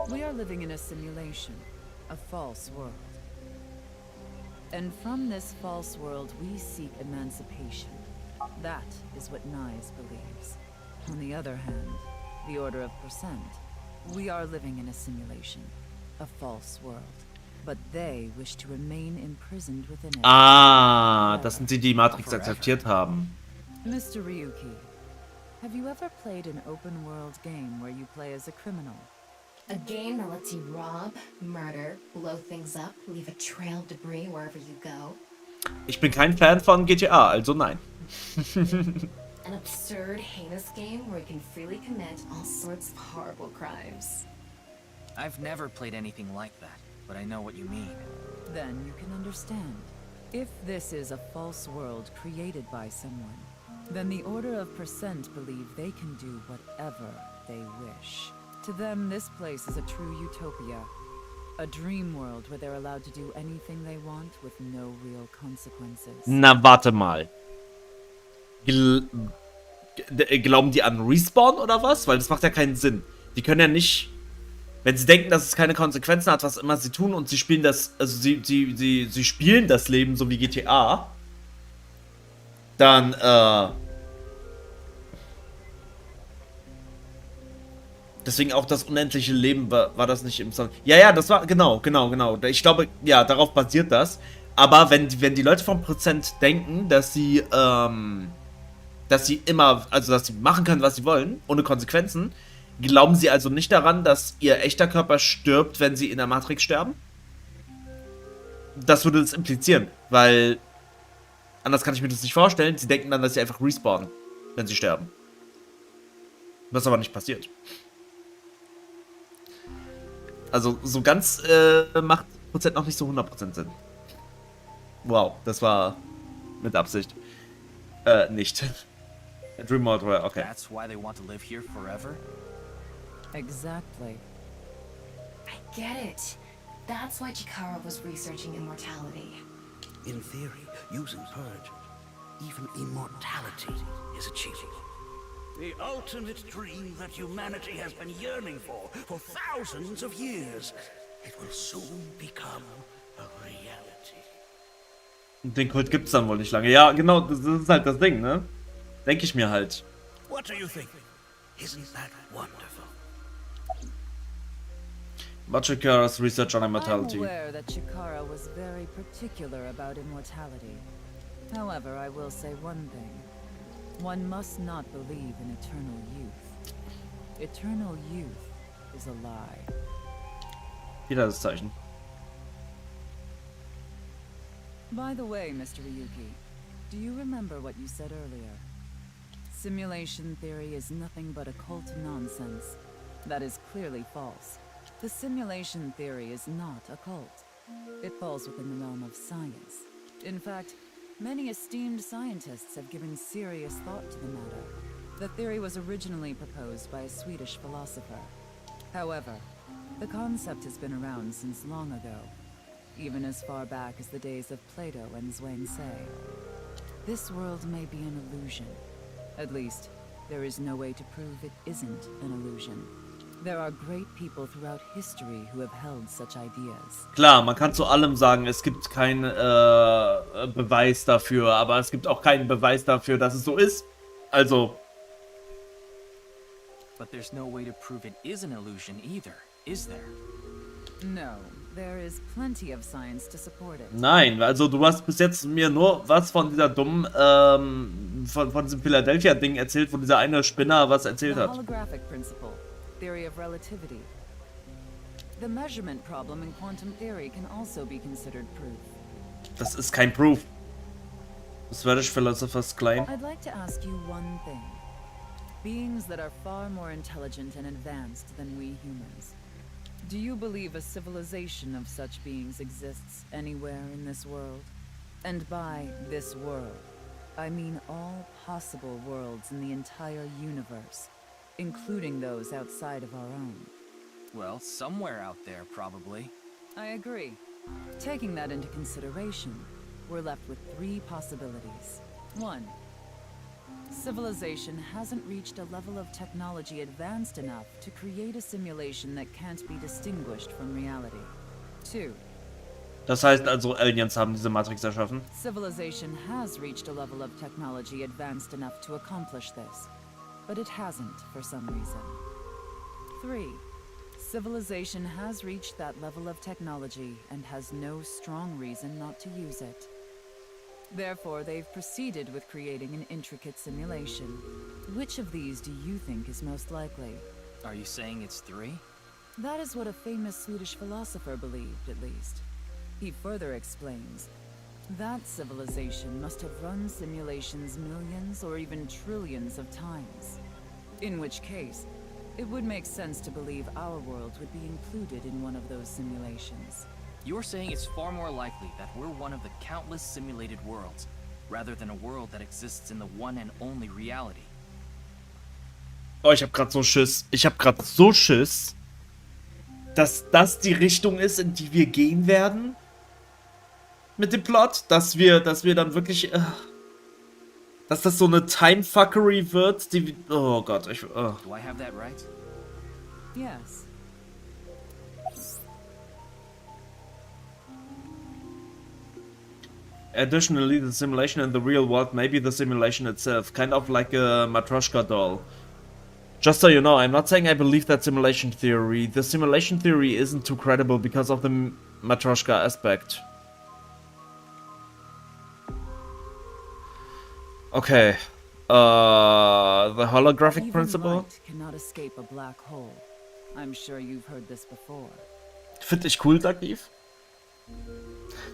We are living in a simulation, a false world. And from this false world, we seek emancipation. That is what Nyes believes. On the other hand, the Order of Percent, we are living in a simulation, a false world. But they wish to remain imprisoned within it. Ah, das sind sie, die Matrix akzeptiert haben. Mr. Ryuki, have you ever played an open-world game where you play as a criminal? A game that lets you rob, murder, blow things up, leave a trail of debris wherever you go. Ich bin kein Fan von GTA, also nein. an absurd, heinous game where you can freely commit all sorts of horrible crimes. I've never played anything like that, but I know what you mean. Then you can understand. If this is a false world created by someone, then the Order of Percent believe they can do whatever they wish. To them, this place is a true utopia. A dream world where they're allowed to do anything they want with no real consequences. Na, warte mal. Glauben die an Respawn oder was? Weil das macht ja keinen Sinn. Die können ja nicht, wenn sie denken, dass es keine Konsequenzen hat, was immer sie tun, und sie spielen das, also sie spielen das Leben so wie GTA, dann, deswegen auch das unendliche Leben war das nicht im Song. Ja, das war, genau. Ich glaube, ja, darauf basiert das. Aber wenn die Leute vom Prozent denken, dass sie immer, also dass sie machen können, was sie wollen, ohne Konsequenzen, glauben sie also nicht daran, dass ihr echter Körper stirbt, wenn sie in der Matrix sterben? Das würde das implizieren, weil anders kann ich mir das nicht vorstellen. Sie denken dann, dass sie einfach respawnen, wenn sie sterben. Was aber nicht passiert. Also so ganz macht Prozent noch nicht so 100% Sinn. Wow, das war mit Absicht. Nicht. Dream World, okay. That's why they want to live here forever? Exactly. I get it. That's why Chikara was researching immortality. In theory, using purge, even immortality is achievable. The ultimate dream that humanity has been yearning for thousands of years. It will soon become a reality. Den Kult gibt's dann wohl nicht lange. Ja, genau, das ist halt das Ding, ne? Denke ich mir halt. What do you think? Isn't that wonderful? About Chikara's research on immortality. I'm aware that Chikara was very particular about immortality. However, I will say one thing. One must not believe in eternal youth. Eternal youth is a lie. Wieder das Zeichen. By the way, Mr. Ryuki, do you remember what you said earlier? Simulation theory is nothing but occult nonsense. That is clearly false. The simulation theory is not occult. It falls within the realm of science. In fact, many esteemed scientists have given serious thought to the matter. The theory was originally proposed by a Swedish philosopher. However, the concept has been around since long ago, even as far back as the days of Plato and Zhuangzi. This world may be an illusion. At least, there is no way to prove it isn't an illusion. There are great people throughout history who have held such ideas. Klar, man kann zu allem sagen, es gibt keinen Beweis dafür, aber es gibt auch keinen Beweis dafür, dass es so ist. Also. But there's no way to prove it is an illusion either, is there? No, there is plenty of science to support it. Nein, also du hast bis jetzt mir nur was von dieser dummen, von diesem Philadelphia-Ding erzählt, wo dieser eine Spinner was erzählt hat. Holographic principle, theory of relativity. The measurement problem in quantum theory can also be considered proof. Das ist kein Proof. Swedish philosophers claim. I'd like to ask you one thing. Beings that are far more intelligent and advanced than we humans. Do you believe a civilization of such beings exists anywhere in this world? And by this world, I mean all possible worlds in the entire universe, including those outside of our own. Well, somewhere out there, probably. I agree. Taking that into consideration, we're left with three possibilities. 1. Civilization hasn't reached a level of technology advanced enough to create a simulation that can't be distinguished from reality. 2. Das heißt also, Aliens haben diese Matrix erschaffen. Civilization has reached a level of technology advanced enough to accomplish this, but it hasn't for some reason. 3. Civilization has reached that level of technology and has no strong reason not to use it. Therefore, they've proceeded with creating an intricate simulation. Which of these do you think is most likely? Are you saying it's 3? That is what a famous Swedish philosopher believed, at least. He further explains, That civilization must have run simulations millions or even trillions of times. In which case, it would make sense to believe our world would be included in one of those simulations. You're saying it's far more likely that we're one of the countless simulated worlds, rather than a world that exists in the one and only reality. Oh, ich hab grad so Schiss. Ich hab grad so Schiss, dass das die Richtung ist, in die wir gehen werden. Mit dem Plot. Dass wir dann wirklich... dass das so eine Timefuckery wird, die... Oh Gott, Do I have that right? Yes. Additionally, the simulation in the real world may be the simulation itself, kind of like a Matryoshka doll. Just so you know, I'm not saying I believe that simulation theory. The simulation theory isn't too credible because of the Matryoshka aspect. Okay. The holographic Even principle? light cannot escape a black hole. I'm sure you've heard this before. Finde ich cool, sagt Eve.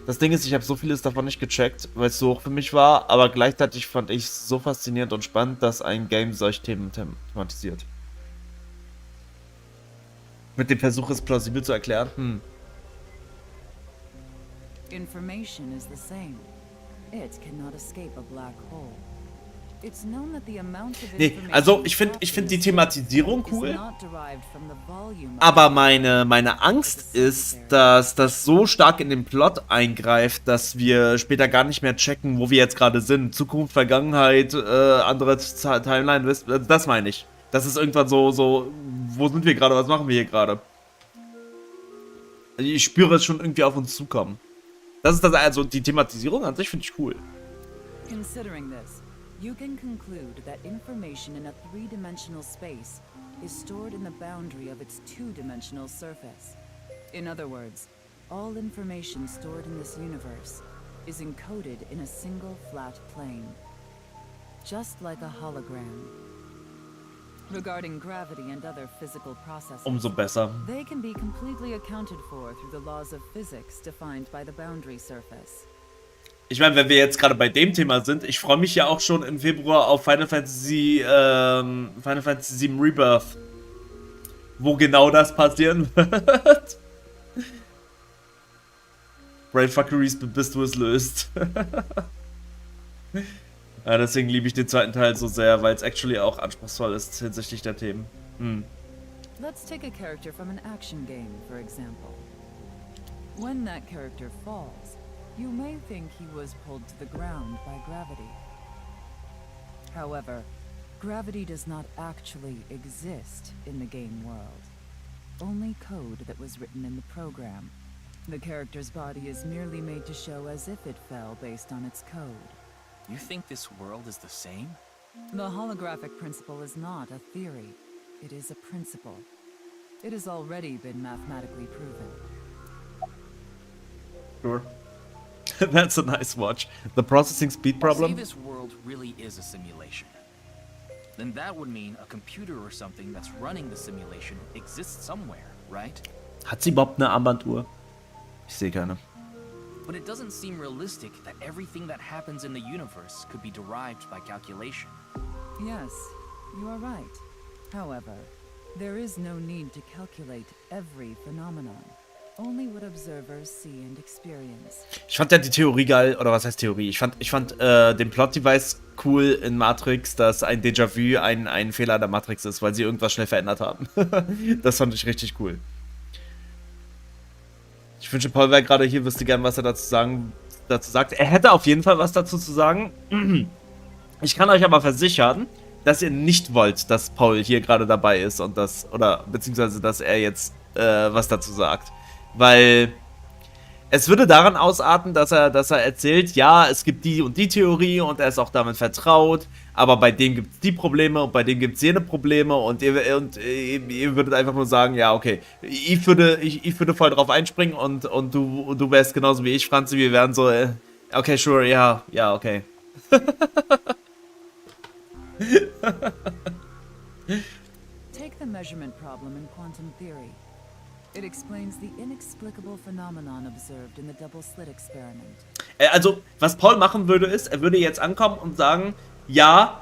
Das Ding ist, ich habe so vieles davon nicht gecheckt, weil es so hoch für mich war, aber gleichzeitig fand ich es so faszinierend und spannend, dass ein Game solche Themen thematisiert. Mit dem Versuch, es plausibel zu erklären. Information is the same. It cannot escape a black hole. It's known that the amount of Nee, also ich finde die Thematisierung cool, aber meine Angst ist, dass das so stark in den Plot eingreift, dass wir später gar nicht mehr checken, wo wir jetzt gerade sind. Zukunft, Vergangenheit, andere Timeline, das meine ich. Das ist irgendwann so, wo sind wir gerade, was machen wir hier gerade? Ich spüre es schon irgendwie auf uns zukommen. Das ist das, also die Thematisierung an sich finde ich cool. Considering this, you can conclude that information in a three-dimensional space is stored in the boundary of its two-dimensional surface. In other words, all information stored in this universe is encoded in a single flat plane, just like a hologram. Regarding gravity and other physical processes, Umso besser. they can be completely accounted for through the laws of physics defined by the boundary surface. Ich meine, wenn wir jetzt gerade bei dem Thema sind, ich freue mich ja auch schon im Februar auf Final Fantasy VII Rebirth, wo genau das passieren wird. Brainfuckeries, bis du es löst. Ja, deswegen liebe ich den zweiten Teil so sehr, weil es actually auch anspruchsvoll ist hinsichtlich der Themen. Let's take a character from an action game, for example. When that character falls, you may think he was pulled to the ground by gravity. However, gravity does not actually exist in the game world. Only code that was written in the program. The character's body is merely made to show as if it fell based on its code. You think this world is the same? The holographic principle is not a theory. It is a principle. It has already been mathematically proven. Sure. That's a nice watch. The processing speed problem? Say this world really is a simulation. Then that would mean a computer or something that's running the simulation exists somewhere, right? Hat sie überhaupt eine Armbanduhr? Ich sehe keine. But it doesn't seem realistic that everything that happens in the universe could be derived by calculation. Yes, you are right. However, there is no need to calculate every phenomenon. Only what observers see and experience. Ich fand ja die Theorie geil, oder was heißt Theorie? Ich fand den Plot-Device cool in Matrix, dass ein Déjà-vu ein Fehler der Matrix ist, weil sie irgendwas schnell verändert haben. Das fand ich richtig cool. Ich wünsche, Paul wäre gerade hier, wüsste gern, was er dazu sagt. Er hätte auf jeden Fall was dazu zu sagen. Ich kann euch aber versichern, dass ihr nicht wollt, dass Paul hier gerade dabei ist und beziehungsweise, dass er jetzt was dazu sagt. Weil es würde daran ausarten, dass er erzählt, ja, es gibt die und die Theorie und er ist auch damit vertraut, aber bei dem gibt es die Probleme und bei dem gibt es jene Probleme und ihr würdet einfach nur sagen, ja, okay, ich würde voll drauf einspringen und du wärst genauso wie ich, Franzi, wir wären so, okay, sure, ja, okay. Take the measurement problem in quantum theory. It explains the inexplicable phenomenon observed in the double slit experiment. Also, was Paul machen würde, ist, er würde jetzt ankommen und sagen, ja,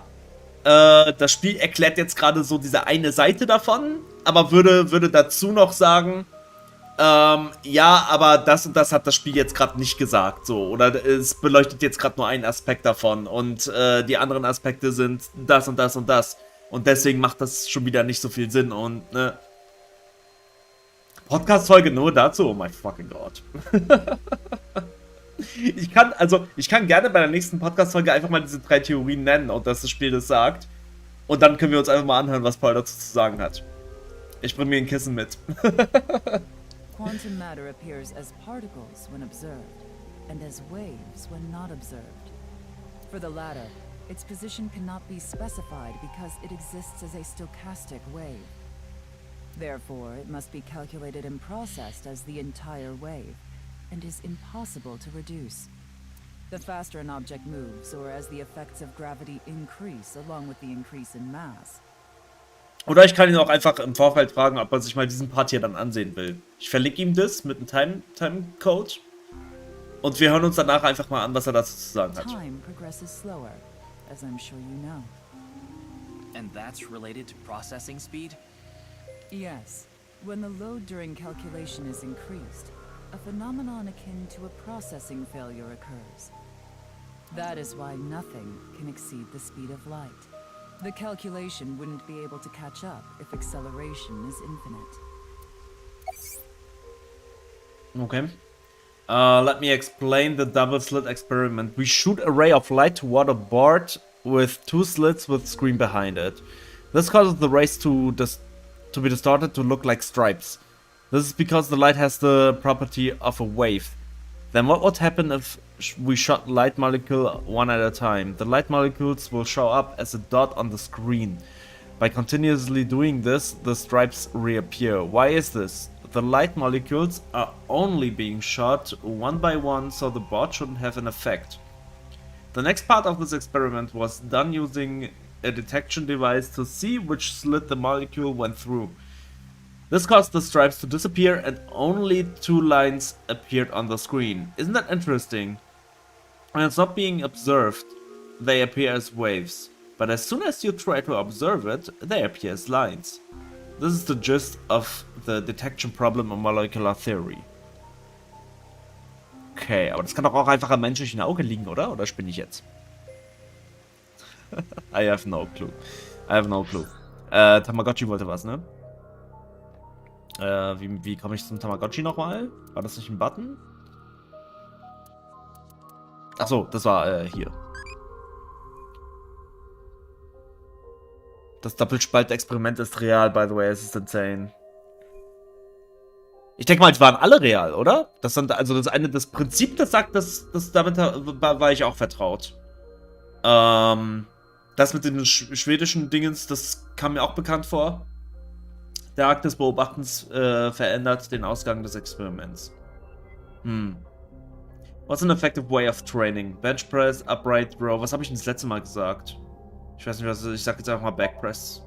das Spiel erklärt jetzt gerade so diese eine Seite davon, aber würde dazu noch sagen, ja, aber das und das hat das Spiel jetzt gerade nicht gesagt, so. Oder es beleuchtet jetzt gerade nur einen Aspekt davon und die anderen Aspekte sind das und das und das. Und deswegen macht das schon wieder nicht so viel Sinn und, ne. Podcast-Folge nur dazu, oh mein fucking Gott. Ich kann gerne bei der nächsten Podcast-Folge einfach mal diese 3 Theorien nennen und dass das Spiel das sagt. Und dann können wir uns einfach mal anhören, was Paul dazu zu sagen hat. Ich bringe mir ein Kissen mit. Quantum matter appears as particles when observed, and as waves when not observed. For the latter, its position cannot be specified because it exists as a stochastic wave. Therefore, it must be calculated and processed as the entire wave, and is impossible to reduce. The faster an object moves, or as the effects of gravity increase along with the increase in mass. Oder ich kann ihn auch einfach im Vorfeld fragen, ob er sich mal diesen Part hier dann ansehen will. Ich verlinke ihm das mit einem Timecode. Und wir hören uns danach einfach mal an, was er dazu zu sagen hat. Time progresses slower, as I'm sure you know. And that's related to processing speed? Yes. When the load during calculation is increased, a phenomenon akin to a processing failure occurs. That is why nothing can exceed the speed of light. The calculation wouldn't be able to catch up if acceleration is infinite. Okay. Let me explain the double slit experiment. We shoot a ray of light toward a board with 2 slits with screen behind it. This causes the rays to be distorted to look like stripes. This is because the light has the property of a wave. Then what would happen if we shot light molecule one at a time? The light molecules will show up as a dot on the screen. By continuously doing this, the stripes reappear. Why is this? The light molecules are only being shot one by one, so the board shouldn't have an effect. The next part of this experiment was done using a detection device to see which slit the molecule went through. This caused the stripes to disappear and only 2 lines appeared on the screen. Isn't that interesting? When it's not being observed, they appear as waves. But as soon as you try to observe it, they appear as lines. This is the gist of the detection problem in molecular theory. Okay, aber das kann doch auch einfach am menschlichen Auge liegen, oder? Oder spinne ich jetzt? I have no clue. I have no clue. Tamagotchi wollte was, ne? Wie komme ich zum Tamagotchi nochmal? War das nicht ein Button? Achso, das war hier. Das Doppelspalt-Experiment ist real, by the way, es ist insane. Ich denke mal, es waren alle real, oder? Das sind also das Prinzip, das sagt, damit war ich auch vertraut. Das mit den schwedischen Dingens, das kam mir auch bekannt vor. Der Akt des Beobachtens verändert den Ausgang des Experiments. What's an effective way of training? Bench press, upright row. Was habe ich denn das letzte Mal gesagt? Ich weiß nicht, was ich sag jetzt einfach mal Backpress.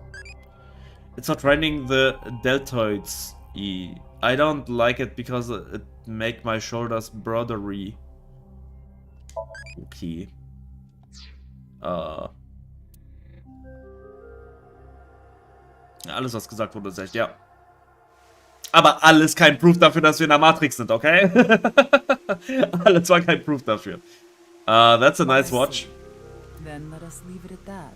It's for training the deltoids. I don't like it because it make my shoulders broadery. Okay. Alles, was gesagt wurde, ist echt, ja. Aber alles kein Proof dafür, dass wir in der Matrix sind, okay? Alles war kein Proof dafür. That's a nice watch. Then let us leave it at that.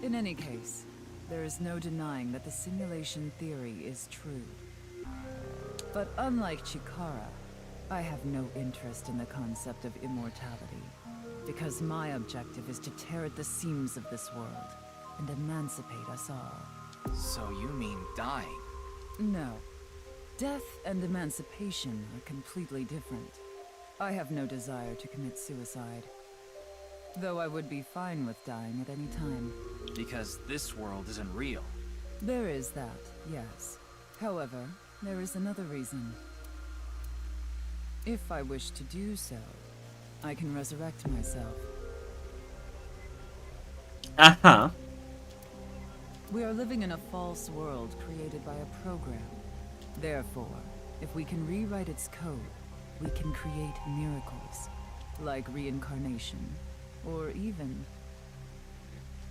In any case, there is no denying that the simulation theory is true. But unlike Chikara, I have no interest in the concept of immortality, because my objective is to tear at the seams of this world and emancipate us all. So you mean dying? No. Death and emancipation are completely different. I have no desire to commit suicide. Though I would be fine with dying at any time. Because this world isn't real. There is that, yes. However, there is another reason. If I wish to do so, I can resurrect myself. Aha. We are living in a false world created by a program. Therefore, If we can rewrite its code, we can create miracles, like reincarnation, or even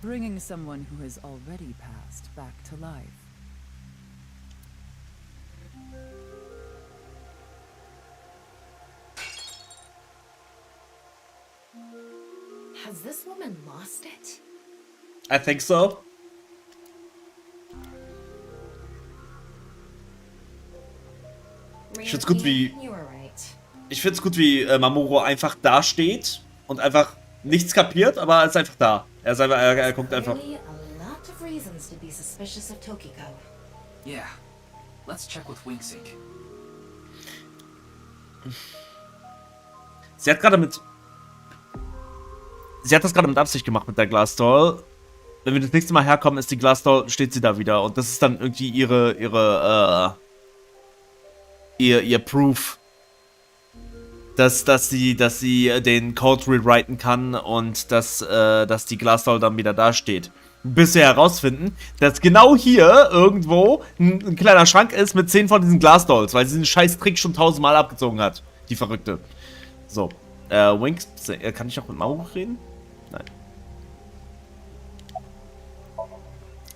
bringing someone who has already passed back to life. Has this woman lost it? I think so. Ich find's gut, wie Mamoru einfach da steht und einfach nichts kapiert, aber er ist einfach da. Er guckt einfach. Yeah. Let's check with Wingsync. Sie hat das gerade mit Absicht gemacht mit der Glasdoll. Wenn wir das nächste Mal herkommen, ist die Glasdoll, steht sie da wieder. Und das ist dann irgendwie ihr Proof, dass sie den Code rewriten kann und dass die Glasdoll dann wieder da steht. Bis wir herausfinden, dass genau hier irgendwo ein kleiner Schrank ist mit 10 von diesen Glasdolls, weil sie den scheiß Trick schon 1000-mal abgezogen hat. Die Verrückte. So. Winks, kann ich auch mit Mamoru reden? Nein.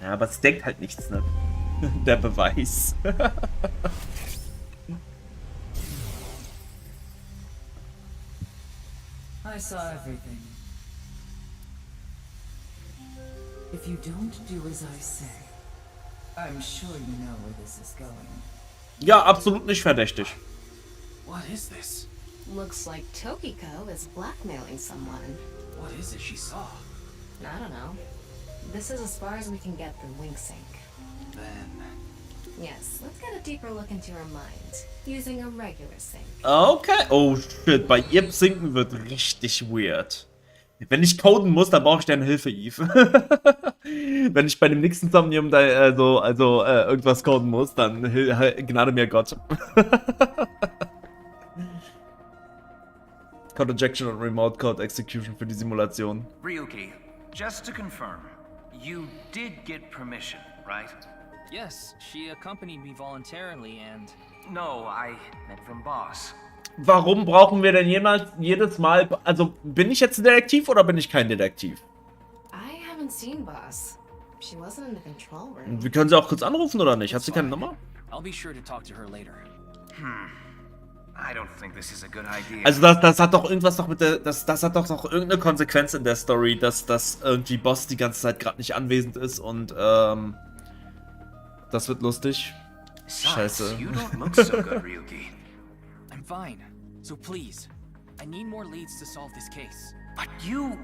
Ja, aber es denkt halt nichts, ne? Der Beweis. I saw everything. If you don't do as I say, I'm sure you know where this is going. Ja, absolut nicht verdächtig. What is this? Looks like Tokiko is blackmailing someone. What is it she saw? I don't know. This is as far as we can get through Wingsync. Then... Yes, let's get a deeper look into her mind, using a regular sync. Okay. Oh shit, bei ihr sinken wird richtig weird. Wenn ich coden muss, dann brauche ich deine Hilfe, Eve. Wenn ich bei dem nächsten Somnium da irgendwas coden muss, dann gnade mir Gott. Code Injection und Remote Code Execution für die Simulation. Ryuki, just to confirm, you did get permission, right? Yes, she accompanied me voluntarily and... No, I meant from boss. Warum brauchen wir denn jedes Mal... Also, bin ich jetzt ein Detektiv oder bin ich kein Detektiv? I haven't seen Boss. She wasn't in the control room. Wir können sie auch kurz anrufen, oder nicht? Hat sie keine Nummer? I'll be sure to talk to her later. I don't think this is a good idea. Also das hat doch irgendwas noch mit der... Das hat doch noch irgendeine Konsequenz in der Story, dass irgendwie Boss die ganze Zeit gerade nicht anwesend ist und das wird lustig. Scheiße. You don't look so good, Ryuki. I'm fine. So please, I need more leads to solve this case. But you...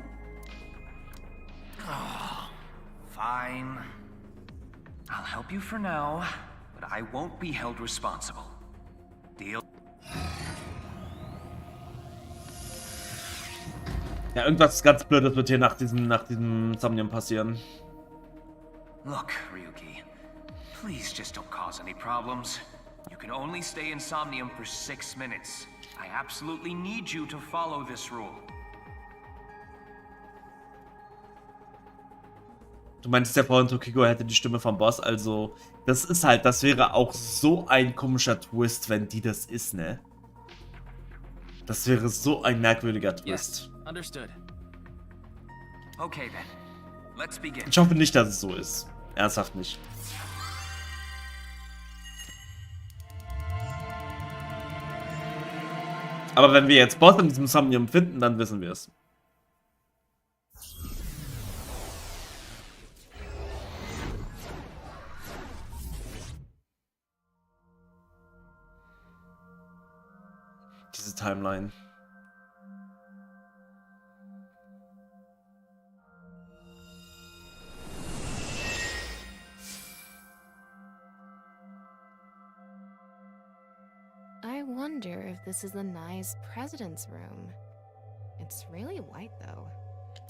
Oh, fine. I'll help you for now, but I won't be held responsible. Deal? Ja, irgendwas ganz Blödes wird hier nach diesem Somnium passieren. Look, Ryuki. Please just don't cause any problems. You can only stay in Somnium for 6 minutes. I absolutely need you to follow this rule. Du meintest ja vorhin, Tokiko hätte die Stimme vom Boss, also das ist halt, das wäre auch so ein komischer Twist, wenn die das ist, ne? Das wäre so ein merkwürdiger Twist. Yes, understood. Okay then. Let's begin. Ich hoffe nicht, dass es so ist. Ernsthaft nicht. Aber wenn wir jetzt Boss in diesem Somnium finden, dann wissen wir es. Diese Timeline. I wonder if this is the Nye's president's room. It's really white, though.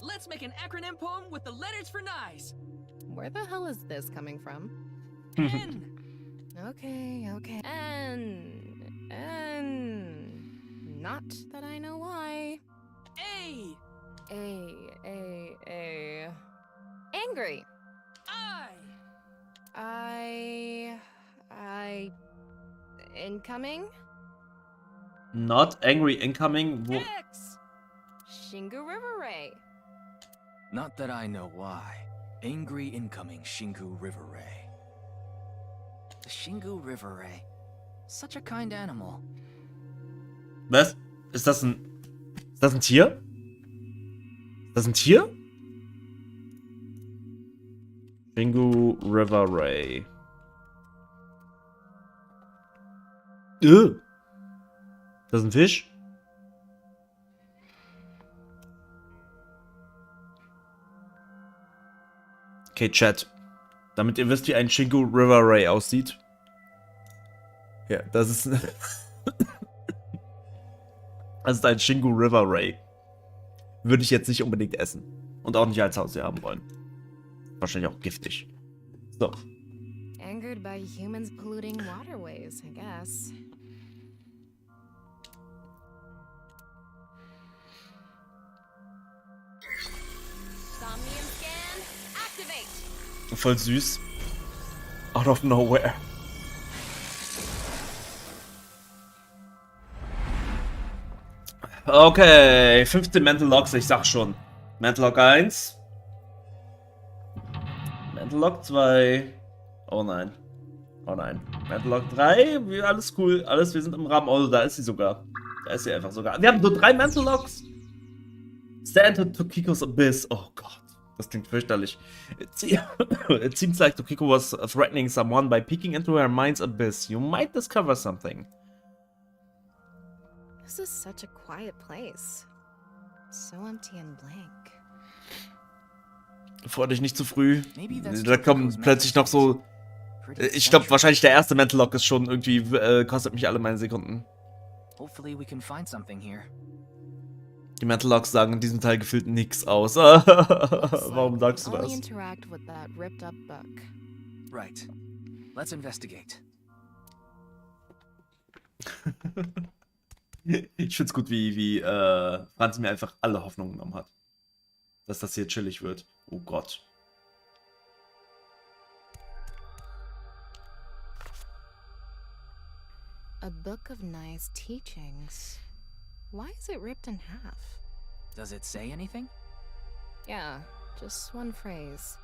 Let's make an acronym poem with the letters for Nyes. Where the hell is this coming from? N. Okay. Not that I know why. A. Angry. I. Incoming? Not angry incoming. Wo X! Shingu River Ray. Not that I know why. Angry incoming Shingu River Ray. The Shingu River Ray. Such a kind animal. Was? Ist das ein Tier? Ist das ein Tier? Shingu River Ray. Das ist ein Fisch? Okay, Chat. Damit ihr wisst, wie ein Shingu River Ray aussieht. Ja, das ist das ist ein Shingu River Ray. Würde ich jetzt nicht unbedingt essen. Und auch nicht als Haustier haben wollen. Wahrscheinlich auch giftig. So. Angered by humans polluting waterways, I guess. Somnium scan, activate! Voll süß. Out of nowhere. Okay, 15 Mental Locks, ich sag schon. Mental Lock 1. Mental Lock 2. Oh nein. Oh nein. Mental Lock 3. Alles cool. Alles, wir sind im Rahmen. Oh, da ist sie sogar. Da ist sie einfach sogar. Wir haben nur 3 Mental Locks. Stand to Kiko's Abyss. Oh Gott. Das klingt fürchterlich. It seems like Tokiko was threatening someone by peeking into her mind's abyss. You might discover something. This is such a quiet place. So empty and blank. Freu dich nicht zu früh. Da kommen plötzlich noch so... Ich glaube, wahrscheinlich der erste Mental Lock ist schon irgendwie... kostet mich alle meine Sekunden. Hopefully we can find something here. Die Mental Locks sagen in diesem Teil gefühlt nichts aus. Warum sagst du das? Interact with that ripped up book. Right. Let's investigate. Ich find's gut, wie Franz mir einfach alle Hoffnung genommen hat. Dass das hier chillig wird. Oh Gott. A book of nice teachings. Why is it ripped in half? Does it say anything? Yeah, just one phrase.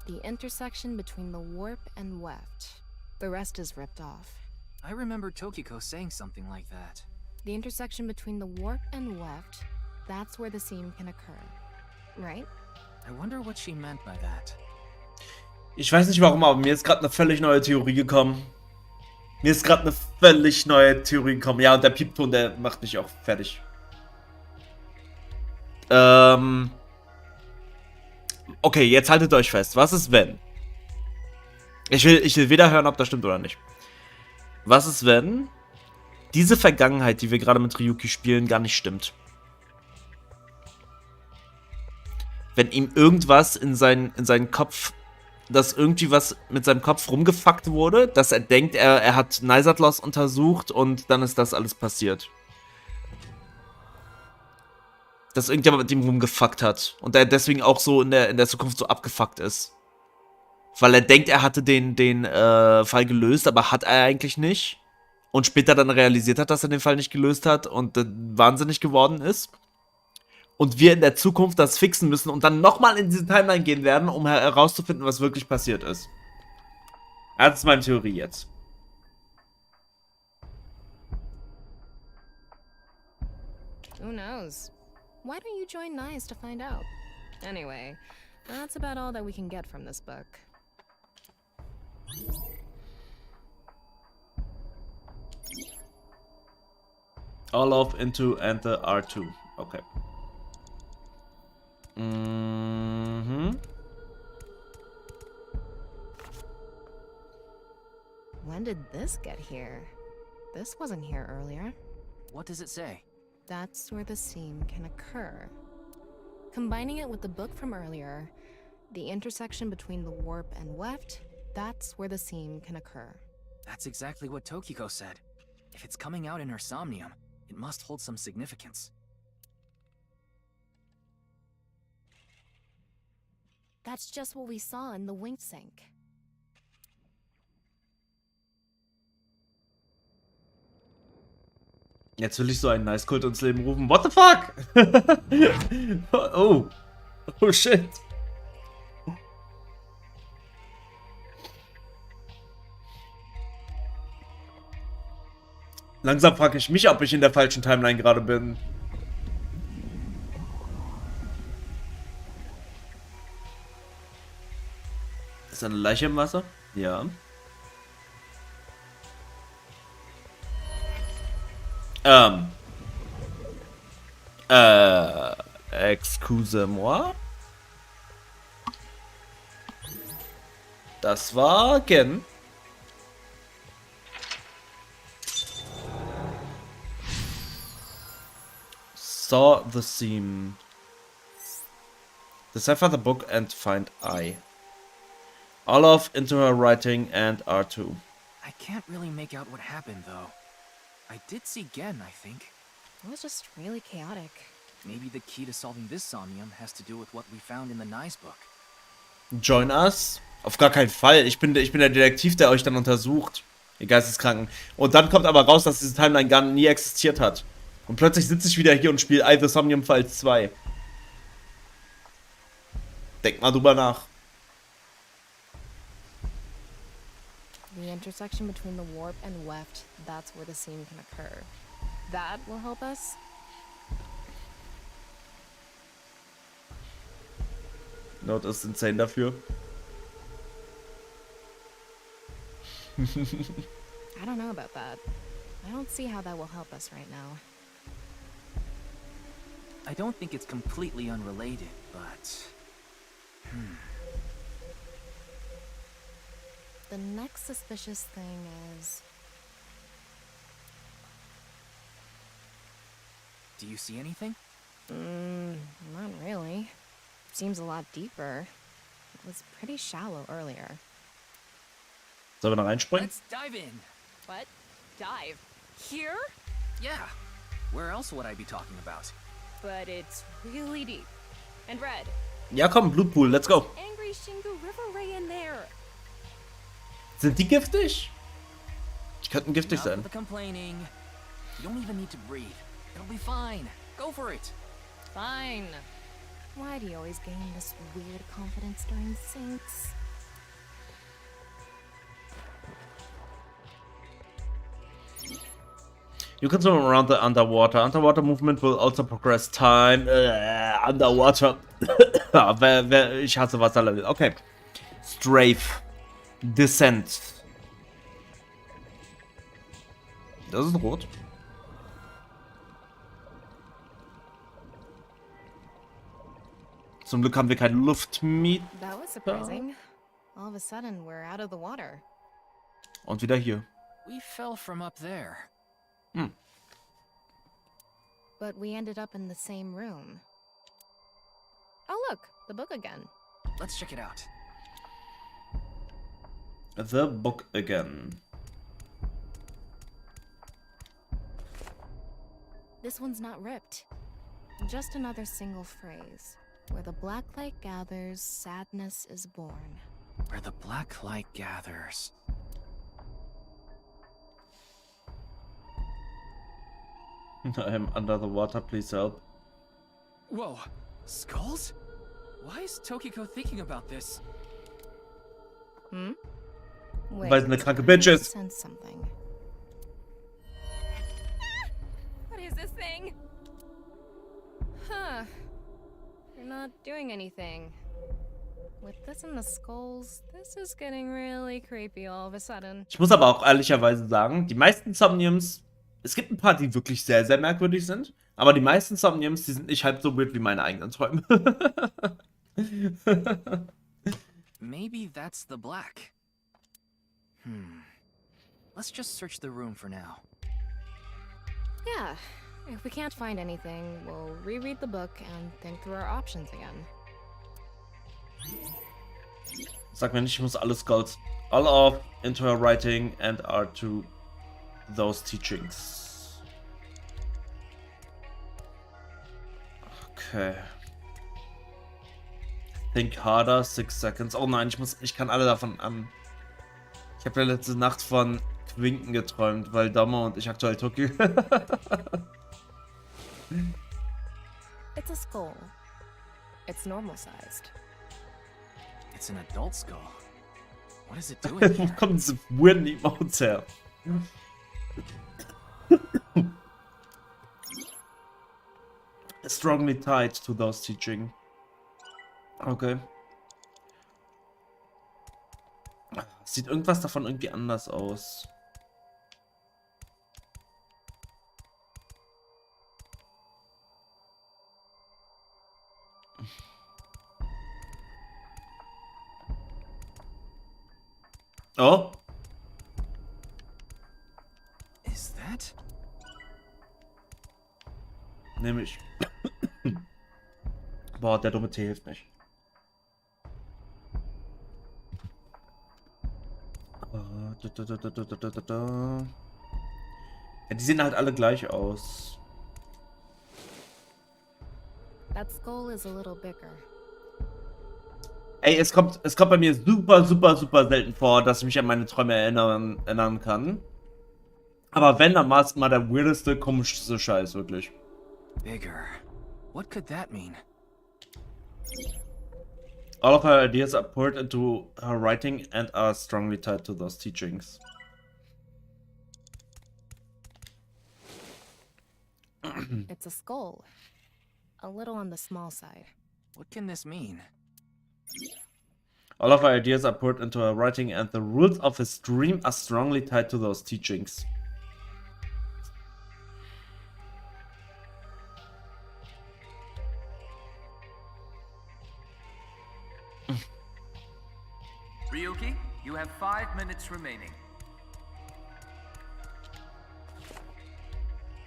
The intersection between the warp and weft. The rest is ripped off. I remember Tokiko saying something like that. The intersection between the warp and weft, that's where the seam can occur. Right? I wonder what she meant by that. Ich weiß nicht warum, aber mir ist gerade eine völlig neue Theorie gekommen. Mir ist gerade eine völlig neue Theorie gekommen. Ja, und der Piepton, der macht mich auch fertig. Okay, jetzt haltet euch fest. Was ist, wenn? Ich will weder hören, ob das stimmt oder nicht. Was ist, wenn diese Vergangenheit, die wir gerade mit Ryuki spielen, gar nicht stimmt? Wenn ihm irgendwas in seinen Kopf, dass irgendwie was mit seinem Kopf rumgefuckt wurde, dass er denkt, er hat Neisatlos untersucht und dann ist das alles passiert. Dass irgendjemand mit ihm rumgefuckt hat und er deswegen auch so in der Zukunft so abgefuckt ist. Weil er denkt, er hatte den Fall gelöst, aber hat er eigentlich nicht. Und später dann realisiert hat, dass er den Fall nicht gelöst hat und wahnsinnig geworden ist. Und wir in der Zukunft das fixen müssen und dann nochmal in diese Timeline gehen werden, um herauszufinden, was wirklich passiert ist. Das ist meine Theorie jetzt. Who knows? Why don't you join NICE to find out? Anyway, that's about all that we can get from this book. All off into enter R2. Okay. When did this get here? This wasn't here earlier. What does it say? That's where the seam can occur. Combining it with the book from earlier, the intersection between the warp and weft, that's where the seam can occur. That's exactly what Tokiko said. If it's coming out in her somnium, it must hold some significance. That's just what we saw in the wink sink. Jetzt will ich so einen Nice-Kult ins Leben rufen. What the fuck? Oh. Oh shit. Langsam frage ich mich, ob ich in der falschen Timeline gerade bin. Ist da eine Leiche im Wasser? Ja. Excusez-moi. Das war Gen. Saw the seam. Decipher the book and find I. Olaf into her writing and R2. I can't really make out what happened, though. I did see Gen, I think. It was just really chaotic. Maybe the key to solving this somnium has to do with what we found in the Nice book. Join us? Auf gar keinen Fall. Ich bin der Detektiv, der euch dann untersucht. Ihr Geisteskranken. Und dann kommt aber raus, dass diese Timeline gar nie existiert hat. Und plötzlich sitze ich wieder hier und spiele I, The Somnium Files 2. Denk mal drüber nach. The intersection between the warp and weft, that's where the seam can occur. That will help us? Note ist insane dafür. I don't know about that. I don't see how that will help us right now. I don't think it's completely unrelated, but... The next suspicious thing is... Do you see anything? Not really. Seems a lot deeper. It was pretty shallow earlier. Sollen wir da reinspringen? Let's dive in. What? Dive? Here? Yeah. Where else would I be talking about? But it's really deep. And red. Ja, komm, Blutpool, let's go. Angry Shingu River Ray in there. Sind die giftig? Die könnten giftig sein. Enough of the complaining. You don't even need to breathe. It'll be fine. Go for it. Fine. Why do you always gain this weird confidence during syncs? You can swim around the underwater. Underwater movement will also progress time. Underwater. Ich hasse Wasserlevel. Okay. Strafe. Descent. Das ist rot. Zum Glück haben wir keine Luftmiet. That was surprising. All of a sudden, we're out of the water. Und wieder hier. We fell from up there. But we ended up in the same room. Oh look, the book again. Let's check it out. The book again. This one's not ripped. Just another single phrase. Where the black light gathers, sadness is born. Where the black light gathers. I am under the water, please help. Whoa, skulls? Why is Tokiko thinking about this? Wait, Weil sie eine kranke Bitch I ist. sense something. What is this thing? Huh. You're not doing anything. With this and the skulls, this is getting really creepy all of a sudden. Ich muss aber auch ehrlicherweise sagen, die meisten Somniums, es gibt ein paar, die wirklich sehr, sehr merkwürdig sind, aber die meisten Somniums, die sind nicht halb so weird wie meine eigenen Träume. Maybe that's the black. Let's just search the room for now. Yeah. If we can't find anything, we'll reread the book and think through our options again. Sag mir nicht, ich muss alle Skulls. All of into her writing and are to those teachings. Okay. Think harder, 6 seconds. Oh nein, ich kann alle davon an. Ich habe ja letzte Nacht von Quinken geträumt, weil Dama und ich aktuell Tokio. It's a skull. It's normal sized. It's an adult skull. What is it doing Wo here? kommen diese weirden Emotes her? Strongly tied to those teaching. Okay. Sieht irgendwas davon irgendwie anders aus. Oh. Is that? Nämlich. Boah, der dumme Tee hilft nicht. Ja, die sehen halt alle gleich aus. That skull is a little bigger. Ey, es kommt bei mir super, super, super selten vor, dass ich mich an meine Träume erinnern kann. Aber wenn, dann war es mal der weirdeste, komischste Scheiß, wirklich. Bigger. What could that mean? All of her ideas are poured into her writing and are strongly tied to those teachings. It's a skull. A little on the small side. What can this mean? All of her ideas are poured into her writing and the rules of his dream are strongly tied to those teachings. Ryuki, you have 5 minutes remaining.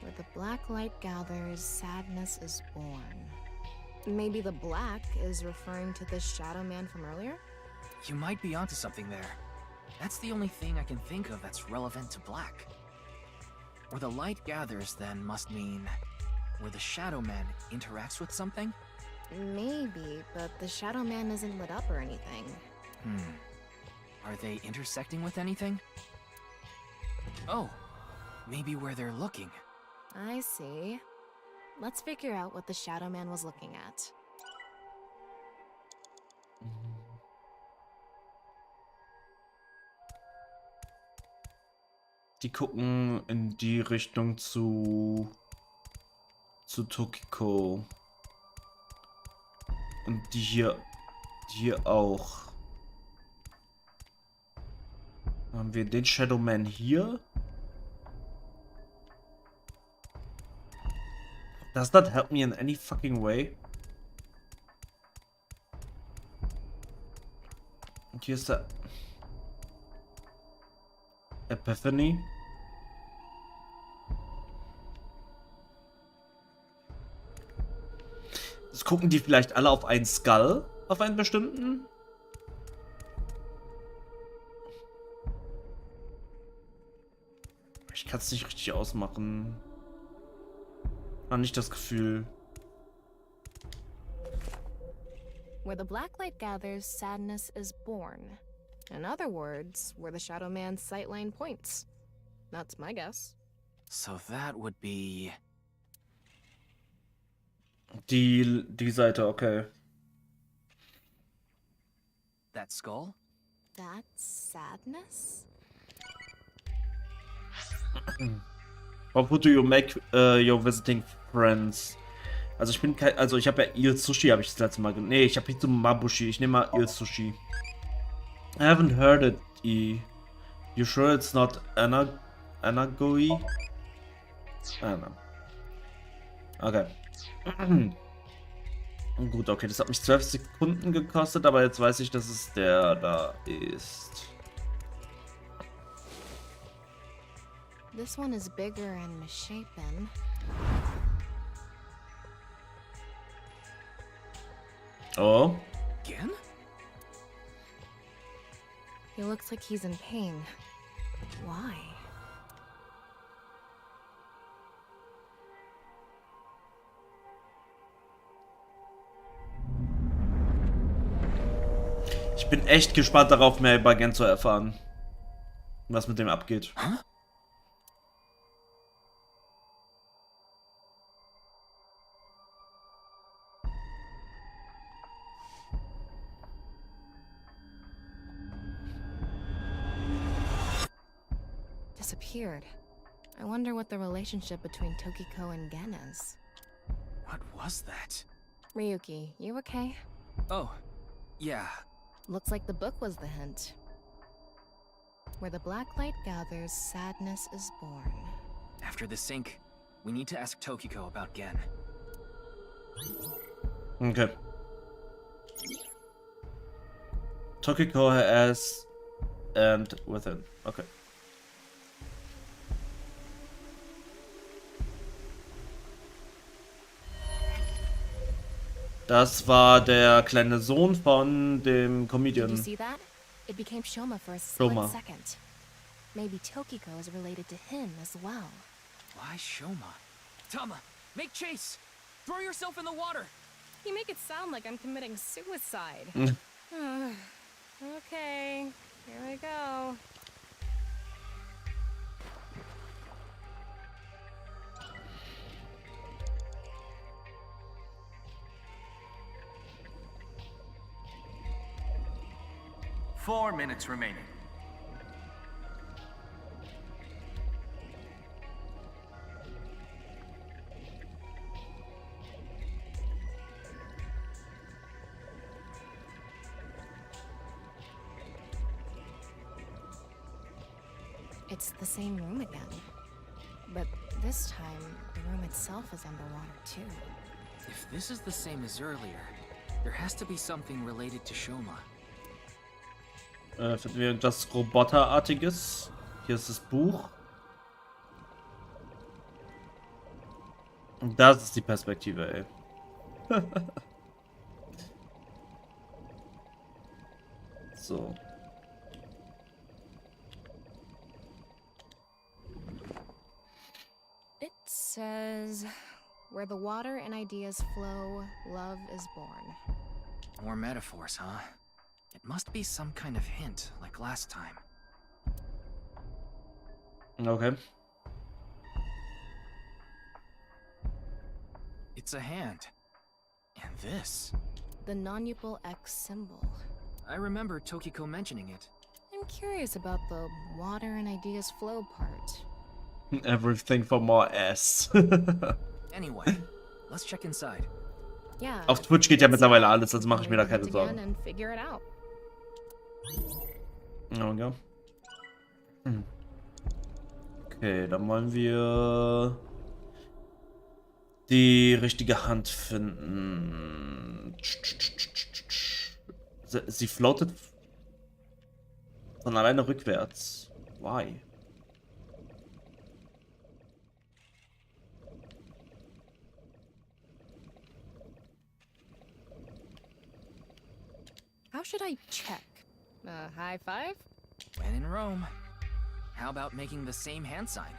Where the black light gathers, sadness is born. Maybe the black is referring to the shadow man from earlier? You might be onto something there. That's the only thing I can think of that's relevant to black. Where the light gathers then must mean where the shadow man interacts with something? Maybe, but the shadow man isn't lit up or anything. Are they intersecting with anything? Oh, maybe where they're looking. I see. Let's figure out what the shadow man was looking at. Die gucken in die Richtung zu Tokiko. Und die hier auch. Haben wir den Shadow Man hier? Does that help me in any fucking way? Und hier ist der Epiphany. Jetzt gucken die vielleicht alle auf einen Skull? Auf einen bestimmten? Ich kann es nicht richtig ausmachen. War nicht das Gefühl. Where the black light gathers, sadness is born. In other words, where the shadow man's sightline points. That's my guess. So that would be... Die Seite, okay. That skull? That's sadness? How do you make your visiting friends? Also ich bin kein, also ich habe ja Il Sushi, habe ich das letzte Mal. Nee, ich habe Hitsu Mabushi. Ich nehme mal Il Sushi. I haven't heard it. You sure it's not Anagoi? I don't know. Okay. Gut, okay, das hat mich 12 Sekunden gekostet, aber jetzt weiß ich, dass es der da ist. This one is bigger and misshapen. Oh. Again? He looks like he's in pain. Why? Ich bin echt gespannt darauf, mehr über Gen zu erfahren. Was mit dem abgeht. Huh? Disappeared. I wonder what the relationship between Tokiko and Gen is. What was that? Ryuki, you okay? Oh, yeah. Looks like the book was the hint. Where the black light gathers, sadness is born. After the sync, we need to ask Tokiko about Gen. Okay. Tokiko has and within. Okay. Das war der kleine Sohn von dem Comedian. Did you see that? It became Shoma for a split Shoma. second. Maybe Tokiko is related to him as well. Why Shoma? Tama, make chase! Throw yourself in the water! You make it sound like I'm committing suicide. Okay, here we go. Four minutes remaining. It's the same room again. But this time, the room itself is underwater too. If this is the same as earlier, there has to be something related to Shoma. Finden wir etwas Roboterartiges. Hier ist das Buch. Und das ist die Perspektive, ey. So. It says, where the water and ideas flow, love is born. More metaphors, huh? It must be some kind of hint, like last time. Okay. It's a hand. And this. The non-upal X symbol. I remember Tokiko mentioning it. I'm curious about the water and ideas flow part. Everything for more S. Anyway, let's check inside. Yeah. Auf Twitch geht ja mittlerweile alles, also mache ich mir da keine Sorgen. And figure it out. Okay. Okay, dann wollen wir die richtige Hand finden. Sie floatet von alleine rückwärts. Why? How should I check? High five? When in Rome. How about making the same hand sign?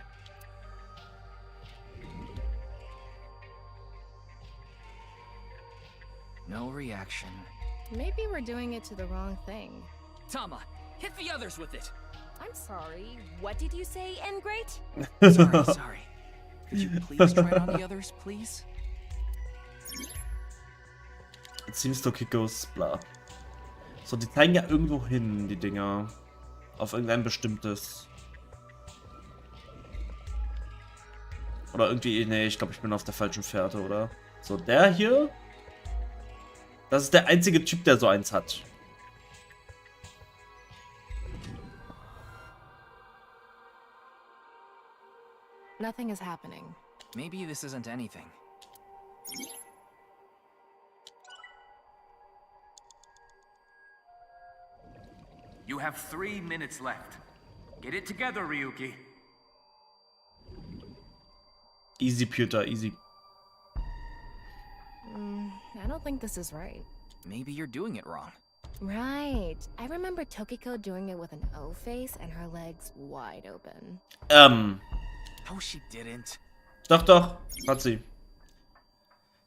No reaction. Maybe we're doing it to the wrong thing. Tama, hit the others with it! I'm sorry, what did you say, N-Great? Sorry. Could you please try it on the others, please? It seems Tokiko's bla. So, die zeigen ja irgendwo hin, die Dinger. Auf irgendein bestimmtes. Oder irgendwie, nee, ich glaube, ich bin auf der falschen Fährte, oder? So, der hier. Das ist der einzige Typ, der so eins hat. Nothing is happening. Maybe this isn't anything. You have 3 minutes left. Get it together, Ryuki. Easy, Pewter, easy. I don't think this is right. Maybe you're doing it wrong. Right. I remember Tokiko doing it with an O face and her legs wide open. Oh, she didn't. Doch, doch, hat sie.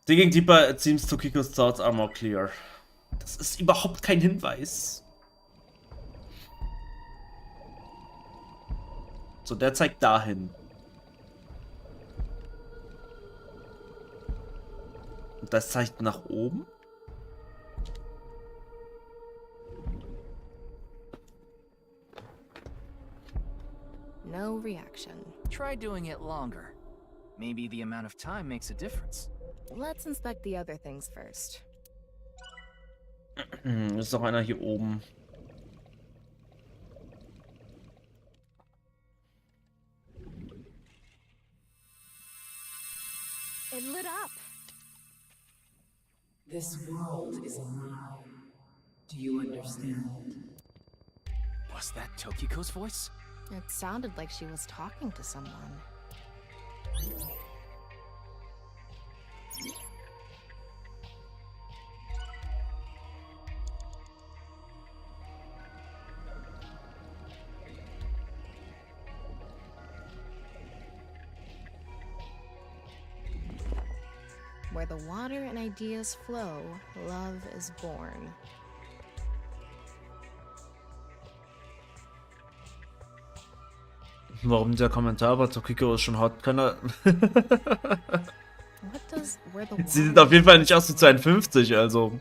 Digging deeper, it seems Tokiko's thoughts are more clear. Das ist überhaupt kein Hinweis. So, der zeigt dahin. Und das zeigt nach oben. No reaction. Try doing it longer. Maybe the amount of time makes a difference. Let's inspect the other things first. Ist noch einer hier oben. It lit up. This world is alive. Do you understand? Was that Tokiko's voice? It sounded like she was talking to someone. Where the water and ideas flow, love is born. Warum der Kommentar bei Tokiko ist schon hot, kann er. Sie sieht auf jeden Fall nicht aus wie 52, also.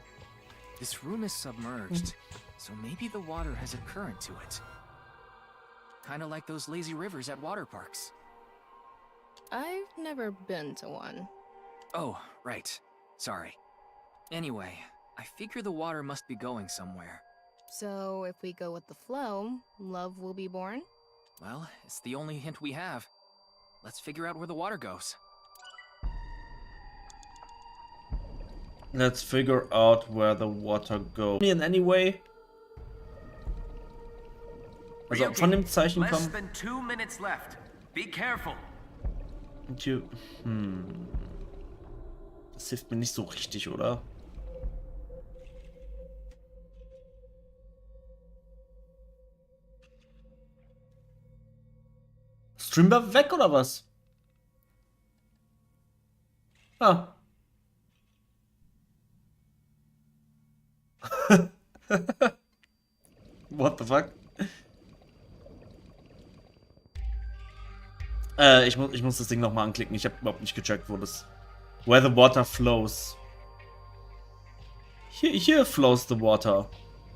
This room is submerged, so maybe the water has a current to it. Kind of like those lazy rivers at water parks. I've never been to one. Oh, right. Sorry. Anyway, I figure the water must be going somewhere. So if we go with the flow, love will be born? Well, it's the only hint we have. Let's figure out where the water goes. Let's figure out where the water goes. In any way. Also von dem Zeichen Less kommen. than 2 minutes left. Be careful. Das hilft mir nicht so richtig, oder? Stream war weg oder was? Ah. What the fuck? Ich muss das Ding nochmal anklicken. Ich habe überhaupt nicht gecheckt, wo das... Where the water flows. Hier flows the water.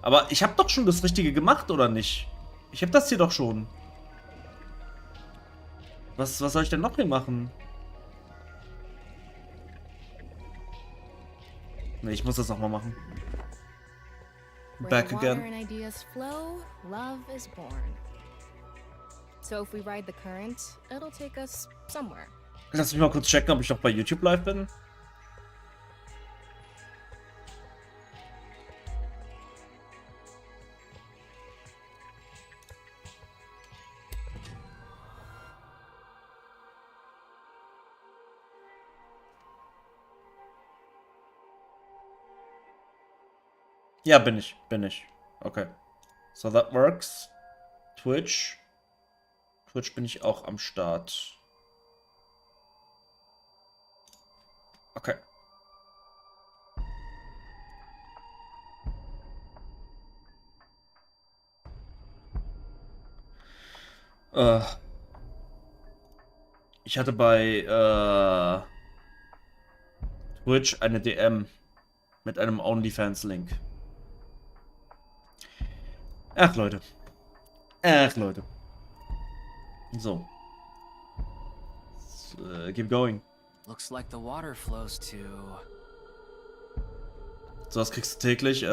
Aber ich habe doch schon das Richtige gemacht, oder nicht? Ich habe das hier doch schon. Was soll ich denn noch hier machen? Ne, ich muss das nochmal machen. Back again. Where water and ideas flow, love is born. So if we ride the current, it'll take us somewhere. Lass mich mal kurz checken, ob ich noch bei YouTube live bin. Ja, bin ich. Okay. So, that works. Twitch bin ich auch am Start. Okay. Ich hatte bei Twitch eine DM mit einem OnlyFans-Link. Ach, Leute. So. Keep going. Looks like the water flows to... So was kriegst du täglich.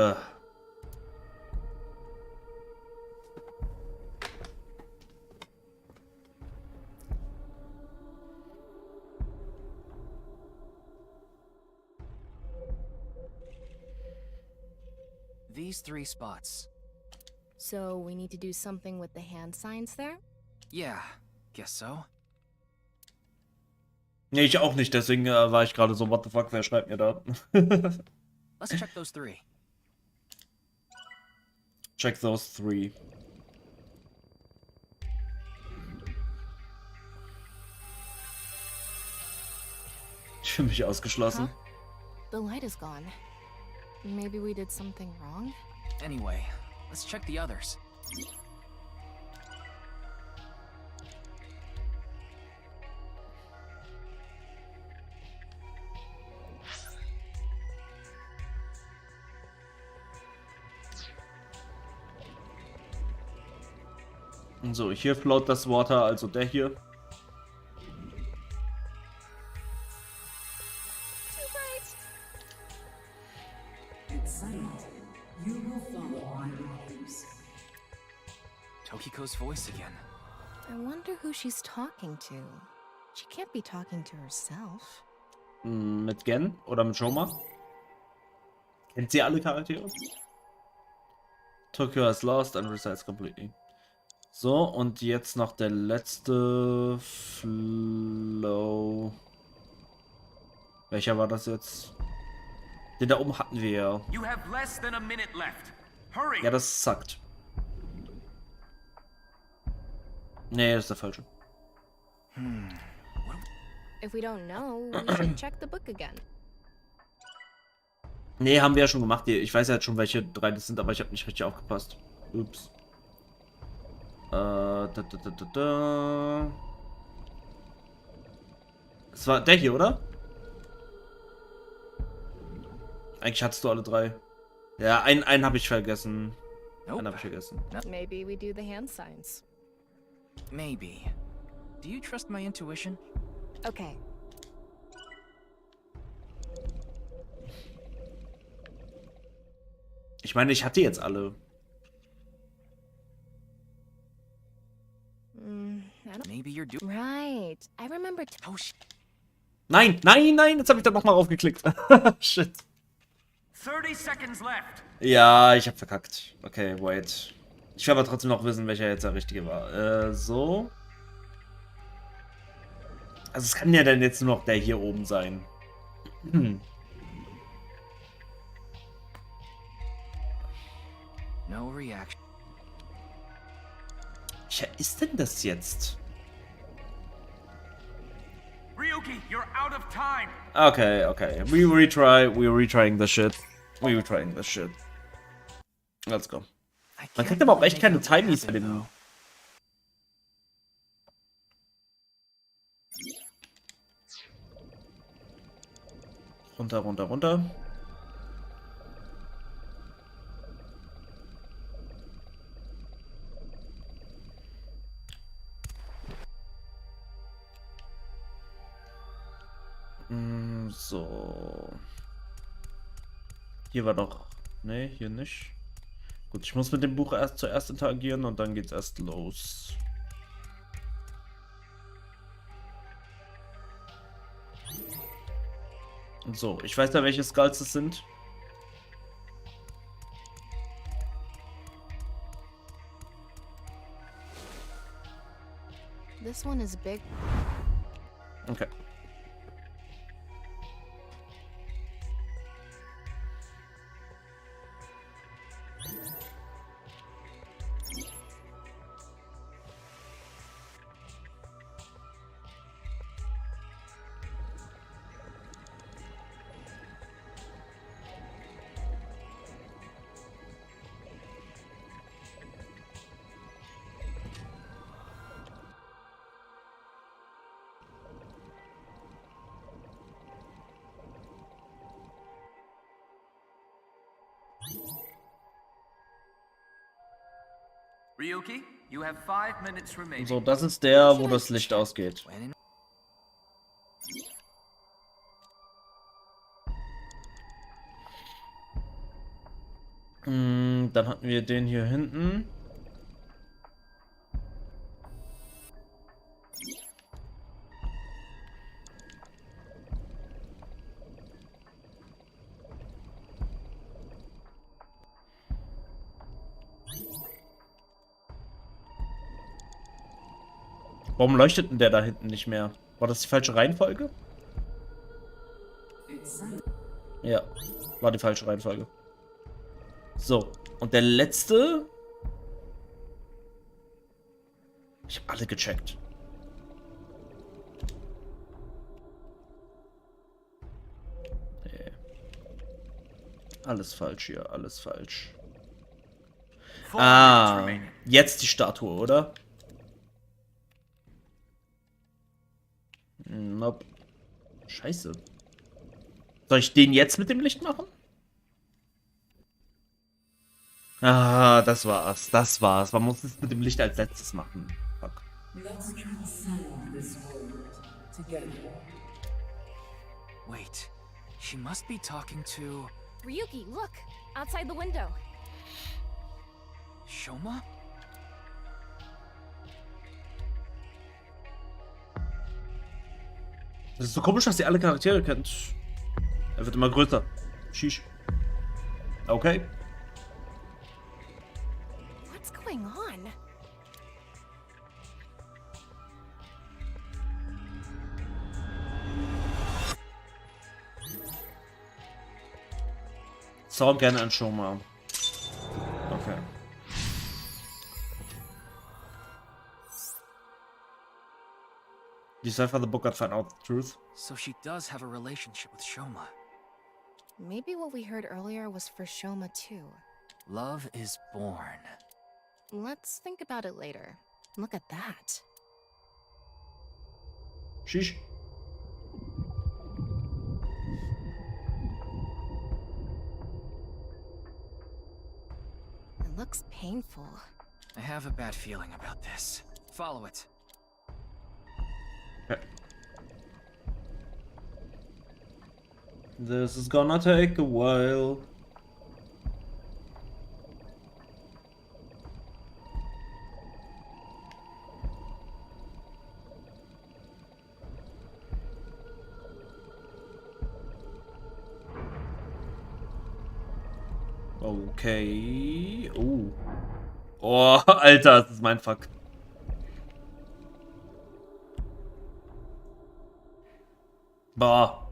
These 3 spots. So we need to do something with the hand signs there? Yeah, guess so. Nee, ich auch nicht, deswegen war ich gerade so, what the fuck, wer schreibt mir da? Let's check those 3. Check those 3. Ich fühle mich ausgeschlossen. Huh? The light is gone. Maybe we did something wrong? Anyway, let's check the others. So, hier float das Water, also der hier. Tokiko's voice again. I wonder who she's talking to. She can't be talking to herself. Mit Gen oder mit Shoma? Kennt sie alle Charaktere? Tokyo has lost and resides completely. So, und jetzt noch der letzte Flow. Welcher war das jetzt? Den da oben hatten wir ja. You have less than a minute left. Hurry! Ja, das zackt. Nee, das ist der falsche. If we don't know, we should check the book again. Nee, haben wir ja schon gemacht. Ich weiß ja jetzt schon, welche drei das sind, aber ich habe nicht richtig aufgepasst. Ups. Es war der hier, oder? Eigentlich hattest du alle drei. Ja, einen habe ich vergessen. Nope. Einen habe ich vergessen. Maybe we do the hand signs. Maybe. Do you trust my intuition? Okay. Ich meine, ich hatte jetzt alle. Maybe you're doing. Right. I remember. Oh shit. Nein, nein, nein, jetzt habe ich da nochmal raufgeklickt. Shit. 30 seconds left. Ja, ich habe verkackt. Okay, wait. Ich will aber trotzdem noch wissen, welcher jetzt der richtige war. So. Also es kann ja dann jetzt nur noch der hier oben sein. No reaction. Welcher ist denn das jetzt? Ryuki, you're out of time. Okay, okay. We're retrying the shit. We're retrying the shit. Let's go. Man kriegt aber auch echt keine Timies bei dem. Runter, runter, runter. So. Hier war doch. Ne, hier nicht. Gut, ich muss mit dem Buch zuerst interagieren und dann geht's erst los. So, ich weiß ja, welche Skulls es sind. This one is big. Okay. Ryuki, you have 5 minutes remaining. So, das ist der, wo das Licht ausgeht. Dann hatten wir den hier hinten. Warum leuchtet denn der da hinten nicht mehr? War das die falsche Reihenfolge? Ja, war die falsche Reihenfolge. So, und der letzte... Ich habe alle gecheckt. Nee. Alles falsch hier, alles falsch. Ah, jetzt die Statue, oder? Nope. Scheiße. Soll ich den jetzt mit dem Licht machen? Ah, das war's. Das war's. Man muss es mit dem Licht als letztes machen. Fuck. Let's transcend this world together. Wait, she must be talking to Ryuki, look! Outside the window. Shoma? Das ist so komisch, dass ihr alle Charaktere kennt. Er wird immer größer. Sheesh. Okay. What's going on? Sound gerne an Shoma. Okay. Decipher the book and find out the truth. So she does have a relationship with Shoma. Maybe what we heard earlier was for Shoma too. Love is born. Let's think about it later. Look at that. Sheesh. It looks painful. I have a bad feeling about this. Follow it. Okay. This is gonna take a while. Okay. Oh. Oh, Alter, das ist mein Fuck. Bah.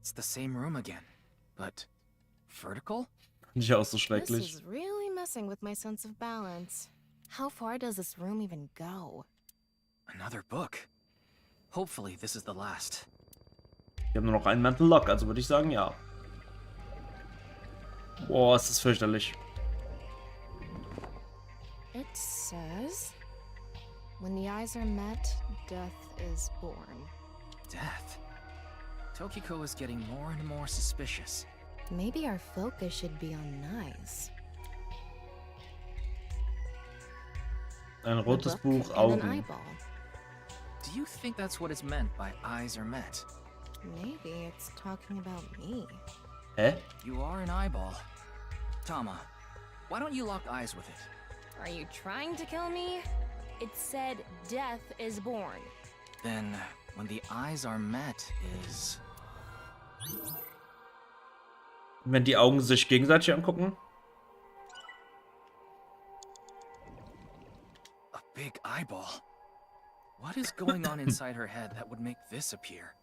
It's the same room again, but vertical? Nicht auch so This schrecklich. is really messing with my sense of balance. How far does this room even go? Another book. Hopefully this is the last. Wir haben nur noch einen Mental Lock, also würde ich sagen, ja. Boah, ist das fürchterlich. It says, when the eyes are met, death is born. Death? Tokiko is getting more and more suspicious. Maybe our focus should be on eyes. Ein A rotes book Buch, and an Augen. eyeball. Do you think that's what is meant by eyes are met? Maybe it's talking about me. Hä? You are an eyeball. Tama, why don't you lock eyes with it? Are you trying to kill me? It said death is born. Then, when the eyes are met is... Wenn die Augen sich gegenseitig angucken? a big eyeball. What is going on inside her head that would make this appear?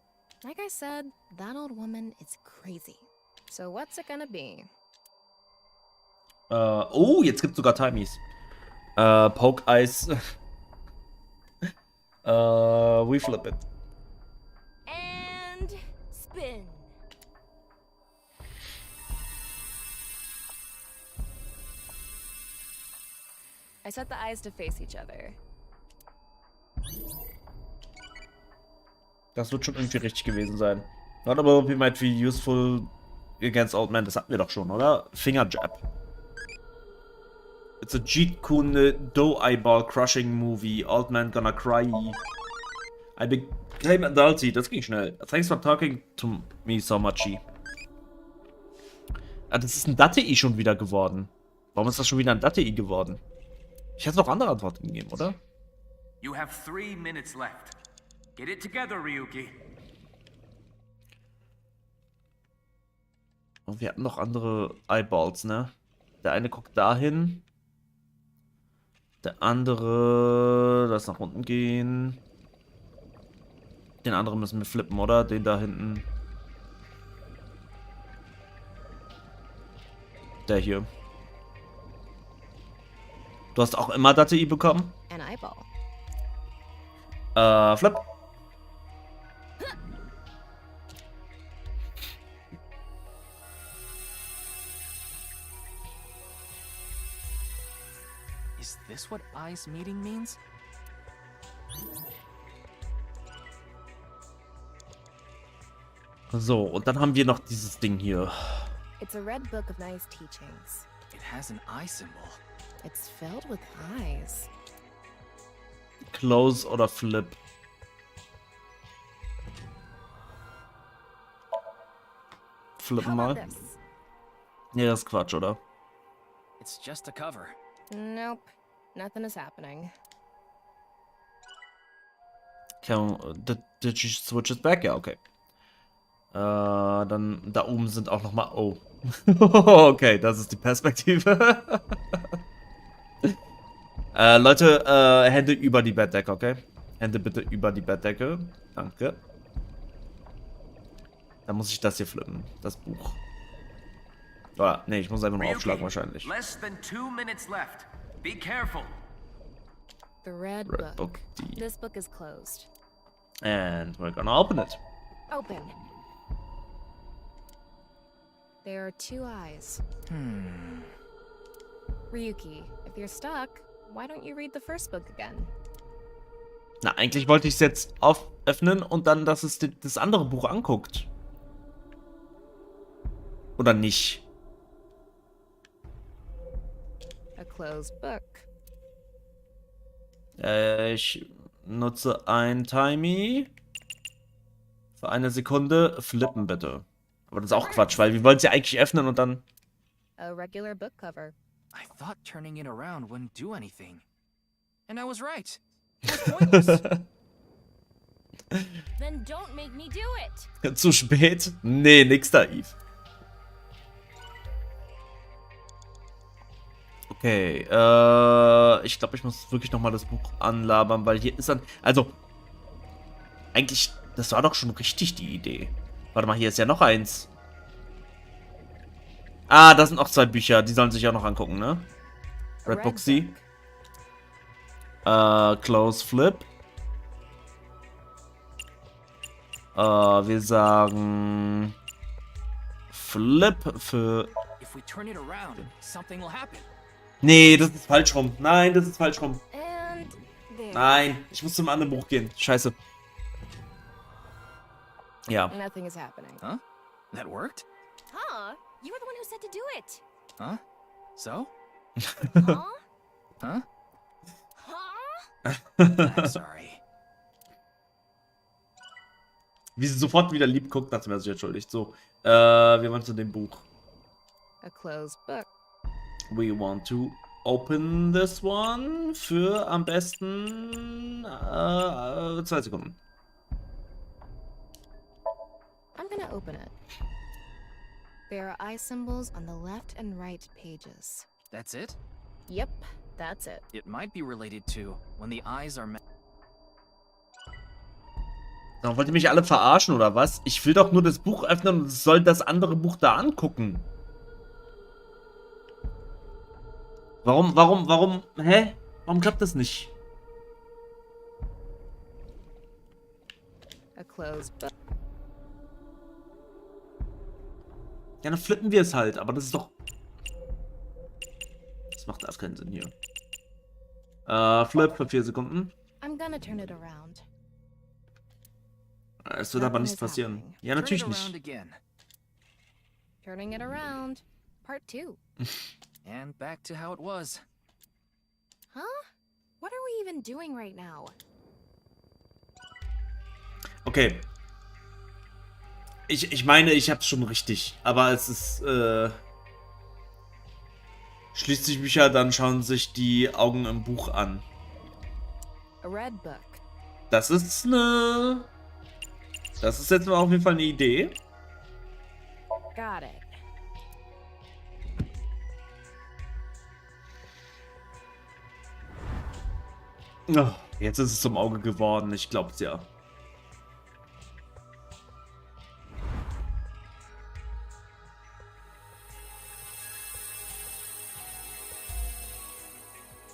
Like I said, that old woman is crazy. So what's it gonna be? Oh, jetzt gibt's sogar Timies. Poke Eyes. We flip it. And spin. I set the eyes to face each other. Das wird schon irgendwie richtig gewesen sein. Not about we might be useful against old men. Das hatten wir doch schon, oder? Finger Jab. It's a Jeet Kune dough eyeball crushing movie. Old man gonna cry. I became adulty. Das ging schnell. Thanks for talking to me so much. Ah, das ist ein Dattei schon wieder geworden. Warum ist das schon wieder ein Dattei geworden? Ich hätte noch andere Antworten gegeben, oder? You have 3 minutes left. Get it together, Ryuki. Und wir hatten noch andere Eyeballs, ne? Der eine guckt dahin. Der andere... Lass nach unten gehen. Den anderen müssen wir flippen, oder? Den da hinten. Der hier. Du hast auch immer Dattei bekommen? An eyeball. Flip. Is this what eyes meeting means? So, und dann haben wir noch dieses Ding hier. It's a red book of nice teachings. It has an eye symbol. It's filled with eyes. Close oder Flip. Flippen How mal. about this? Nee, das ist Quatsch, oder? It's just a cover. Nope. Nothing is happening. Did you switch it back? Ja, okay. Dann da oben sind auch noch mal... Oh. Okay, das ist die Perspektive. Leute, Hände über die Bettdecke, okay? Hände bitte über die Bettdecke. Danke. Dann muss ich das hier flippen. Das Buch. Oder, nee, ich muss einfach nur aufschlagen wahrscheinlich. Less than 2 minutes left. Be careful. The red Red book. book, die. This book is closed. And we're gonna open it. Open. There are 2 eyes. Ryuki, if you're stuck, why don't you read the first book again? Na, eigentlich wollte ich es jetzt öffnen und dann, dass es das andere Buch anguckt. Oder nicht? A closed book. Ich nutze ein Timey. Für 1 Sekunde. Flippen bitte. Aber das ist auch Quatsch, weil wir wollen es ja eigentlich öffnen und dann... A regular book cover. I thought turning it around wouldn't do anything. And I was right. It was pointless. Then don't make me do it. Zu spät? Nee, nix da, Eve. Okay, ich glaube, ich muss wirklich nochmal das Buch anlabern, weil hier ist dann... Also, eigentlich, das war doch schon richtig die Idee. Warte mal, hier ist ja noch eins. Ah, das sind auch 2 Bücher, die sollen sich auch noch angucken, ne? Red Book C. Close Flip. Wir sagen... Flip für... If we turn it around, something will happen. Nee, das ist falsch rum. Nein, das ist falsch rum. And there. Nein, ich muss zum anderen Buch gehen. Scheiße. Ja. Nothing is happening. Huh? That worked? Huh? You were the one who said to do it. Huh? So? Huh? Huh? Huh? I'm sorry. Wie sie sofort wieder lieb guckt, dazu wäre sie entschuldigt. So, wir wollen zu dem Buch. A closed book. We want to open this one für am besten 2 Sekunden. I'm gonna open it. There are eye symbols on the left and right pages. That's it? Yep, that's it. It might be related to when the eyes are met. Na, wollt ihr mich alle verarschen oder was? Ich will doch nur das Buch öffnen und soll das andere Buch da angucken. Warum, hä? Warum klappt das nicht? A closed book. Ja, dann flippen wir es halt, aber das ist doch... Das macht erst keinen Sinn hier. Flip für 4 Sekunden. I'm gonna turn it around. Es wird aber nichts passieren. Ja, natürlich Turn it around nicht. again. Turning it around. Part 2. And back to how it was. Huh? What are we even doing right now? Okay. Ich meine, ich hab's schon richtig. Aber es ist, schließt sich Bücher, dann schauen sich die Augen im Buch an. A red book. Das ist eine... Das ist jetzt auf jeden Fall eine Idee. Got it. Oh, jetzt ist es zum Auge geworden, ich glaub's ja.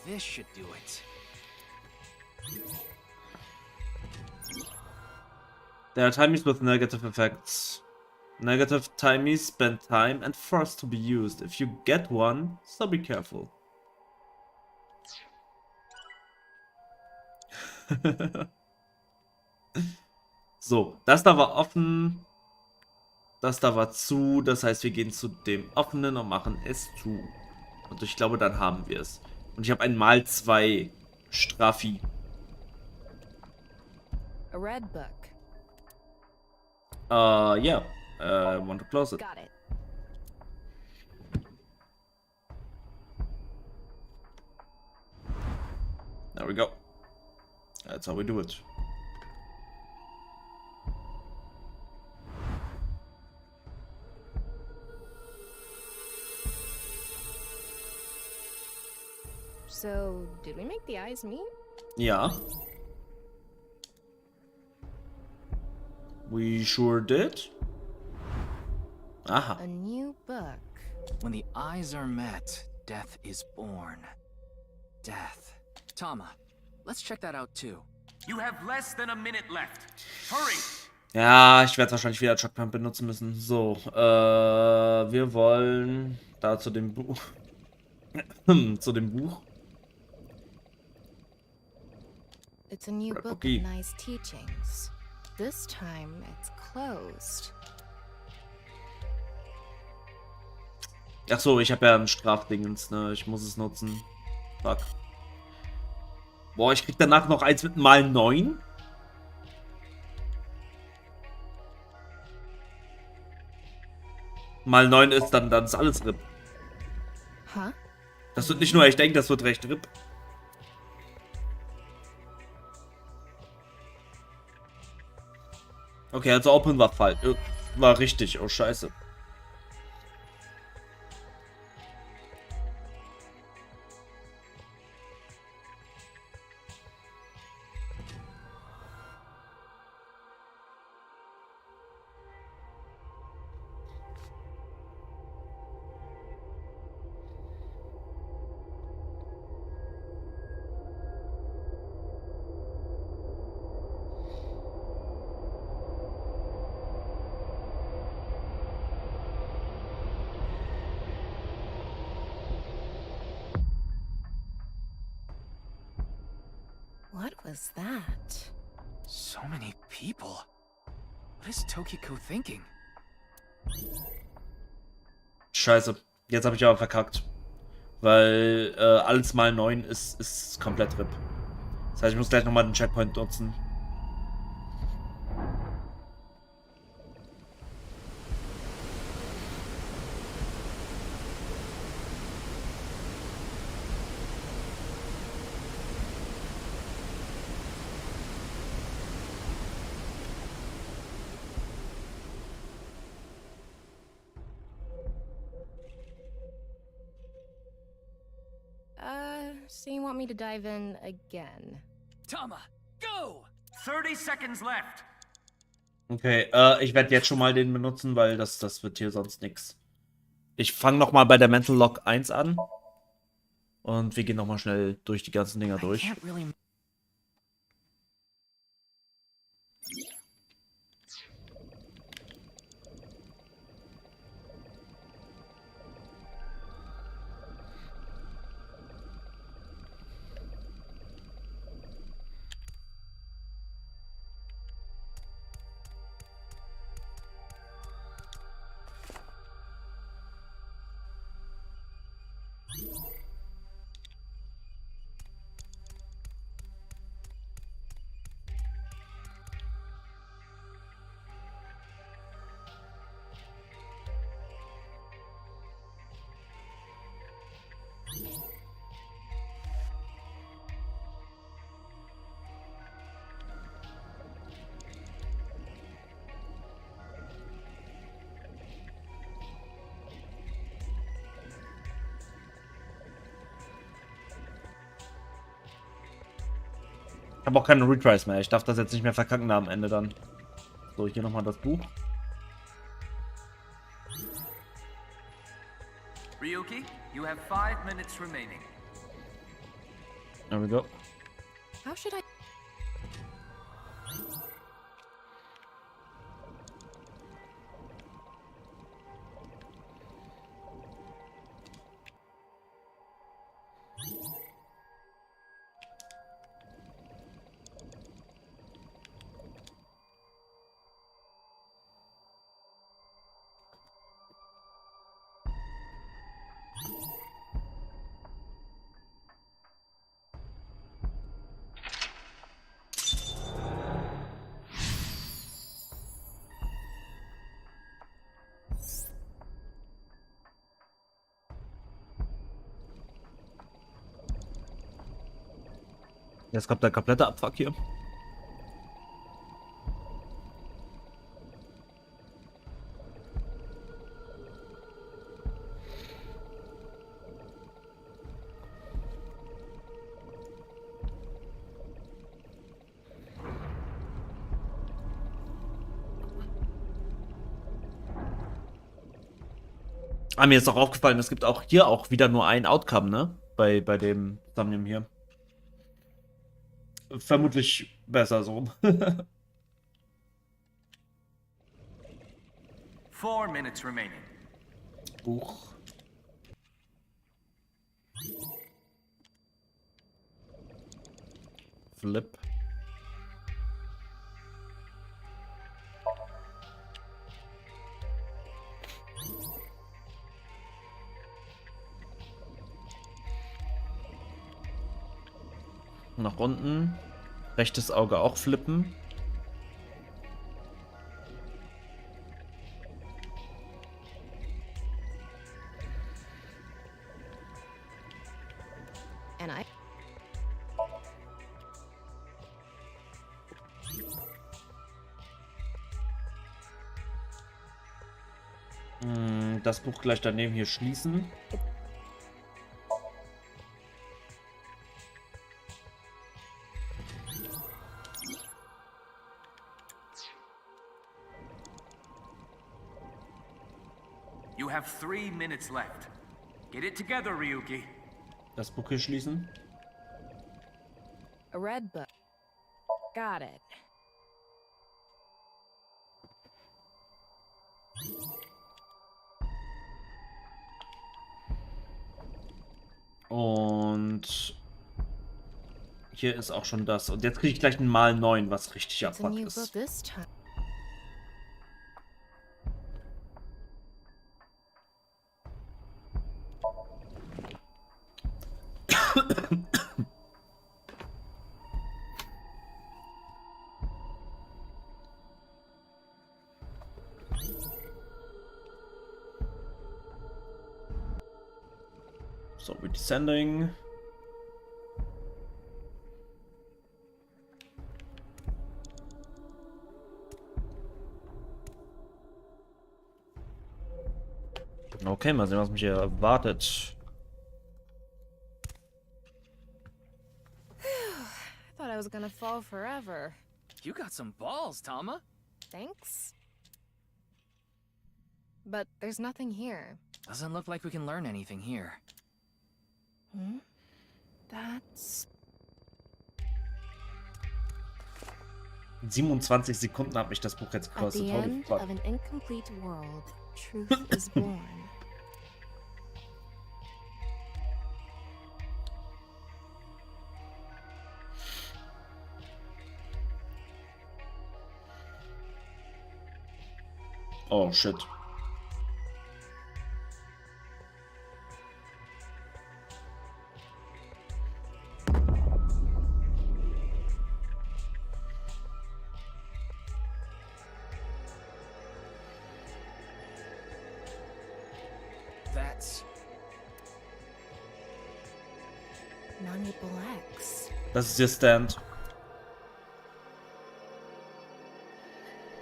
This should do it. There are timies with negative effects. Negative timies spend time and force to be used. If you get one, so be careful. So, das da war offen. Das da war zu. Das heißt, wir gehen zu dem offenen und machen es zu. Und ich glaube, dann haben wir es. Und ich habe ein mal 2 Straffi. A red book. Yeah. Want to close it. Got it. There we go. That's how we do it. So, did we make the eyes meet? Ja. We sure did. Aha. A new book. When the eyes are met, death is born. Death. Tama, let's check that out too. You have less than a minute left. Hurry! Ja, ich werde wahrscheinlich wieder Chockpump benutzen müssen. So, wir wollen da zu dem Buch. Zu dem Buch. It's a new book Okay. with nice teachings. This time it's closed. Ach so, ich habe ja ein Strafdingens, ne? Ich muss es nutzen. Fuck. Boah, ich krieg danach noch eins mit mal 9. Mal 9 ist dann ist alles RIP. Huh? Das wird nicht nur, ich denke, das wird recht RIP. Okay, also Open war falsch. War richtig. Oh, scheiße. What was that? So many people. What is Tokiko thinking? Scheiße. Jetzt habe ich aber verkackt. Weil alles mal 9 ist komplett RIP. Das heißt, ich muss gleich nochmal den Checkpoint nutzen. So you want me to dive in again? Tama, go! 30 seconds left. Okay, ich werde jetzt schon mal den benutzen, weil das wird hier sonst nix. Ich fange nochmal bei der Mental Lock 1 an. Und wir gehen nochmal schnell durch die ganzen Dinger durch. I can't really... Ich habe auch keine Retries mehr. Ich darf das jetzt nicht mehr verkacken am Ende dann. So, hier nochmal das Buch. Ryuki, you have 5 minutes remaining. There we go. How should I... Jetzt kommt der komplette Abfuck hier. Ah, mir ist auch aufgefallen, es gibt auch hier auch wieder nur ein Outcome, ne? Bei dem Thumbnail hier. Vermutlich besser so. 4 minutes remaining. Buch. Flip. Nach unten. Rechtes Auge auch flippen. And I... Das Buch gleich daneben hier schließen. You have 3 minutes left. Get it together, Ryuki. Das Buch hier schließen. A red book. Got it. Und hier ist auch schon das. Und jetzt kriege ich gleich einen Mal 9, was richtig It's a abfuck new ist. book this time. So, we're descending. Okay, mal sehen, was mich hier erwartet. I thought I was gonna fall forever. You got some balls, Tama. Thanks. But there's nothing here. Doesn't look like we can learn anything here. Hmm? That's... 27 Sekunden hat mich das Buch jetzt At gekostet. the Holy end fuck. of an incomplete world, truth is born. Oh, shit. That's... Non-Equal X. Das ist ihr Stand.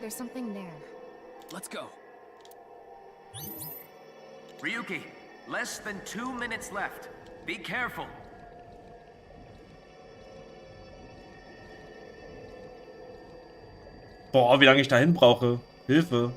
There's something there. Let's go. Ryuki, less than 2 minutes left. Be careful. Boah, wie lange ich dahin brauche. Hilfe.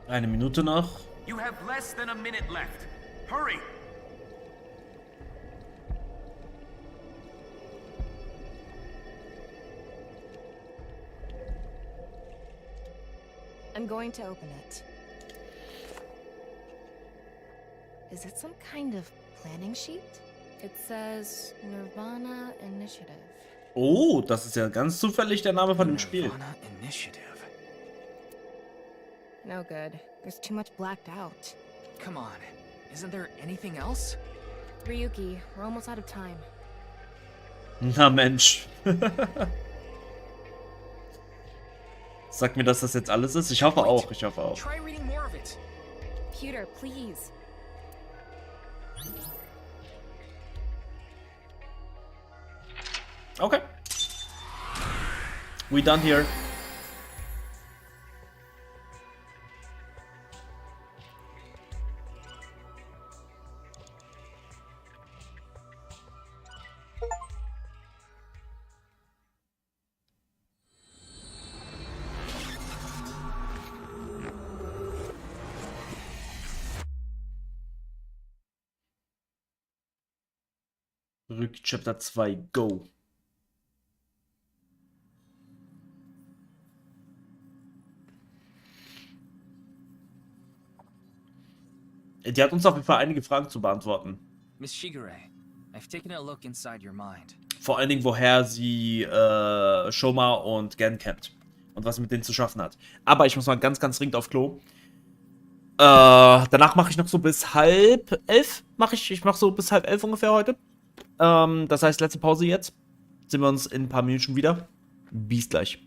Eine Minute noch. You have less than a minute left. Hurry! I'm going to open it. Is it some kind of planning sheet? It says Nirvana Initiative. Oh, das ist ja ganz zufällig der Name von dem Spiel. Nirvana Initiative. No good. There's too much blacked out. Come on, isn't there anything else? Ryuki, we're almost out of time. Na Mensch. Sag mir, dass das jetzt alles ist. Ich hoffe auch, ich hoffe auch. Try reading more of it. Computer, please. Okay. We done here. Rück Chapter 2, go. Die hat uns auf jeden Fall einige Fragen zu beantworten. Miss Shigure, I've taken a look inside your mind. Vor allen Dingen, woher sie Shoma und Gen kennt. Und was mit denen zu schaffen hat. Aber ich muss mal ganz, ganz dringend auf Klo. Danach mache ich noch so bis 10:30. Ich mache so bis 10:30 ungefähr heute. Das heißt, letzte Pause jetzt. Sehen wir uns in ein paar Minuten wieder. Bis gleich.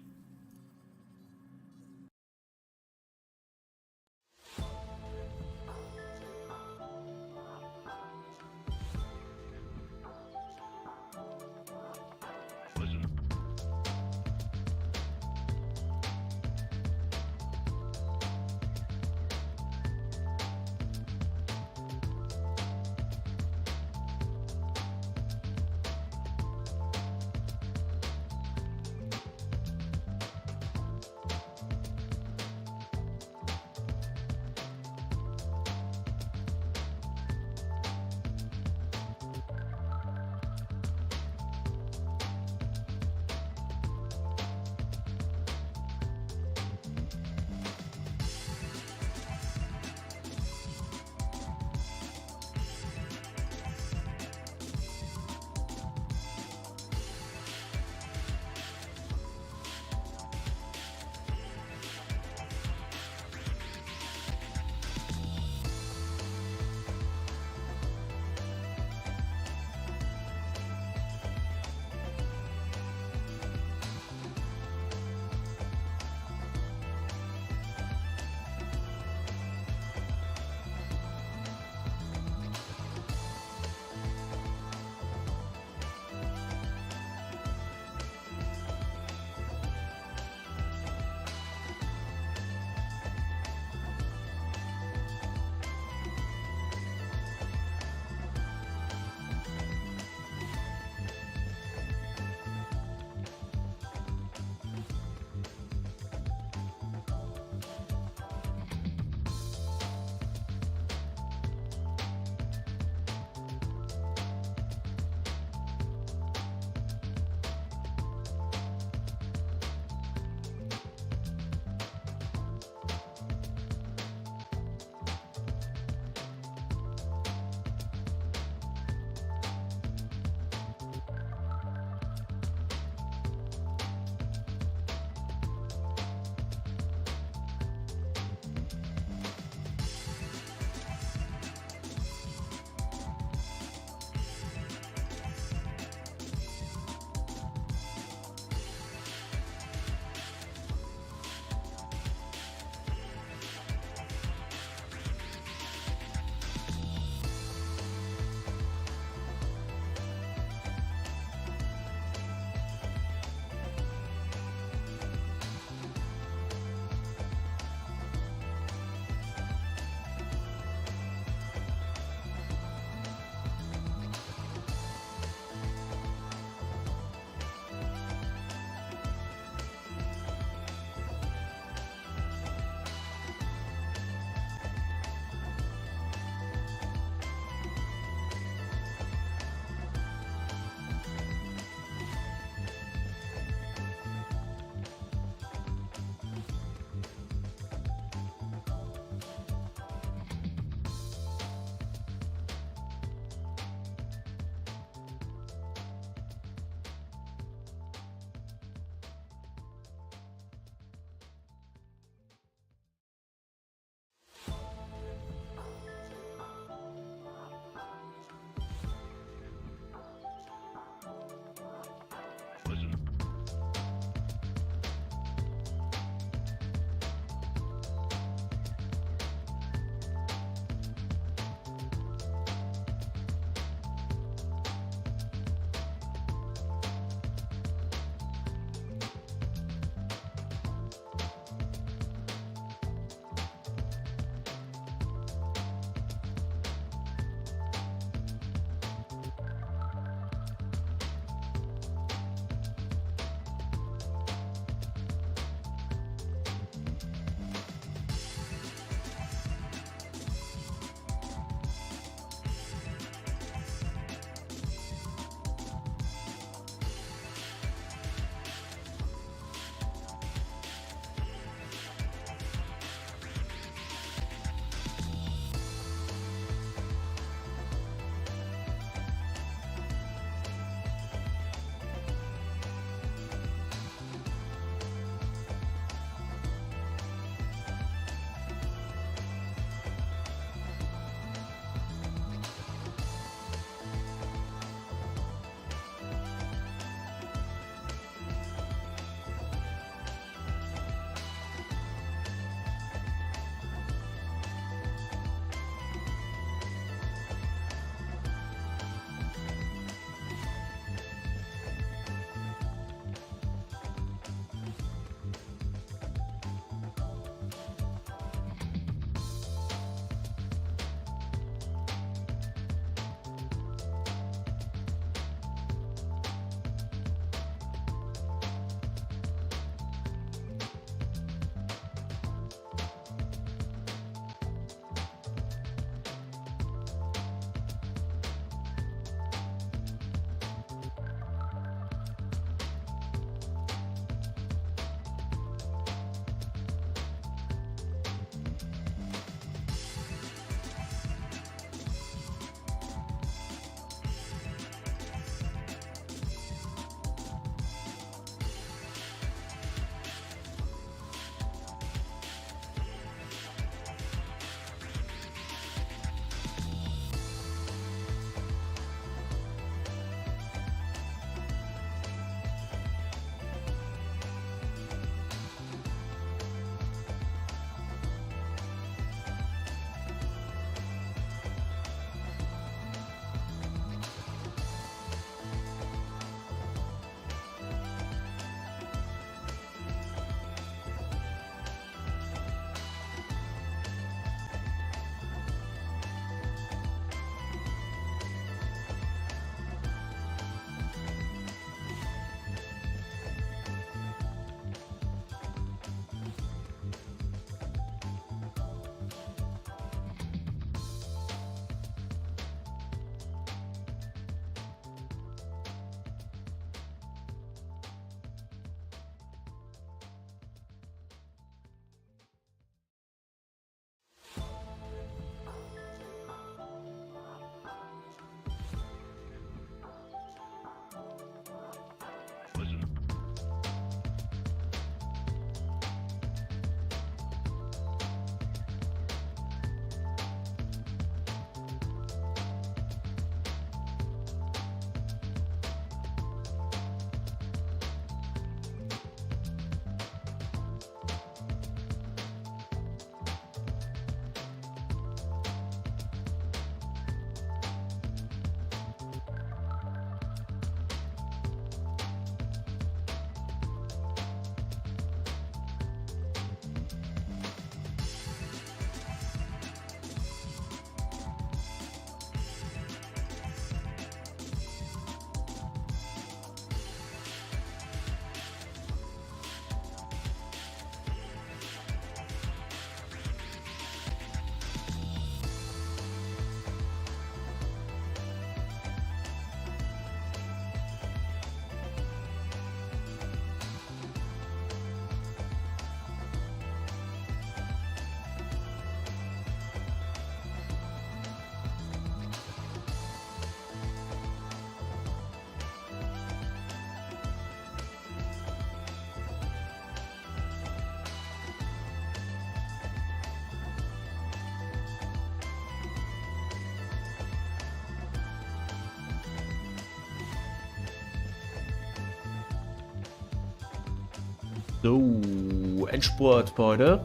So, Endspurt für heute.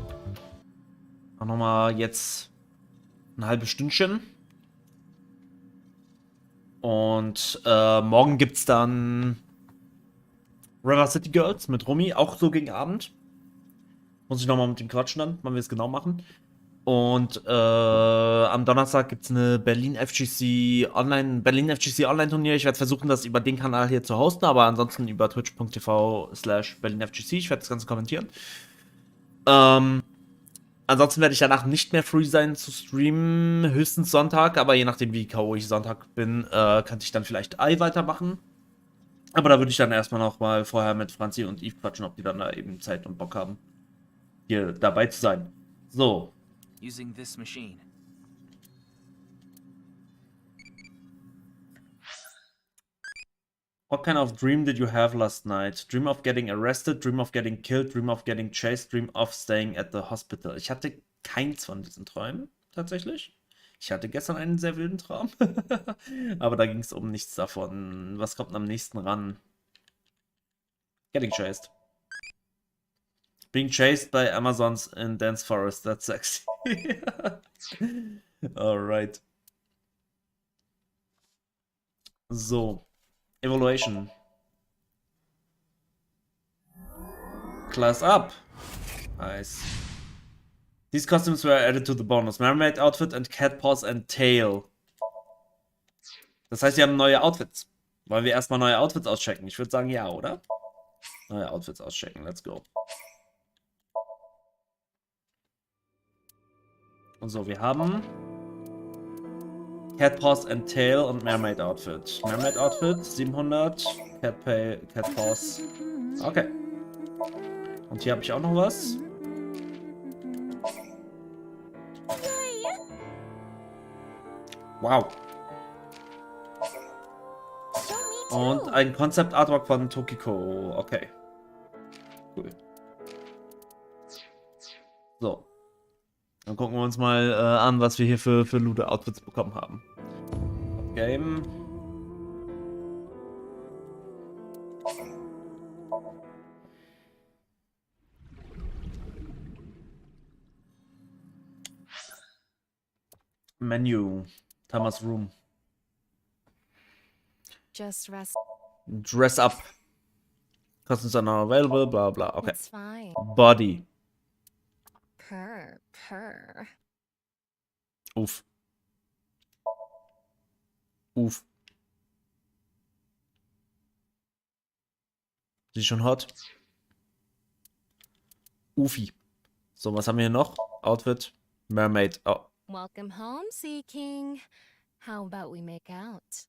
Auch nochmal jetzt ein halbes Stündchen. Und morgen gibt's dann River City Girls mit Rumi, auch so gegen Abend. Muss ich nochmal mit ihm quatschen dann, wann wir es genau machen. Und am Donnerstag gibt es eine Berlin FGC Online Turnier. Ich werde versuchen, das über den Kanal hier zu hosten, aber ansonsten über twitch.tv/Berlin FGC. Ich werde das Ganze kommentieren. Ansonsten werde ich danach nicht mehr free sein zu streamen, höchstens Sonntag, aber je nachdem wie K.O. ich Sonntag bin, könnte ich dann vielleicht weitermachen. Aber da würde ich dann erstmal noch mal vorher mit Franzi und Yves quatschen, ob die dann da eben Zeit und Bock haben, hier dabei zu sein. So. Using this machine. What kind of dream did you have last night? Dream of getting arrested, dream of getting killed, dream of getting chased, dream of staying at the hospital. Ich hatte keins von diesen Träumen, tatsächlich. Ich hatte gestern einen sehr wilden Traum. Aber da ging es um nichts davon. Was kommt am nächsten ran? Getting chased. Being chased by Amazons in dense forest. That's sexy. Alright. So. Evaluation. Class up. Nice. These costumes were added to the bonus. Mermaid outfit and cat paws and tail. Das heißt, wir haben neue Outfits. Wollen wir erstmal neue Outfits auschecken? Ich würde sagen, ja, oder? Neue Outfits auschecken. Let's go. Und so, wir haben Cat Paws and Tail und Mermaid Outfit. Mermaid Outfit 700, Cat Paws. Okay. Und hier habe ich auch noch was. Wow. Und ein Concept Artwork von Tokiko. Okay. Cool. So. Dann gucken wir uns mal an, was wir hier für Lude Outfits bekommen haben. Game. Menu. Thomas Room. Just rest. Dress up. Costumes are not available, bla bla. Okay. It's fine. Body. Purr. Uff. Uff. Sie ist schon hot. Ufi. So, was haben wir hier noch? Outfit. Mermaid. Oh. Welcome home, Sea King. How about we make out?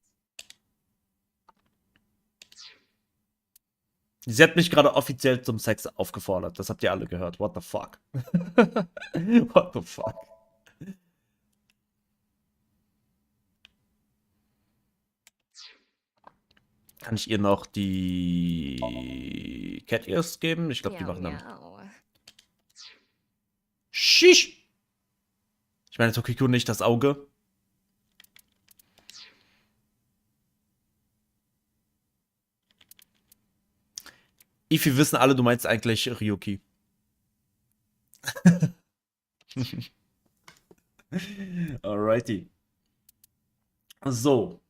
Sie hat mich gerade offiziell zum Sex aufgefordert. Das habt ihr alle gehört. What the fuck? What the fuck? Kann ich ihr noch die Cat Ears geben? Ich glaube, die machen dann. Shish! Ich meine, Tokiko nicht das Auge. Wir wissen alle, du meinst eigentlich Ryuki. Alrighty. So.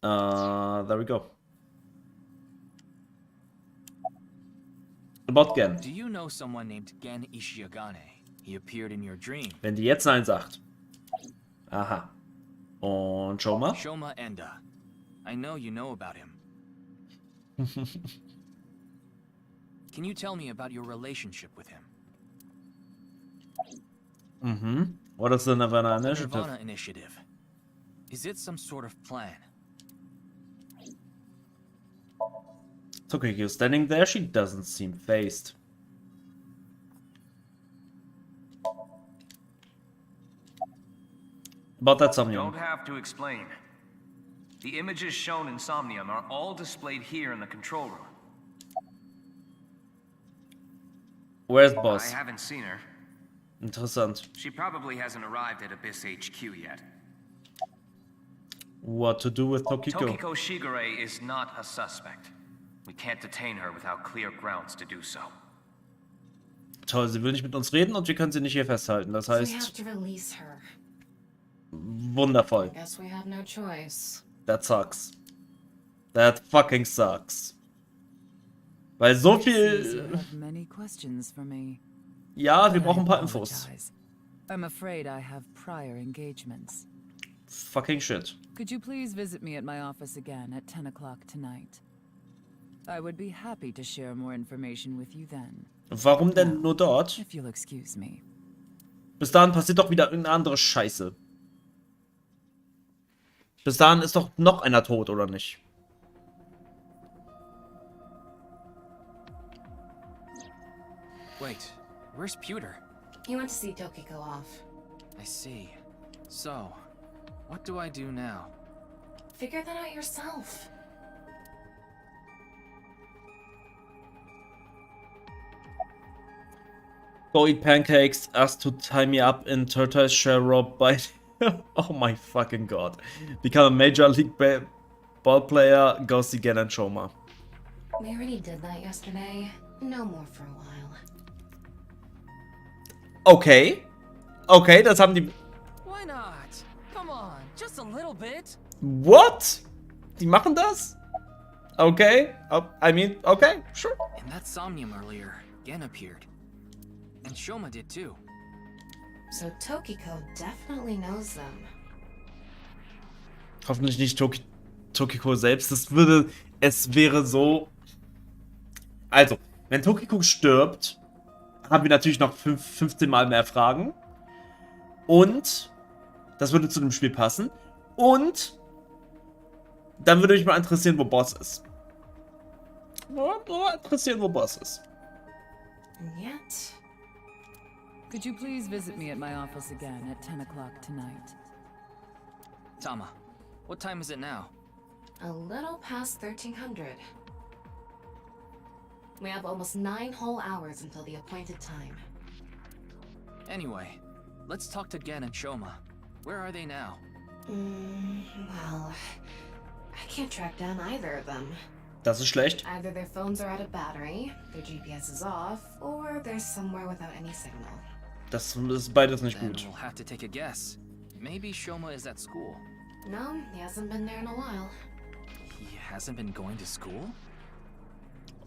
There we go. About Gen. Do you know someone named Gen Ishiagane? He appeared in your dream. Wenn die jetzt Nein sagt. Aha. Und Shoma? Shoma Enda. I know you know about him. Can you tell me about your relationship with him? What is the Nirvana The Initiative? Nirvana Initiative. Is it some sort of plan? Tokiko standing there, she doesn't seem phased. About that Somnium. Don't have to explain. The images shown in Somnium are all displayed here in the control room. Where's Boss? I haven't seen her. Interessant. She probably hasn't arrived at Abyss HQ yet. What to do with Tokiko? Tokiko Shigure is not a suspect. We can't detain her without clear grounds to do so. Toll, sie will nicht mit uns reden und wir können sie nicht hier festhalten. Das So we have heißt, to release her. wundervoll. Guess we have no choice. That sucks. That fucking sucks. Weil so viel... Many questions for me. Ja, wir brauchen ein paar Infos. I'm afraid I have prior engagements. Fucking shit. Could you please visit me at my office again at 10 o'clock tonight? I would be happy to share more information with you then. Warum denn nur dort? If you'll excuse me. Bis dahin passiert doch wieder irgendeine andere Scheiße. Bis dahin ist doch noch einer tot, oder nicht? Wait, where's Pewter? He went to see Tokiko off. I see. So, what do I do now? Figure that out yourself. Go eat pancakes, ask to tie me up in tortoise shell rope by... Oh my fucking god. Become a major league ball player, go see Gen and Shoma. We already did that yesterday. No more for a while. Okay. Okay, das haben die... Why not? Come on, just a little bit. What? Die machen das? Okay. I mean, okay, sure. In that somnium earlier, Gen appeared. And Shoma did too. So Tokiko definitely knows them. Hoffentlich nicht Tokiko selbst. Es wäre so... Also, wenn Tokiko stirbt, haben wir natürlich noch 15 Mal mehr Fragen. Und das würde zu dem Spiel passen. Und dann würde mich mal interessieren, wo Boss ist. Interessieren, wo Boss ist. And yet... Could you please visit me at my office again at 10 o'clock tonight? Tama, what time is it now? A little past 1300. We have almost 9 whole hours until the appointed time. Anyway, let's talk to Gen and Shoma. Where are they now? Well... I can't track down either of them. Das ist schlecht. Either their phones are out of battery, their GPS is off, or they're somewhere without any signal. Das ist beides nicht Then gut. we'll have to take a guess. Maybe Shoma is at school. No, he hasn't been there in a while. He hasn't been going to school?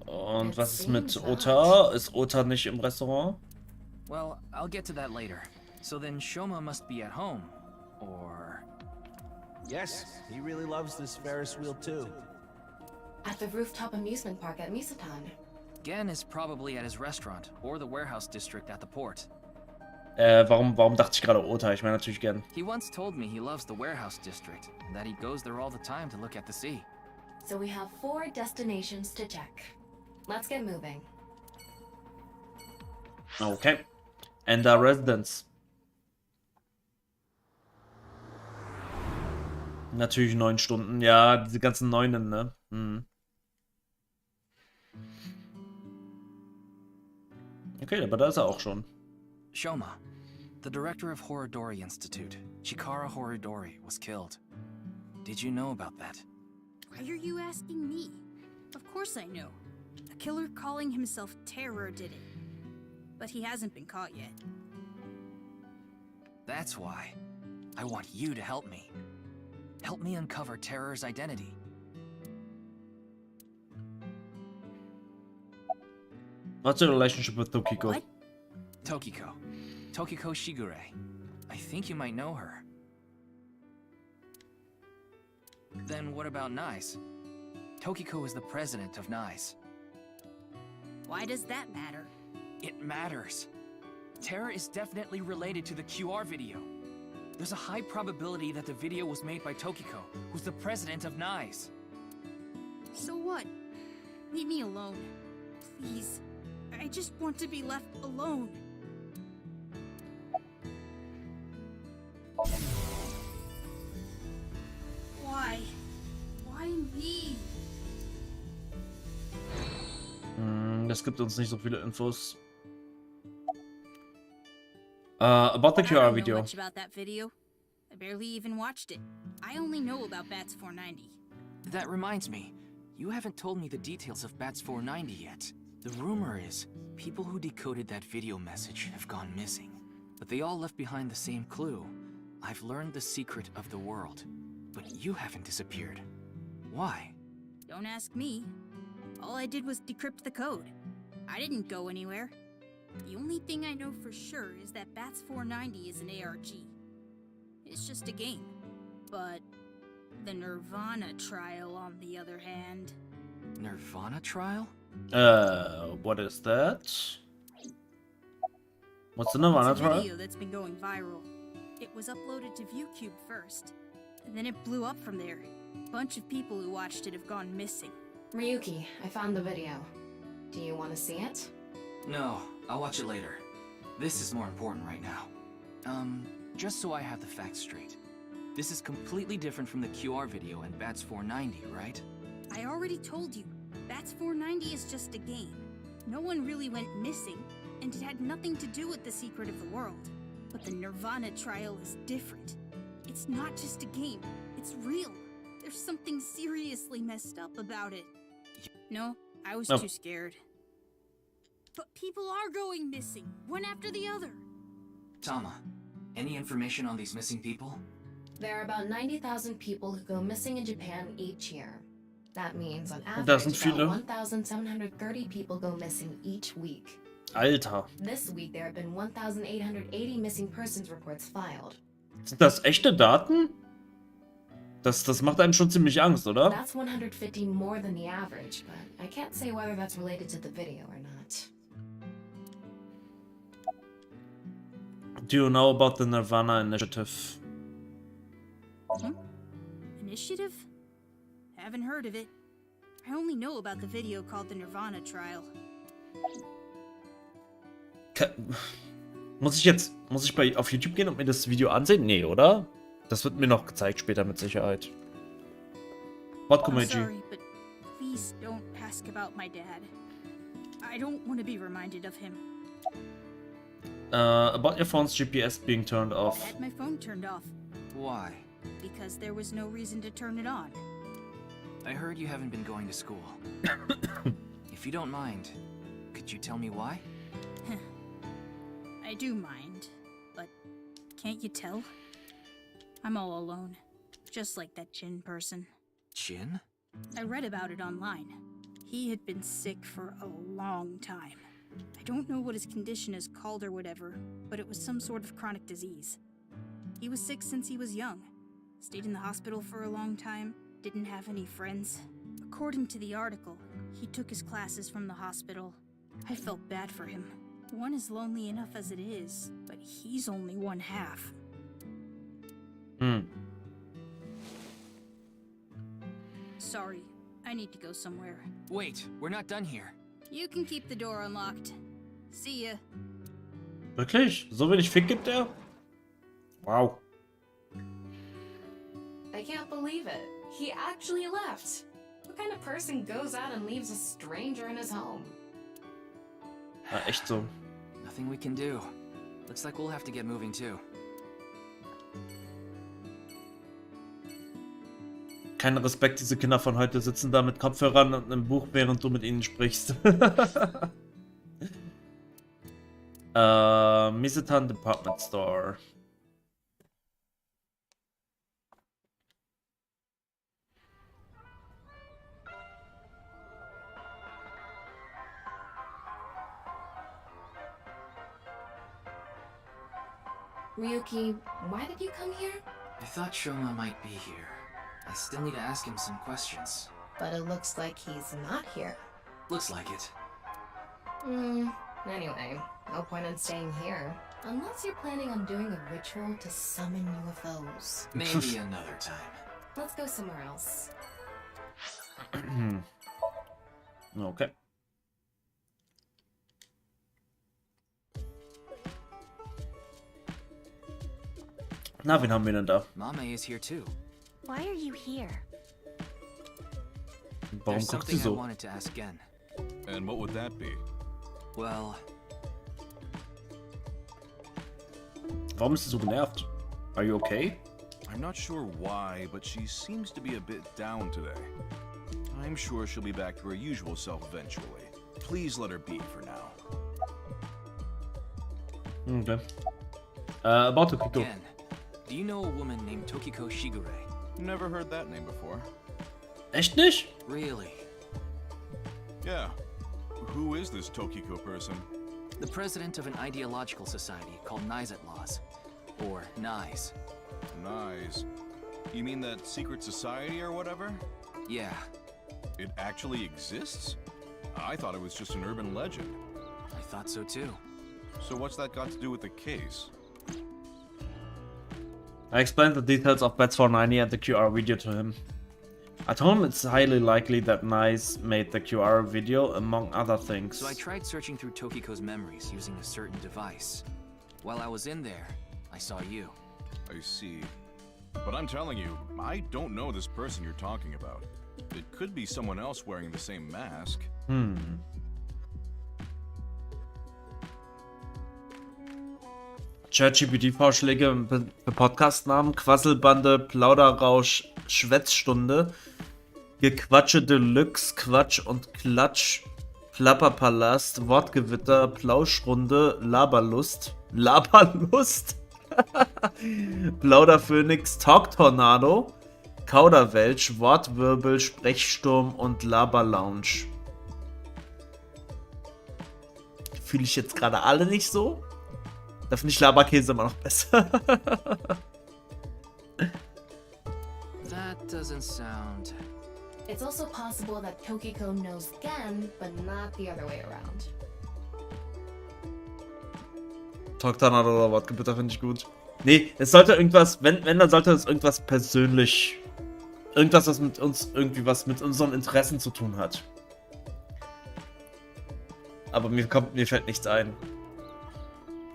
Und was ist mit Ota? Ist Ota nicht im Restaurant? Well, I'll get to that later. So then Shoma must be at home. Or... Yes, he really loves this Ferris wheel too. At the rooftop amusement park at Misatan. Gen is probably at his restaurant, or the warehouse district at the port. Warum dachte ich gerade Ota? Ich meine natürlich gern. He once told me he loves the warehouse district, and that he goes there all the time to look at the sea. So we have 4 destinations to check. Let's get moving. Okay. Ender Residence. Natürlich 9 Stunden. Ja, diese ganzen 9, ne? Hm. Okay, aber da ist er auch schon. Shoma, the director of Horodori Institute, Chikara Horodori, was killed. Did you know about that? Why are you asking me? Of course I know. A killer calling himself Terror did it. But he hasn't been caught yet. That's why. I want you to help me. Help me uncover Terror's identity. What's your relationship with Tokiko? What? Tokiko. Tokiko Shigure. I think you might know her. Then what about NICE? Tokiko is the president of NICE. Why does that matter? It matters. Terror is definitely related to the QR video. There's a high probability that the video was made by Tokiko, who's the president of NICE. So what? Leave me alone. Please. I just want to be left alone. Why? Why me? Das gibt uns nicht so viele Infos. About the I QR don't know video. much about that video. I barely even watched it. I only know about Bats 490. That reminds me. you haven't told me the details of Bats 490 yet. The rumor is, people who decoded that video message have gone missing. But they all left behind the same clue. I've learned the secret of the world. But you haven't disappeared. Why? Don't ask me. All I did was decrypt the code. I didn't go anywhere. The only thing I know for sure is that Bats 490 is an ARG. It's just a game. But the Nirvana trial, on the other hand... Nirvana trial? What is that? What's the Nirvana It's a trial? video that's been going viral. It was uploaded to ViewCube first, and then it blew up from there. A bunch of people who watched it have gone missing. Ryuki, I found the video. Do you want to see it? No, I'll watch it later. This is more important right now. Just so I have the facts straight. This is completely different from the QR video and Bats 490, right? I already told you, Bats 490 is just a game. No one really went missing, and it had nothing to do with the secret of the world. But the Nirvana trial is different. It's not just a game, it's real. There's something seriously messed up about it. No, I was too scared. But people are going missing, one after the other. Tama, any information on these missing people? There are about 90,000 people who go missing in Japan each year. That means on average about 1,730 people go missing each week. Alter. This week there have been 1,880 missing persons reports filed. Sind das echte Daten? Das macht einem schon ziemlich Angst, oder? That's 150 more than the average, but I can't say whether that's related to the video or not. Do you know about the Nirvana initiative? Initiative? Haven't heard of it. I only know about the video called the Nirvana trial. Muss ich auf YouTube gehen und mir das Video ansehen? Nee, oder? Das wird mir noch gezeigt später mit Sicherheit. What I'm sorry, but please don't ask about my dad. I don't want to be reminded of him. About your phone's GPS being turned I off. had my phone turned off. Why? Because there was no reason to turn it on. I heard you haven't been going to school. If you don't mind, could you tell me why? I do mind, but can't you tell? I'm all alone, just like that Jin person. Jin? I read about it online. He had been sick for a long time. I don't know what his condition is called or whatever, but it was some sort of chronic disease. He was sick since he was young. Stayed in the hospital for a long time, didn't have any friends. According to the article, he took his classes from the hospital. I felt bad for him. One is lonely enough as it is, but he's only one half. Sorry, I need to go somewhere. Wait, we're not done here. You can keep the door unlocked. See ya. Wirklich? So wenig Fick gibt er? Wow. I can't believe it. He actually left. What kind of person goes out and leaves a stranger in his home? Echt so. Nothing we can do. Looks like we'll have to get moving too. Kein Respekt, diese Kinder von heute sitzen da mit Kopfhörern und einem Buch, während du mit ihnen sprichst. Misetan Department Store. Ryuki, why did you come here? I thought Shoma might be here. I still need to ask him some questions. But it looks like he's not here. Looks like it. Anyway, no point in staying here. Unless you're planning on doing a ritual to summon UFOs. Maybe another time. Let's go somewhere else. Okay. Na, wen haben wir denn da? Mame is here too. Why are you here? Warum There's guckt sie something I so? wanted to ask Gen. And what would that be? Well, Warum ist sie so genervt? Are you okay? I'm not sure why, but she seems to be a bit down today. I'm sure she'll be back to her usual self eventually. Please let her be for now. Okay. About Tokiko. Ken, do you know a woman named Tokiko Shigure? Never heard that name before. Echt nicht? Really? Yeah. Who is this Tokiko person? The president of an ideological society called Nizet Laws. Or NISE. Nice. You mean that secret society or whatever? Yeah. It actually exists? I thought it was just an urban legend. I thought so too. So what's that got to do with the case? I explained the details of Bats 490 and the QR video to him. I told him it's highly likely that NICE made the QR video, among other things. So I tried searching through Tokiko's memories using a certain device. While I was in there, I saw you. I see. But I'm telling you, I don't know this person you're talking about. It could be someone else wearing the same mask. ChatGPT-Vorschläge für Podcastnamen: Quasselbande, Plauderrausch, Schwätzstunde, Gequatsche Deluxe, Quatsch und Klatsch, Plapperpalast, Wortgewitter, Plauschrunde, Laberlust, Plauderphönix, Talktornado, Kauderwelsch, Wortwirbel, Sprechsturm und Laberlounge. Fühle ich jetzt gerade alle nicht so? Da finde ich Laberkäse immer noch besser. That doesn't sound... It's also possible that Tokiko knows Gen, but not the other way around. Talktornado oder Wortgewitter finde ich gut. Nee, es sollte irgendwas, wenn dann sollte es irgendwas persönlich. Irgendwas, was mit uns, irgendwie was mit unseren Interessen zu tun hat. Aber mir fällt nichts ein.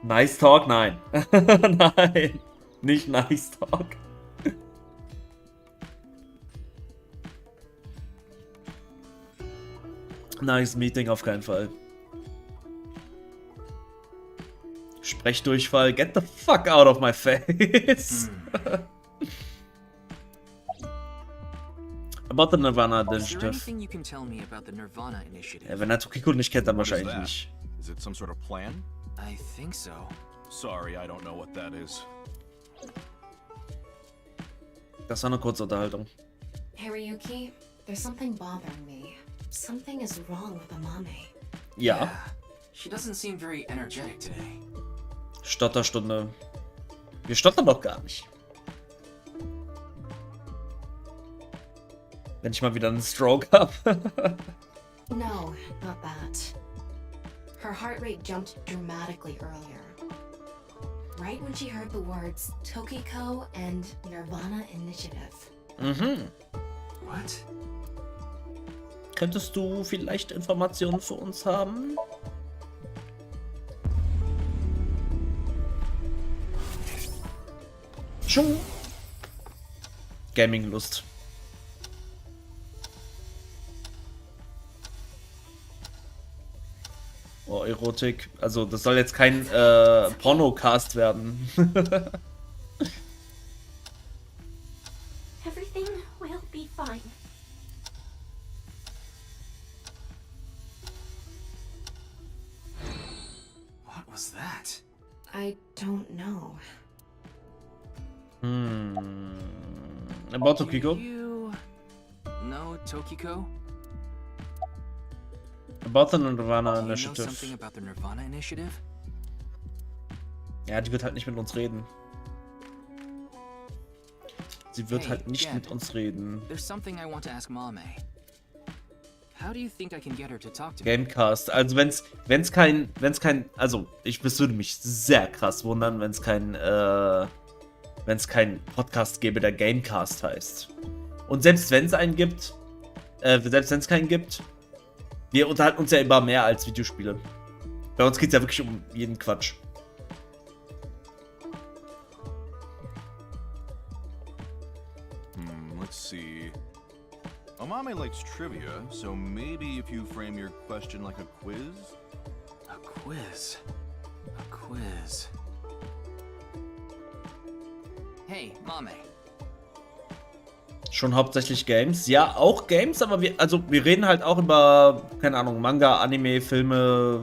Nice Talk? Nein. Nein. Nicht Nice Talk. Nice Meeting auf keinen Fall. Sprechdurchfall. Get the fuck out of my face. About the Nirvana Initiative. Ja, wenn er Tokiko nicht kennt, dann wahrscheinlich nicht. Is it some sort of plan? I think so. Sorry, I don't know what that is. Das war eine kurze Unterhaltung. Hariyuki, there's something bothering me. Something is wrong with Amame. Ja. She doesn't seem very energetic today. Stotterstunde. Wir stottern doch gar nicht. Wenn ich mal wieder einen Stroke habe. No, not that. Her heart rate jumped dramatically earlier. Right when she heard the words Tokiko and Nirvana Initiative. Mhm. What? Könntest du vielleicht Informationen für uns haben? Tschung. Gaming-Lust. Oh, Erotik. Also, das soll jetzt kein Pornocast werden. Everything will be fine. What was that? I don't know. About Tokiko? You know Tokiko? About the Nirvana Do you know Initiative. something about the Nirvana Initiative? Ja, die wird halt nicht mit uns reden. Sie wird Hey, halt nicht Jen. mit uns reden. There's something I want to ask Mame. How do you think I can get her to talk to me? Gamecast. Also wenn's kein, also es würde mich sehr krass wundern, wenn es kein Podcast gäbe, der Gamecast heißt. Und selbst wenn es einen gibt, selbst wenn es keinen gibt, wir unterhalten uns ja über mehr als Videospiele. Bei uns geht es ja wirklich um jeden Quatsch. Let's see. Amame likes trivia, so maybe if you frame your question like a quiz? A quiz. A quiz. Hey, Mame. Schon hauptsächlich Games. Ja, auch Games, aber wir reden halt auch über, keine Ahnung, Manga, Anime, Filme,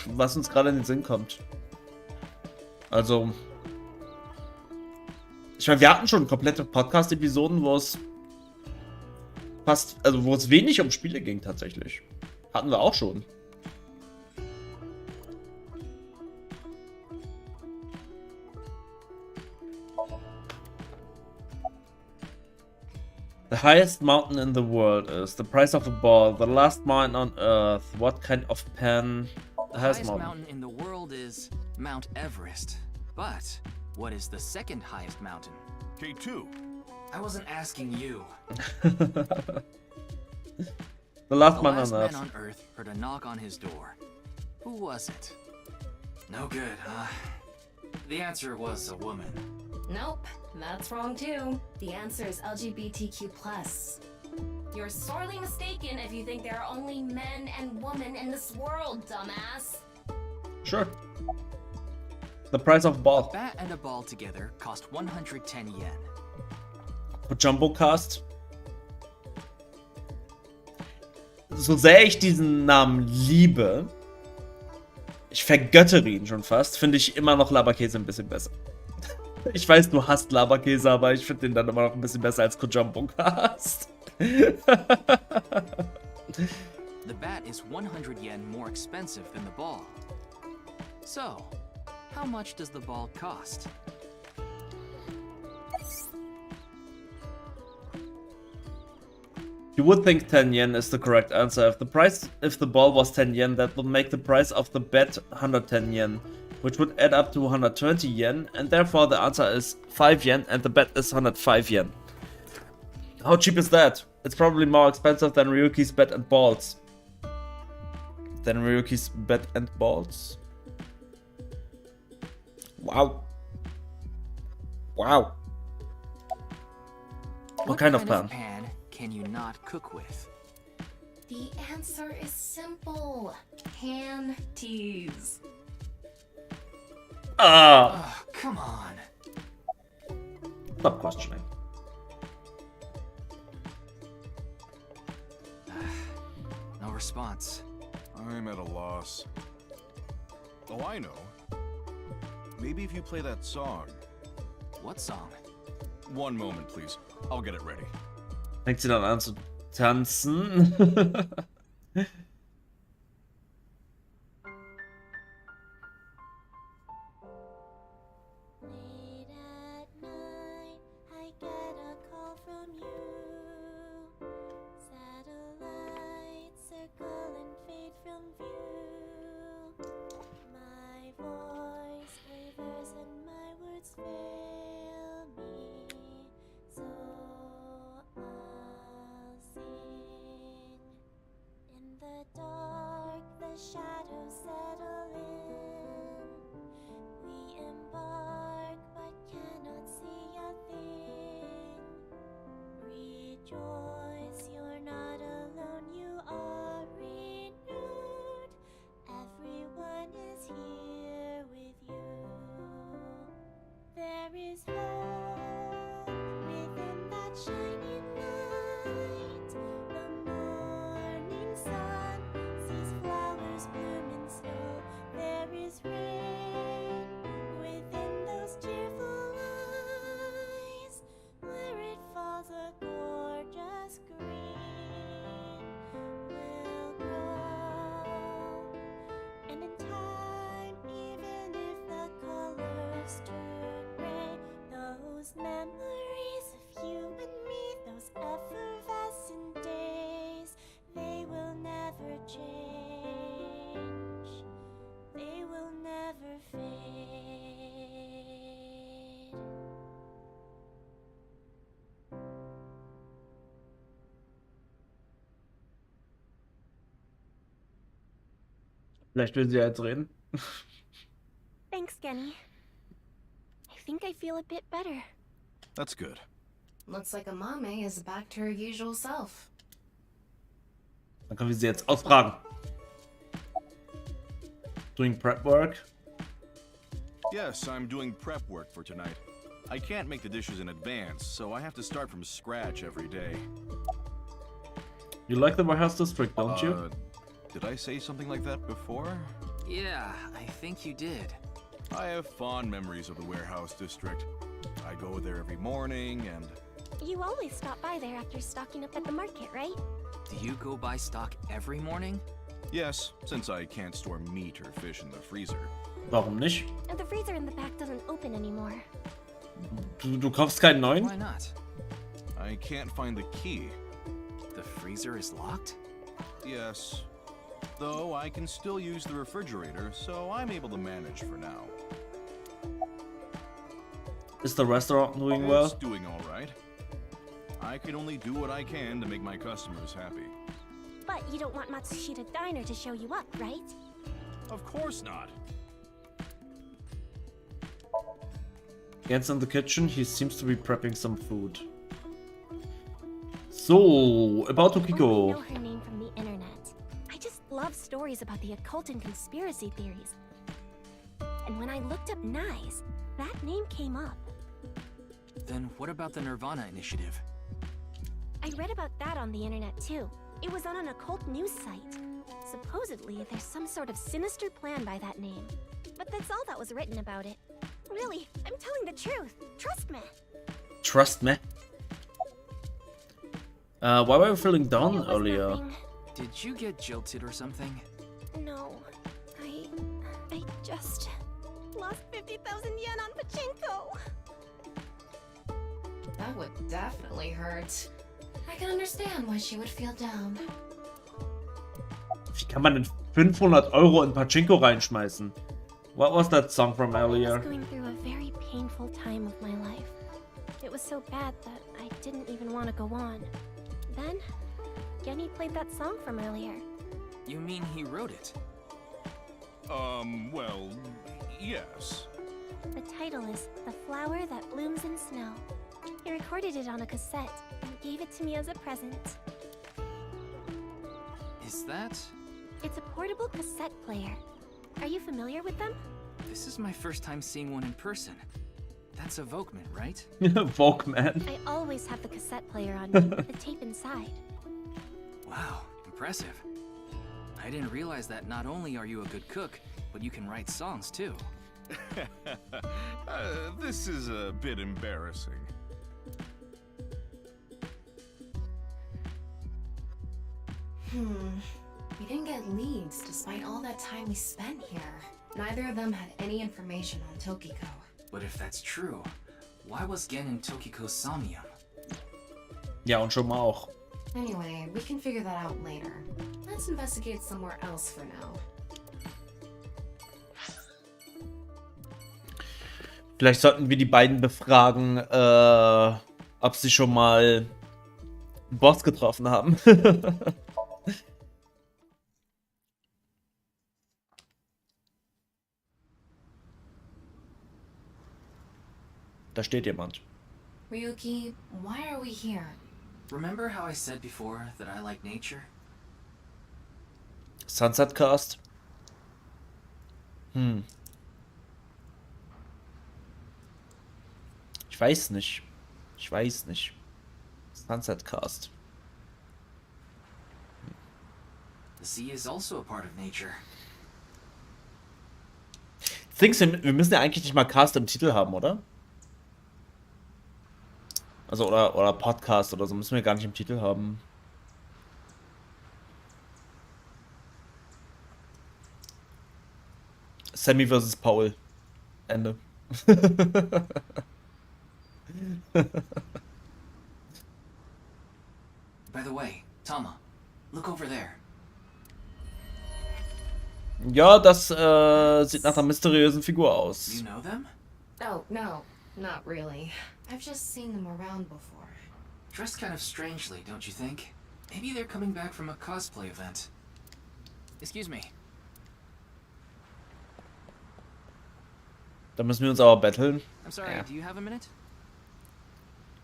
was uns gerade in den Sinn kommt. Also, ich meine, wir hatten schon komplette Podcast-Episoden, wo es wo es wenig um Spiele ging tatsächlich. Hatten wir auch schon. The highest mountain in the world is the price of a ball. The last mountain on Earth. What kind of pen The has highest mountain? mountain in the world is Mount Everest. But what is the second highest mountain? K2. I wasn't asking you. The last The man last on man Earth. on Earth heard a knock on his door. Who was it? No good, huh? The answer was a woman. Nope, that's wrong too. The answer is LGBTQ+. You're sorely mistaken if you think there are only men and women in this world, dumbass. Sure. The price of A ball. bat and a ball together cost 110 yen. Jumbo Cast. So sehr ich diesen Namen liebe, ich vergöttere ihn schon fast, finde ich immer noch Laberkäse ein bisschen besser. Ich weiß, du hast Laberkäse, aber ich finde den dann immer noch ein bisschen besser als Jumbo Cast. The bat is 100 yen more expensive than the ball. So, how much does the ball cost? You would think 10 yen is the correct answer. If the ball was 10 yen, that would make the price of the bet 110 yen, which would add up to 120 yen, and therefore the answer is 5 yen, and the bet is 105 yen. How cheap is that? It's probably more expensive than Ryuki's bet and balls. Wow. Wow. What kind of pan? Pan can you not cook with? The answer is simple. Panties. Ah! Oh, come on. Stop questioning. No response. I'm at a loss. Oh, I know. Maybe if you play that song. What song? One moment, please. I'll get it ready. Fängt sie dann an zu tanzen? Late at night, I get a call from you. Satellites circle and fade from view. My voice wavers and my words fail me. So I'll sing. In the dark, the shadows settle in. We embark, but cannot see a thing. Rejoice, you're not alone, you are renewed. Everyone is here with you. There is hope within that shining light. The morning sun sees flowers bloom in snow. There is rain within those cheerful eyes. Where it falls, a gorgeous green will grow. And in time, even if the colors turn gray, those memories of you and me, those effervescent days, they will never change. They will never fade. Vielleicht will sie ja jetzt reden. Thanks, Genny. I think I feel a bit better. That's good. Looks like Amame is back to her usual self. Dann können wir sie jetzt ausfragen. Doing prep work? Yes, I'm doing prep work for tonight. I can't make the dishes in advance, so I have to start from scratch every day. You like the warehouse district, don't you? Did I say something like that before? Yeah, I think you did. I have fond memories of the warehouse district. I go there every morning and... You always stop by there after stocking up at the market, right? Do you go buy stock every morning? Yes, since I can't store meat or fish in the freezer. Warum nicht? And the freezer in the back doesn't open anymore. Du kaufst keinen neuen? Why not? I can't find the key. The freezer is locked? Yes. Though I can still use the refrigerator, so I'm able to manage for now. Is the restaurant doing well? It's doing all right. I can only do what I can to make my customers happy. But you don't want Matsushita Diner to show you up, right? Of course not. Gets in the kitchen, he seems to be prepping some food. So, about I Tokiko. know her name from the internet. I just love stories about the occult and conspiracy theories. And when I looked up Nyes, that name came up. Then what about the Nirvana Initiative? I read about that on the internet too. It was on an occult news site. Supposedly, there's some sort of sinister plan by that name. But that's all that was written about it. Really, I'm telling the truth. Trust me. Trust me. Why were you feeling down It was earlier? nothing. Did you get jilted or something? No, I just lost 50,000 yen on pachinko. That would definitely hurt. I can understand why she would feel down. Wie kann man denn 500 Euro in Pachinko reinschmeißen? What was that song from I earlier? was going through a very painful time of my life. It was so bad that I didn't even want to go on. Then, Genny played that song from earlier. You mean he wrote it? Well, yes. The title is The Flower That Blooms in Snow. He recorded it on a cassette and gave it to me as a present. Is that? It's a portable cassette player. Are you familiar with them? This is my first time seeing one in person. That's a Volkman, right? Volkman. I always have the cassette player on me, with the tape inside. Wow, impressive. I didn't realize that not only are you a good cook, but you can write songs too. This is a bit embarrassing. We didn't get leads despite all that time we spent here. Neither of them had any information on Tokiko. But if that's true, why was Gen in Tokiko's Samyam? Ja, und schon mal auch. Anyway, we can figure that out later. Let's investigate somewhere else for now. Vielleicht sollten wir die beiden befragen, ob sie schon mal einen Boss getroffen haben. Da steht jemand. Ryuki, why are we here? Remember how I said before that I like nature? Sunset Cast. Ich weiß nicht. Ich weiß nicht. Sunset Cast. The sea is also a part of nature. Things, wir müssen ja eigentlich nicht mal Cast im Titel haben, oder? Also, oder Podcast oder so, müssen wir gar nicht im Titel haben. Sammy vs. Paul. Ende. By the way, Tama, look over there. Ja, das sieht nach einer mysteriösen Figur aus. You know them? Oh, no, not really. I've just seen them around before. Dressed kind of strangely, don't you think? Maybe they're coming back from a cosplay event. Excuse me. Da müssen wir uns aber betteln. I'm sorry, Ja. do you have a minute?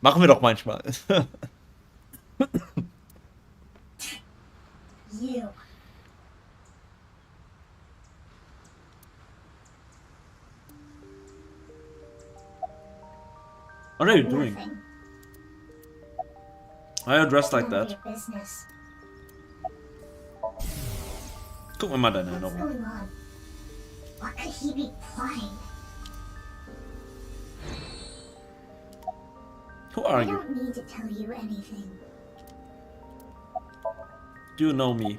Machen wir doch manchmal. You. What are you doing? Nothing. Why are you dressed like None of that? your business. Guck mir mal deine What's Erinnerung. going on? What could he be plotting? Who are I you? don't need to tell you anything. Do you know me?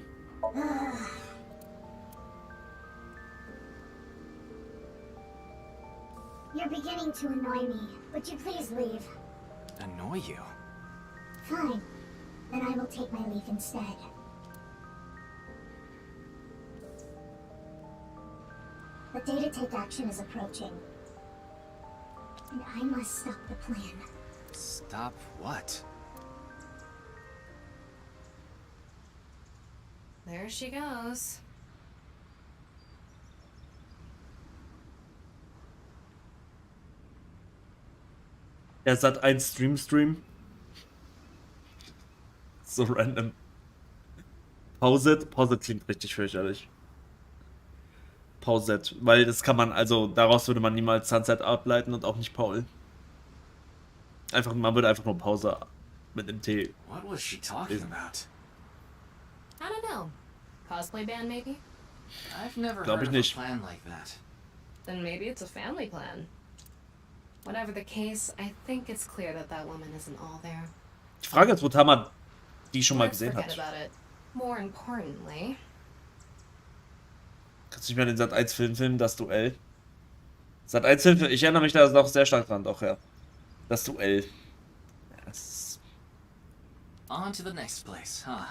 You're beginning to annoy me. Would you please leave? Annoy you? Fine. Then I will take my leave instead. The day to take action is approaching. And I must stop the plan. Stop what? There she goes. Er hat ein Stream. So random. Pauset klingt richtig fürchterlich. Pauset, weil das kann man, also daraus würde man niemals Sunset ableiten und auch nicht Paul. Man würde einfach nur Pause mit dem T. What was she talking about? I don't know. Cosplay band, maybe? I've never Glaub heard ich of a nicht. plan like that. Then maybe it's a family plan. Whatever the case, I think it's clear that that woman isn't all there. Die Frage ist, wo Tama die schon mal Let's gesehen forget hat. about it. More importantly, Kannst du nicht mehr den Sat.1 Film, das Duell? Sat.1 Film, ich erinnere mich da noch sehr stark dran, doch ja. Das Duell. Ja, das On to the next place, huh?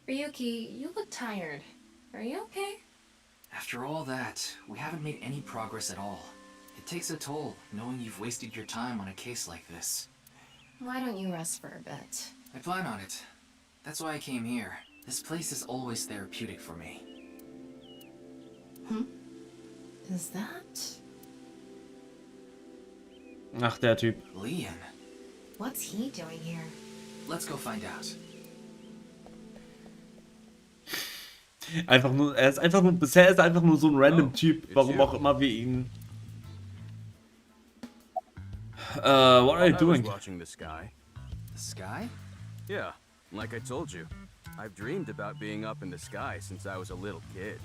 Ryuki, you look tired. Are you okay? After all that, we haven't made any progress at all. It takes a toll, knowing you've wasted your time on a case like this. Why don't you rest for a bit? I plan on it. That's why I came here. This place is always therapeutic for me. Is that... Ach, der Typ. Leon. What's he doing here? Let's go find out. Einfach nur, bisher ist er einfach nur so ein random Typ, warum auch immer wir ihn... what are you doing? I was watching the sky. The sky? Yeah, like I told you. I've dreamed about being up in the sky since I was a little kid.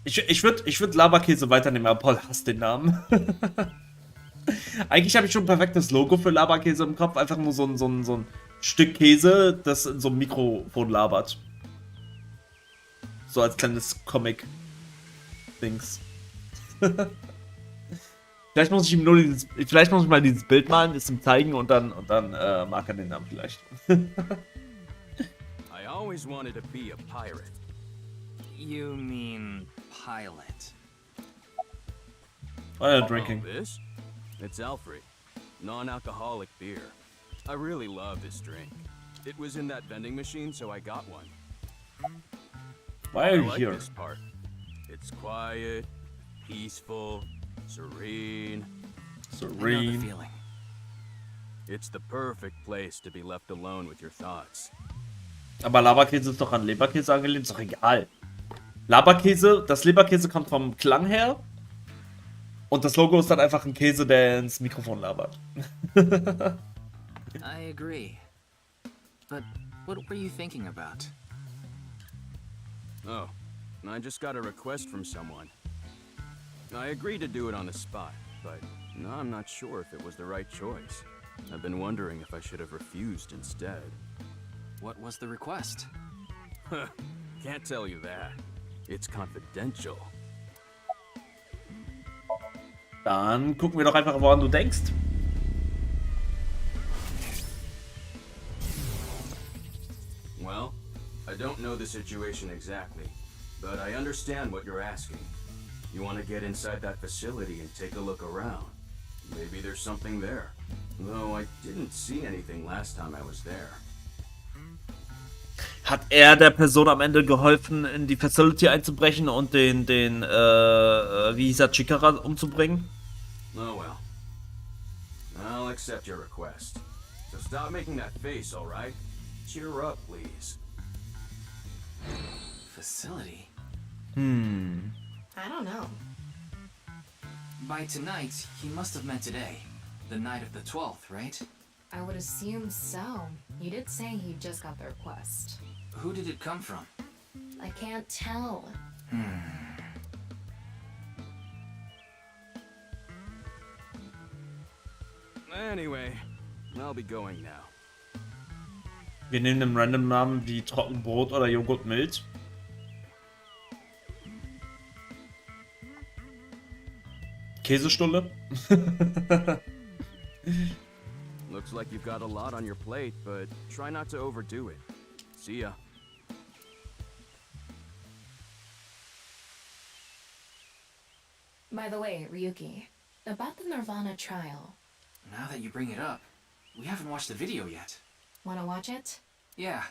Ich würd Laberkäse weiternehmen, aber Paul hasst den Namen. Eigentlich habe ich schon ein perfektes Logo für Laberkäse im Kopf. Einfach nur so ein Stück Käse, das in so einem Mikrofon labert. So als kleines Comic-Dings. Vielleicht muss ich mal dieses Bild malen, es ihm zeigen und dann mag er den Namen vielleicht. I always wanted to be a pirate. You mean pilot? What are you drinking? Oh, this? It's Alfred. Non-alcoholic beer. I really love this drink. It was in that vending machine, so I got one. Why are I you like here? this part. It's quiet, peaceful, serene. I know the Serene. feeling. It's the perfect place to be left alone with your thoughts. Aber Laberkäse ist doch an Leberkäse angelehnt, ist doch egal. Das Leberkäse kommt vom Klang her. Und das Logo ist dann einfach ein Käse, der ins Mikrofon labert. I agree. But what were you thinking about? Oh, I just got a request from someone. I agreed to do it on the spot, but now I'm not sure if it was the right choice. I've been wondering if I should have refused instead. What was the request? Can't tell you that. It's confidential. Dann gucken wir doch einfach, woran du denkst. Well, I don't know the situation exactly, but I understand what you're asking. You want to get inside that facility and take a look around. Maybe there's something there. Though I didn't see anything last time I was there. Hat er der Person am Ende geholfen, in die Facility einzubrechen und wie hieß er, Chikara umzubringen? Oh well. I'll accept your request. So stop making that face, alright? Cheer up, please. Facility? I don't know. By tonight, he must have meant today. The night of the 12th, right? I would assume so. You did say he just got the request. Who did it come from? I can't tell. Anyway, I'll be going now. Wir nehmen einen random Namen wie Trockenbrot oder Joghurtmilch. Käsestulle. Looks like you've got a lot on your plate, but try not to overdo it. See ya. By the way, Ryuki, about the Nirvana trial. Now that you bring it up, we haven't watched the video yet. Wanna watch it? Yeah,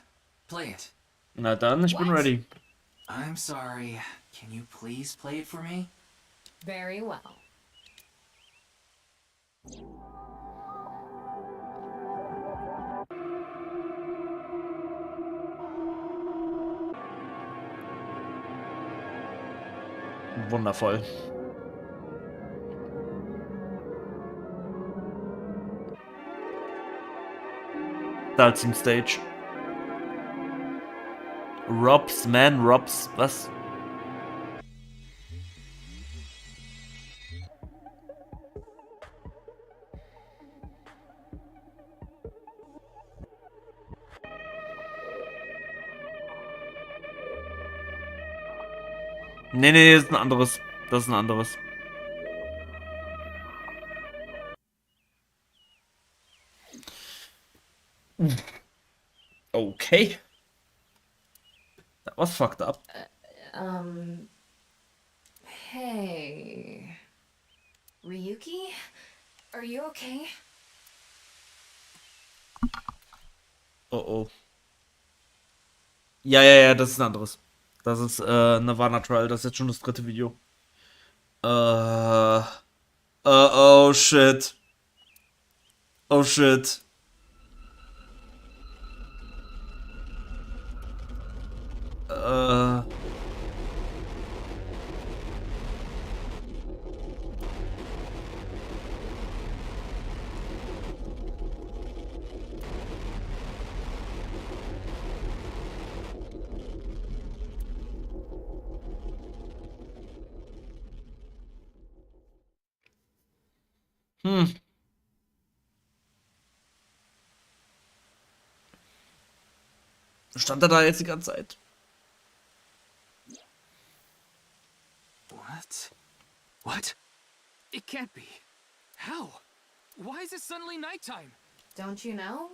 play it. Na dann, ich bin ready. I'm sorry. Can you please play it for me? Very well. Wundervoll. Dalsim Stage. Robs, was? Nee, das ist ein anderes. Das ist ein anderes. Okay. That was fucked up. Hey. Ryuki? Are you okay? Oh. Ja, das ist ein anderes. Das ist Nirvana Trial, das ist jetzt schon das dritte Video. Oh shit. Oh shit. Stand er da jetzt die ganze Zeit? What? It can't be. How? Why is it suddenly nighttime? Don't you know?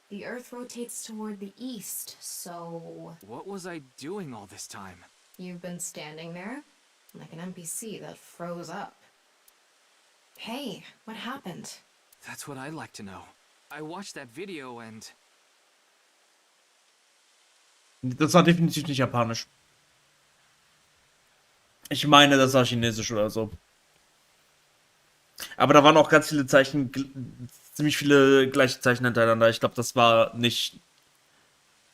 The Earth rotates toward the east, so... What was I doing all this time? You've been standing there, like an NPC that froze up. Hey, what happened? That's what I'd like to know. I watched that video and... Das war definitiv nicht japanisch. Ich meine, das war chinesisch oder so. Aber da waren auch ganz viele Zeichen, ziemlich viele gleiche Zeichen hintereinander. Ich glaube, das war nicht...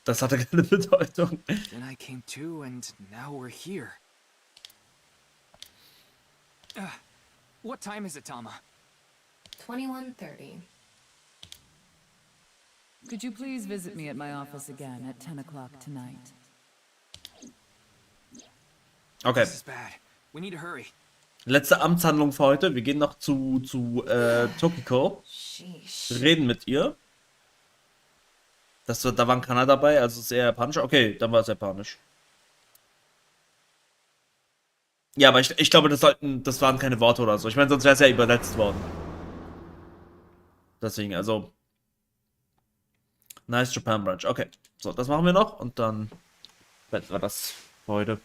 Das hatte keine Bedeutung. Then I came to and now we're here. What time is it, Tama? 21:30. Could you please visit me at my office again at 10 o'clock tonight? Okay. This is bad. We need to hurry. Letzte Amtshandlung für heute. Wir gehen noch zu Tokiko. Wir reden mit ihr. Da war ein Kanal dabei, also sehr japanisch. Okay, dann war es japanisch. Ja, aber ich glaube, das waren keine Worte oder so. Ich meine, sonst wäre es ja übersetzt worden. Deswegen, also... Nice Japan Branch. Okay, so, das machen wir noch und dann beenden wir das für heute.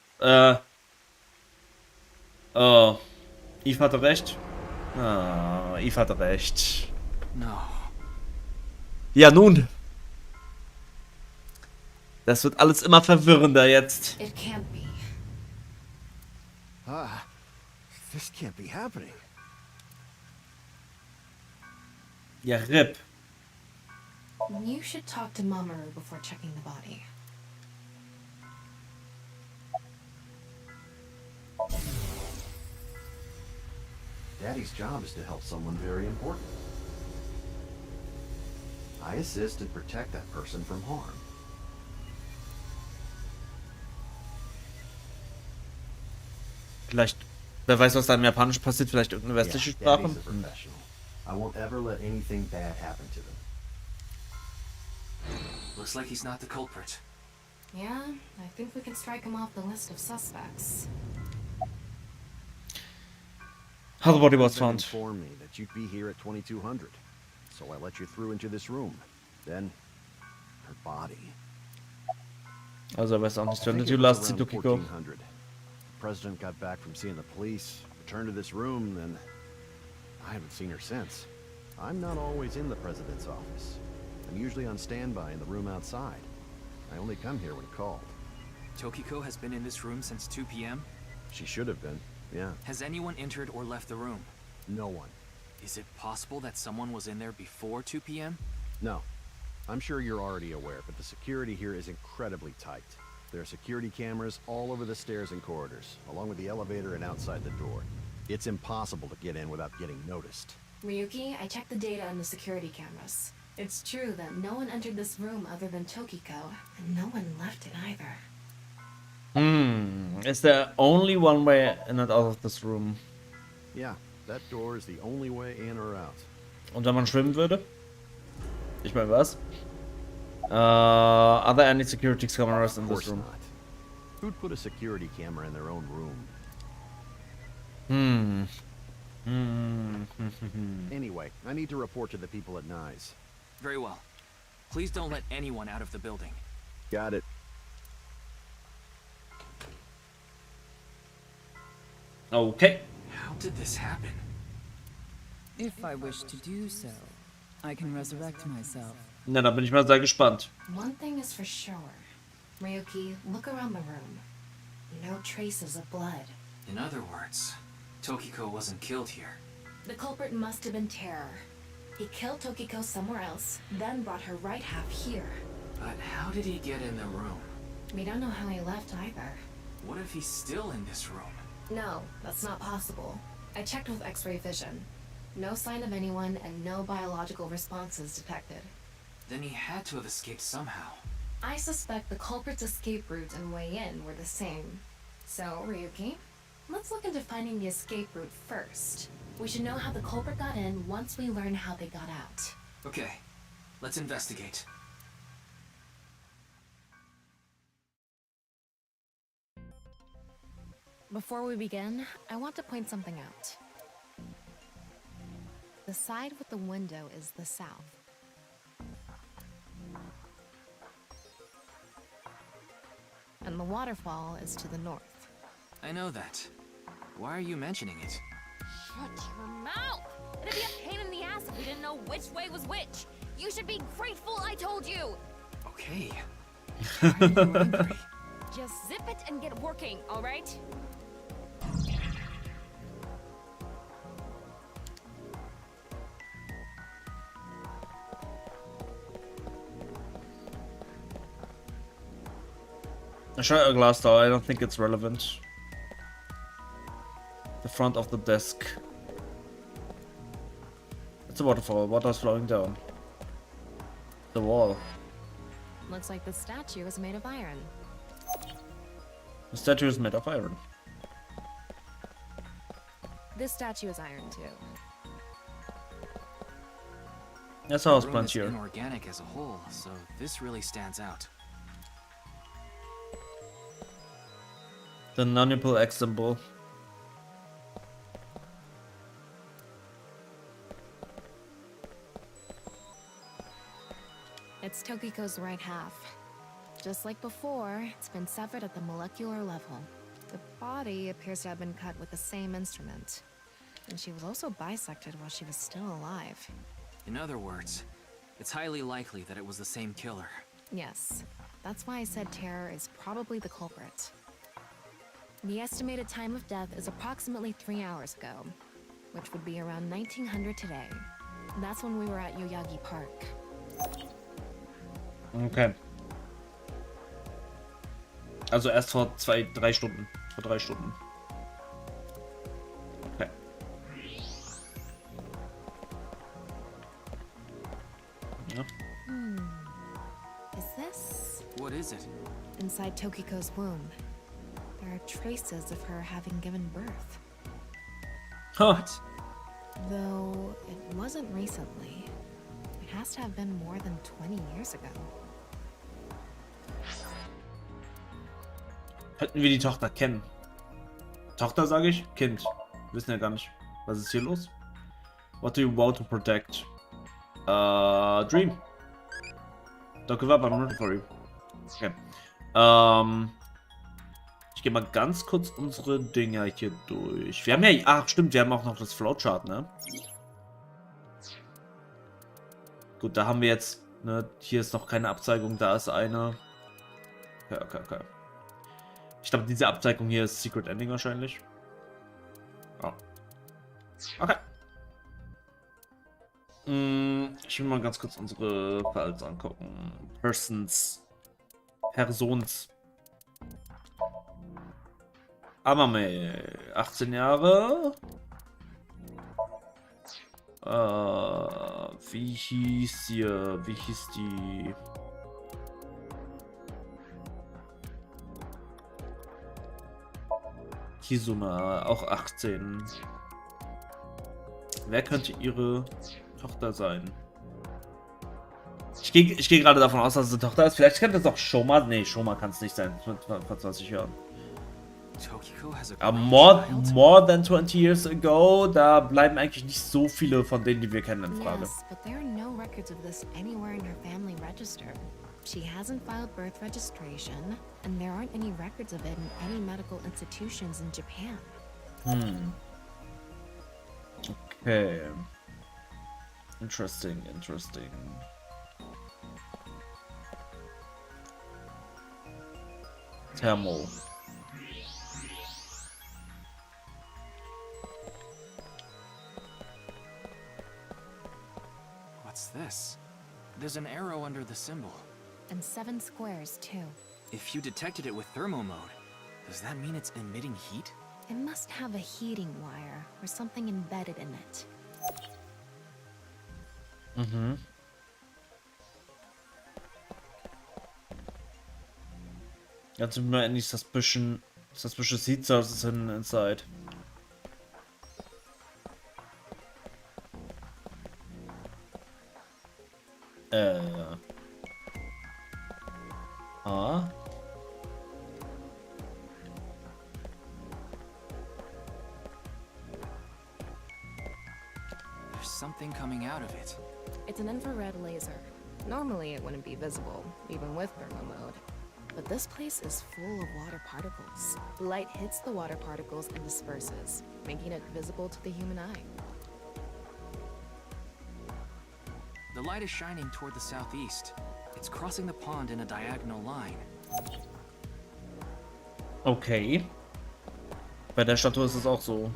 Oh, Eve hatte recht. Eve hatte recht. No. Ja, nun. Das wird alles immer verwirrender jetzt. It can't be. This can't be happening. Ja, RIP. You should talk to Mamoru before checking the body. Daddy's job is to help someone very important. I assist and protect that person from harm. Vielleicht, wer weiß, was da im Japanischen passiert, vielleicht irgendeine westliche Sprache. Daddy's a professional. I won't ever let anything bad happen to them. Looks like he's not the culprit. Yeah, I think we can strike him off the list of suspects. How the body was Husband found. informed me that you'd be here at 2200, so I let you through into this room. Then, her body. Also, er weiß auch nicht, I wenn think du it was last around Tokiko. 1400. The president got back from seeing the police, returned to this room, then I haven't seen her since. I'm not always in the president's office. I'm usually on standby in the room outside. I only come here when called. Tokiko has been in this room since 2 p.m.? She should have been, yeah. Has anyone entered or left the room? No one. Is it possible that someone was in there before 2 p.m.? No. I'm sure you're already aware, but the security here is incredibly tight. There are security cameras all over the stairs and corridors, along with the elevator and outside the door. It's impossible to get in without getting noticed. Ryuki, I checked the data on the security cameras. It's true that no one entered this room other than Tokiko, and no one left it either. Is there only one way in and out of this room? Yeah, that door is the only way in or out. Und wenn man schwimmen würde? Ich meine, was? Are there any security cameras in this room? Not. Who'd put a security camera in their own room? Anyway, I need to report to the people at Nye's. Very well. Please don't let anyone out of the building. Got it. Okay. How did this happen? If I wish to do so, I can resurrect myself. Na, da bin ich mal sehr gespannt. One thing is for sure. Ryuki, look around the room. No traces of blood. In other words, Tokiko wasn't killed here. The culprit must have been Terror. He killed Tokiko somewhere else, then brought her right half here. But how did he get in the room? We don't know how he left either. What if he's still in this room? No, that's not possible. I checked with X-ray vision. No sign of anyone and no biological responses detected. Then he had to have escaped somehow. I suspect the culprit's escape route and way in were the same. So, Ryuki, let's look into finding the escape route first. We should know how the culprit got in once we learn how they got out. Okay, let's investigate. Before we begin, I want to point something out. The side with the window is the south. And the waterfall is to the north. I know that. Why are you mentioning it? Shut your mouth! It'd be a pain in the ass if we didn't know which way was which. You should be grateful I told you. Okay. Just zip it and get working, all right? I shot a glass door. I don't think it's relevant. The front of the desk. It's a waterfall. Water's flowing down. The wall. Looks like the statue is made of iron. The statue is made of iron. This statue is iron too. That's how it's The room planned is here. inorganic as a whole, so this really stands out. The non-nipple X symbol. It's Tokiko's right half. Just like before, it's been severed at the molecular level. The body appears to have been cut with the same instrument. And she was also bisected while she was still alive. In other words, it's highly likely that it was the same killer. Yes. That's why I said terror is probably the culprit. The estimated time of death is approximately 3 hours ago, which would be around 1900 today. That's when we were at Yoyagi Park. Okay. Also erst vor 3 Stunden. Vor 3 Stunden. Okay. Ja. Is this? What is it? Inside Tokiko's womb, there are traces of her having given birth. What? Though it wasn't recently. It has to have been more than 20 years ago. Könnten wir die Tochter kennen? Tochter sage ich? Kind. Wir wissen ja gar nicht. Was ist hier los? What do you want to protect? Dream. Don't give up, I'm rooting for you. Okay. Ich gehe mal ganz kurz unsere Dinger hier durch. Wir haben ja... Ach, stimmt, wir haben auch noch das Flowchart, ne? Gut, da haben wir jetzt... Ne, hier ist noch keine Abzweigung, da ist eine. Okay. Ich glaube, diese Abzweigung hier ist Secret Ending wahrscheinlich. Oh. Okay. Ich will mal ganz kurz unsere Files angucken. Persons. Amame. 18 Jahre. Wie hieß die... Kizuna, auch 18. Wer könnte ihre Tochter sein? Ich gehe gerade davon aus, dass es eine Tochter ist. Vielleicht könnte es auch Shoma. Nee, Shoma kann es nicht sein. Vor 20 Jahren. Aber more than 20 years ago, da bleiben eigentlich nicht so viele von denen, die wir kennen, in Frage. Yes, but there are no records of this anywhere in her family register. She hasn't filed birth registration, and there aren't any records of it in any medical institutions in Japan. Okay. Interesting. Thermo. What's this? There's an arrow under the symbol. And 7 squares, too. If you detected it with thermo mode, does that mean it's emitting heat? It must have a heating wire or something embedded in it. Jetzt sind wir endlich suspicious heat sources inside. There's something coming out of it. It's an infrared laser. Normally it wouldn't be visible, even with thermo mode. But this place is full of water particles. Light hits the water particles and disperses, making it visible to the human eye. The light is shining toward the southeast. It's crossing the pond in a diagonal line. Okay. Bei der Statue ist es auch so.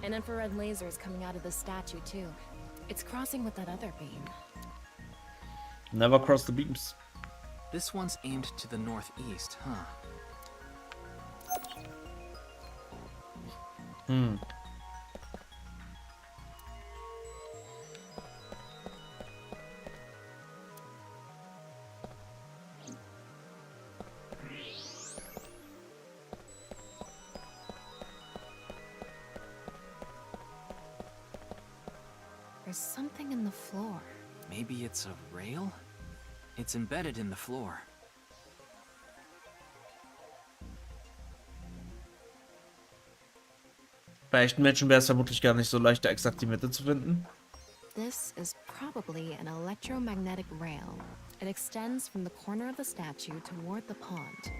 An infrared laser is coming out of the statue too. It's crossing with that other beam. Never cross the beams. This one's aimed to the northeast, huh? There's something in the floor. Maybe it's a rail? It's embedded in the floor. Bei echten Menschen wäre es vermutlich gar nicht so leicht, da exakt die Mitte zu finden. This is probably an electromagnetic rail. It extends from the corner of the statue toward the pond.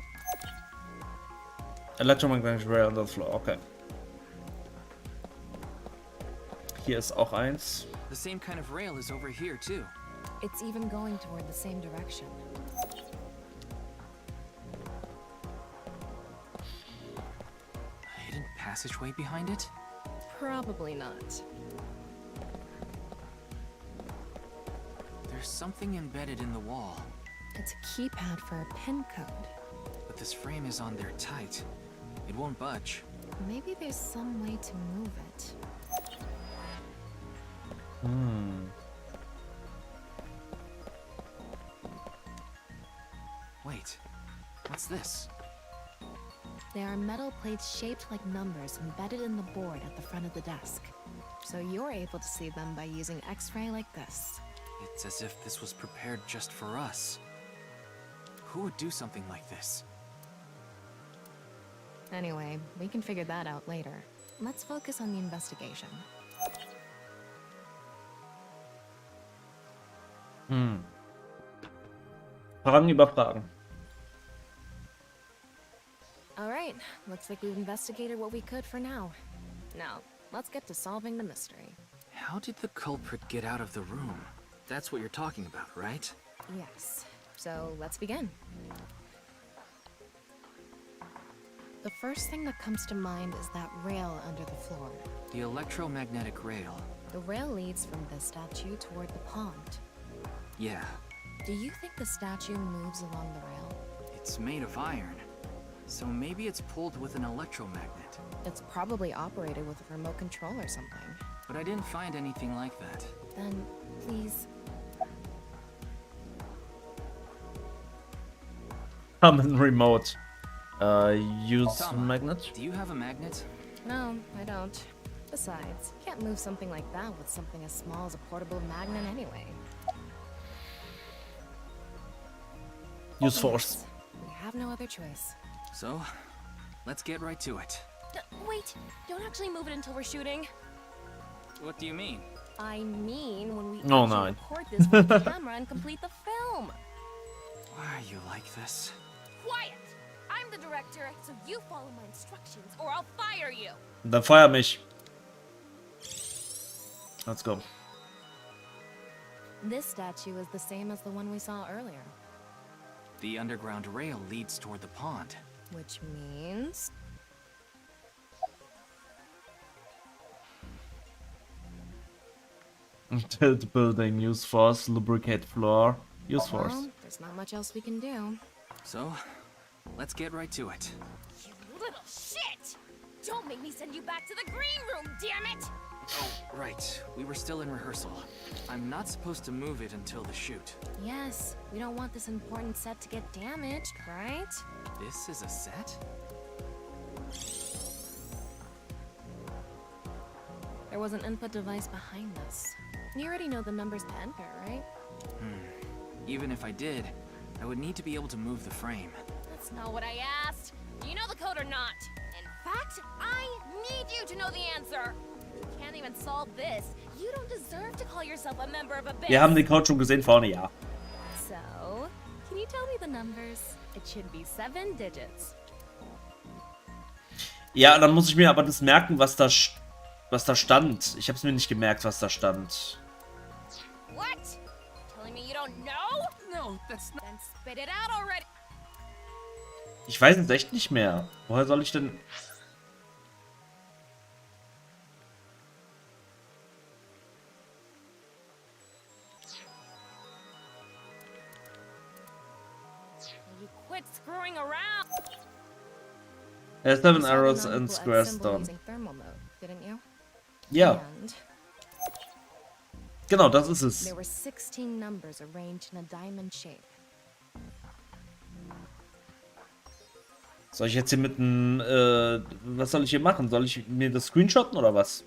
Electromagnetic rail on the floor, okay. Hier ist auch eins. The same kind of rail is over here too. It's even going toward the same direction. passageway behind it? Probably not. There's something embedded in the wall. It's a keypad for a pin code. But this frame is on there tight. It won't budge. Maybe there's some way to move it. Wait, what's this? There are metal plates shaped like numbers embedded in the board at the front of the desk. So you're able to see them by using X-ray like this. It's as if this was prepared just for us. Who would do something like this? Anyway, we can figure that out later. Let's focus on the investigation. Fragen über Fragen. Alright, looks like we've investigated what we could for now. Now, let's get to solving the mystery. How did the culprit get out of the room? That's what you're talking about, right? Yes. So, let's begin. The first thing that comes to mind is that rail under the floor. The electromagnetic rail. The rail leads from this statue toward the pond. Yeah, Do you think the statue moves along the rail? it's made of iron. So maybe it's pulled with an electromagnet. It's probably operated with a remote control or something. But I didn't find anything like that. Then, please. Common remote. Use Tama, magnet? Do you have a magnet? No, I don't. Besides, you can't move something like that with something as small as a portable magnet anyway. Use force. We have no other choice. So, let's get right to it. Wait, don't actually move it until we're shooting. What do you mean? I mean when we Oh, actually no. record this with the camera and complete the film. Why are you like this? Quiet! I'm the director, so you follow my instructions or I'll fire you. Dann feuer mich. Let's go. This statue is the same as the one we saw earlier. The underground rail leads toward the pond. Which means... Tilt building, use force, lubricate floor, use force. Well, there's not much else we can do. So, let's get right to it. You little shit! Don't make me send you back to the green room, damn it! Oh, right. We were still in rehearsal. I'm not supposed to move it until the shoot. Yes, we don't want this important set to get damaged, right? This is a set? There was an input device behind this. You already know the numbers to enter, right? Even if I did, I would need to be able to move the frame. That's not what I asked. Do you know the code or not? In fact, I need you to know the answer. If you can't even solve this, you don't deserve to call yourself a member of a band. Wir haben den Code schon gesehen vorne, ja. So, can you tell me the numbers? It should be 7 digits. Ja, dann muss ich mir aber das merken, was da stand. Ich habe es mir nicht gemerkt, was da stand. What? Telling me you don't know? No, that's not. Then spit it out already. Ich weiß es echt nicht mehr. Woher soll ich denn... You quit screwing around. There's 7 You saw the arrows non-equal and X squares symbol down. using thermal mode, didn't you? Ja, And genau, das ist es. there were 16 numbers arranged in a diamond shape. Soll ich jetzt hier mit einem... was soll ich hier machen? Soll ich mir das screenshotten oder was?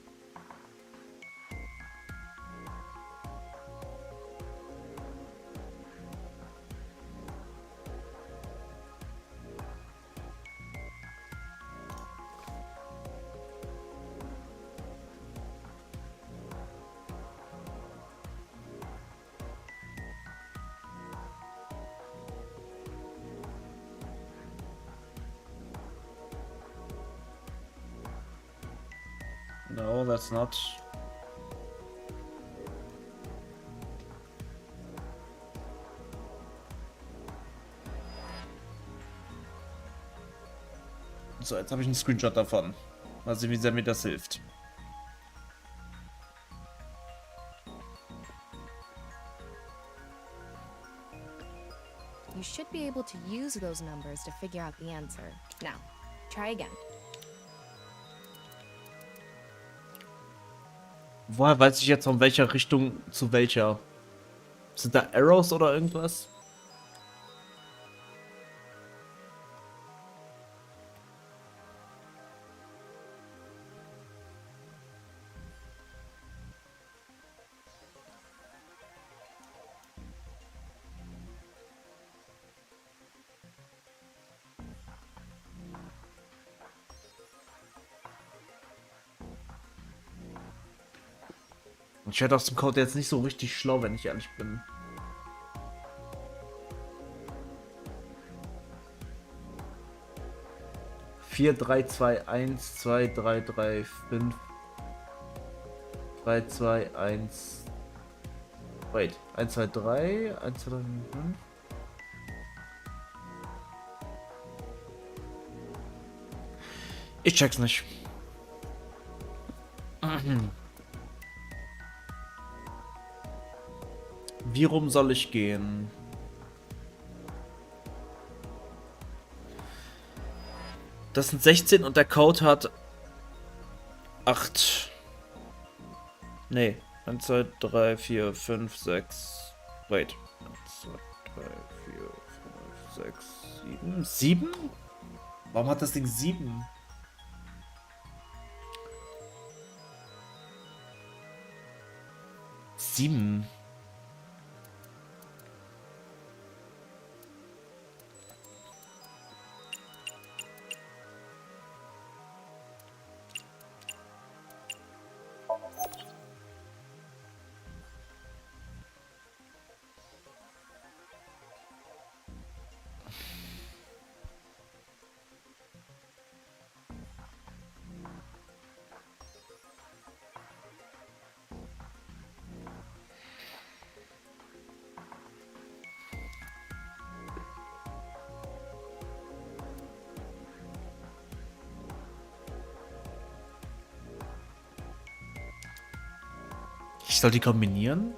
No, that's not. So, jetzt habe ich einen Screenshot davon. Mal sehen, wie sehr mir das hilft. You should be able to use those numbers to figure out the answer. Now, try again. Woher weiß ich jetzt, von welcher Richtung zu welcher? Sind da Arrows oder irgendwas? Ich werde aus dem Code jetzt nicht so richtig schlau, wenn ich ehrlich bin. Vier, 3, 2, 1, 2, 3, 3, 5, 3, 2, 1. Wait, 1, 2, 3, 1, 2, 3, 5. Ich check's nicht. Wie rum soll ich gehen? Das sind 16 und der Code hat 8. Nee. 1, 2, 3, 4, 5, 6. Wait. 1, 2, 3, 4, 5, 6, 7. 7? Warum hat das Ding 7? 7. Ich soll die kombinieren?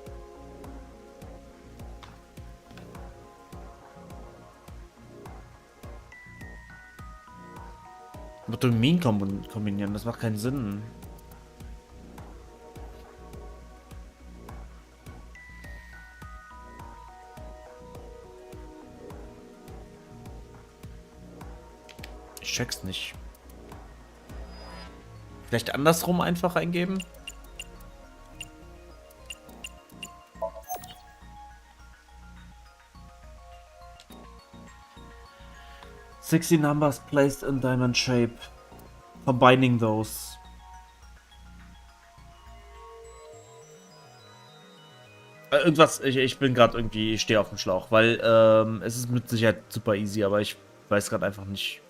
Motomien kombinieren, das macht keinen Sinn. Ich check's nicht. Vielleicht andersrum einfach eingeben? Sixty numbers placed in diamond shape. Combining those. Irgendwas, ich bin gerade irgendwie, ich stehe auf dem Schlauch, weil es ist mit Sicherheit super easy, aber ich weiß gerade einfach nicht.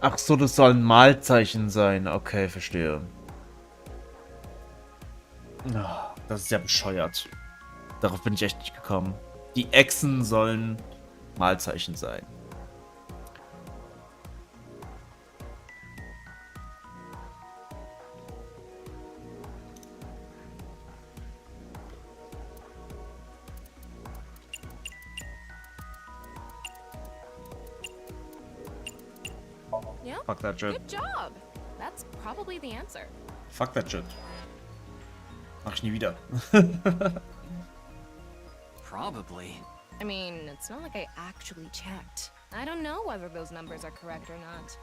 Ach so, das sollen Malzeichen sein. Okay, verstehe. Oh, das ist ja bescheuert. Darauf bin ich echt nicht gekommen. Die Echsen sollen Malzeichen sein. Yeah. Fuck that shit. Good job. That's probably the answer. Fuck that shit. Mach ich nie wieder. Probably. I mean, it's not like I actually checked. I don't know whether those numbers are correct or not.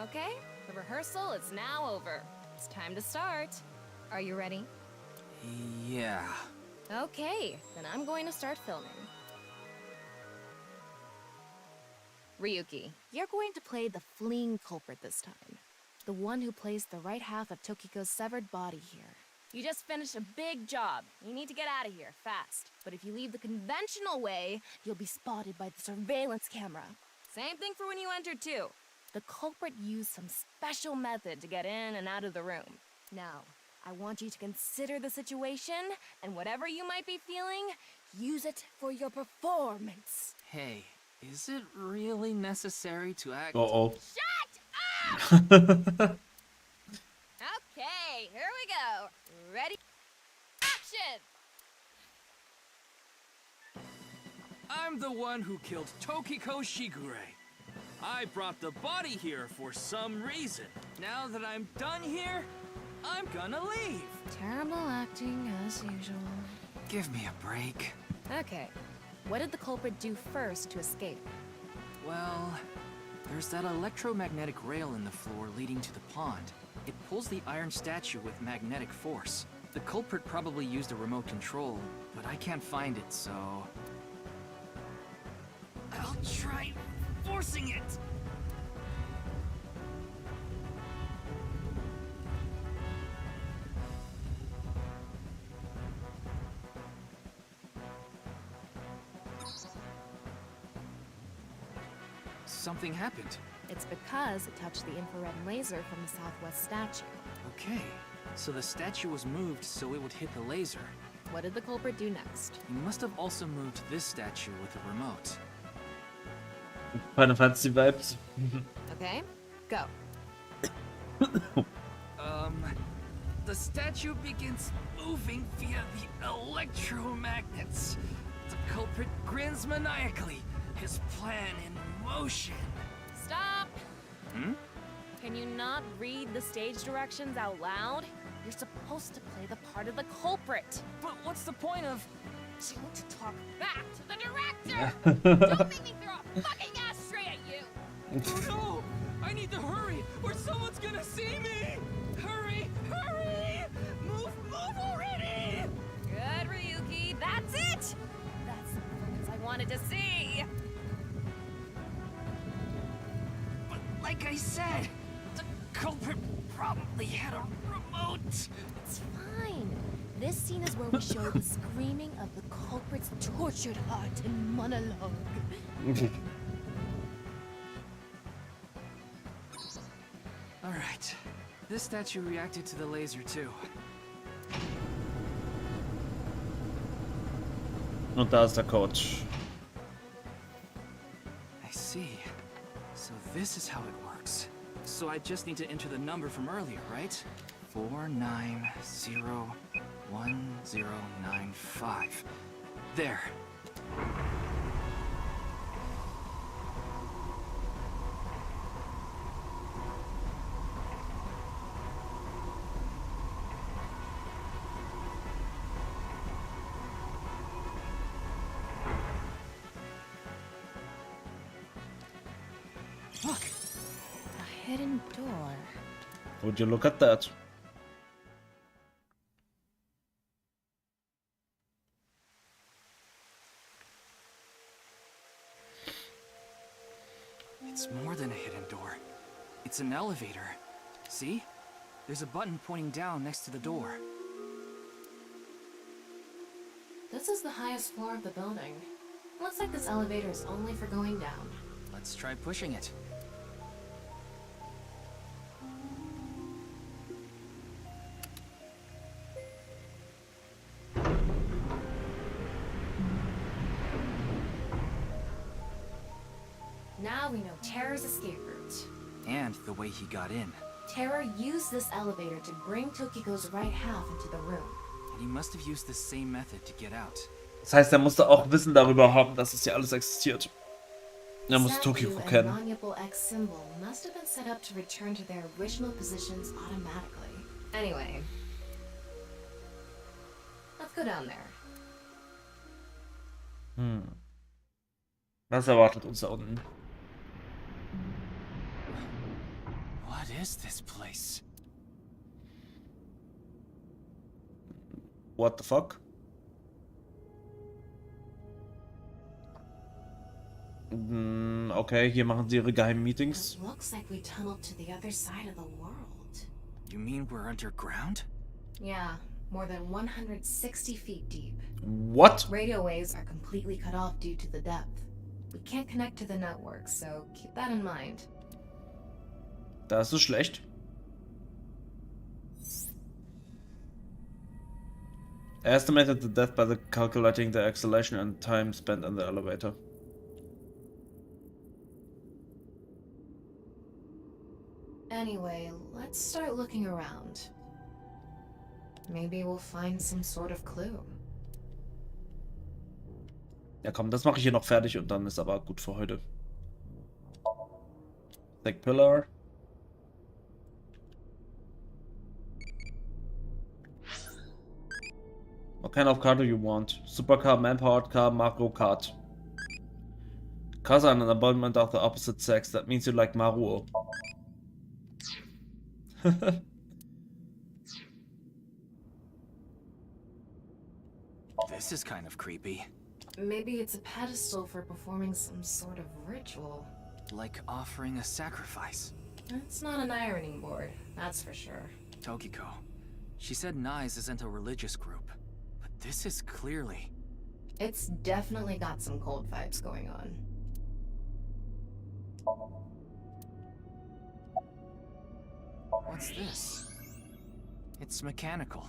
Okay, the rehearsal is now over. It's time to start. Are you ready? Yeah. Okay, then I'm going to start filming. Ryuki, you're going to play the fleeing culprit this time. The one who plays the right half of Tokiko's severed body here. You just finished a big job. You need to get out of here, fast. But if you leave the conventional way, you'll be spotted by the surveillance camera. Same thing for when you entered, too. The culprit used some special method to get in and out of the room. Now, I want you to consider the situation, and whatever you might be feeling, use it for your performance. Hey, is it really necessary to act? Uh-oh. Shut up! Okay, here we go. Ready? Action! I'm the one who killed Tokiko Shigure. I brought the body here for some reason. Now that I'm done here, I'm gonna leave. Terrible acting, as usual. Give me a break. Okay, what did the culprit do first to escape? Well, there's that electromagnetic rail in the floor leading to the pond. It pulls the iron statue with magnetic force. The culprit probably used a remote control, but I can't find it, so... I'll try forcing it! Something happened. It's because it touched the infrared laser from the southwest statue. Okay, so the statue was moved so it would hit the laser. What did the culprit do next? He must have also moved this statue with a remote. Final Fantasy vibes. Okay, go. The statue begins moving via the electromagnets. The culprit grins maniacally, his plan in motion. Stop! Hmm? Can you not read the stage directions out loud? You're supposed to play the part of the culprit. But what's the point of... Don't talk back to the director! Don't make me throw a fucking ashtray at you! Oh no! I need to hurry, or someone's gonna see me! Hurry! Hurry! Move already! Good, Ryuki, that's it! That's the performance I wanted to see! But like I said, the culprit probably had a remote. It's fine. This scene is where we show the screaming of the culprit's tortured heart in monologue. Alright. This statue reacted to the laser too. Und da ist der Coach. I see. So this is how it works. So I just need to enter the number from earlier, right? 4901095. There. Look! A hidden door. Would you look at that? It's more than a hidden door. It's an elevator. See? There's a button pointing down next to the door. This is the highest floor of the building. Looks like this elevator is only for going down. Let's try pushing it. Now we know Terra's escape route. And the way he got in. Terra used this elevator to bring Tokiko's right half into the room. And he must have used the same method to get out. Das heißt, er musste auch Wissen darüber haben, dass es hier alles existiert. Er muss Tokiko kennen. Valuable X symbol must have been set up to return to their original positions automatically. Anyway, let's go down there. Was erwartet uns da unten? What is this place? What the fuck? Okay, hier machen sie ihre geheimen Meetings. It looks like we tunneled to the other side of the world. You mean we're underground? Yeah, more than 160 feet deep. What? Radio waves are completely cut off due to the depth. We can't connect to the network, so keep that in mind. Das ist schlecht. I estimated the depth by calculating the acceleration and time spent in the elevator. Anyway, let's start looking around. Maybe we'll find some sort of clue. Ja komm, das mache ich hier noch fertig und dann ist aber gut für heute. Thick Pillar. What kind of car do you want? Supercar, manpowered car, Mario Kart. Cars are an embodiment of the opposite sex. That means you like Maruo. This is kind of creepy. Maybe it's a pedestal for performing some sort of ritual. Like offering a sacrifice. It's not an ironing board, that's for sure. Tokiko. She said Nyes isn't a religious group. But this is clearly... It's definitely got some cold vibes going on. What's this? It's mechanical.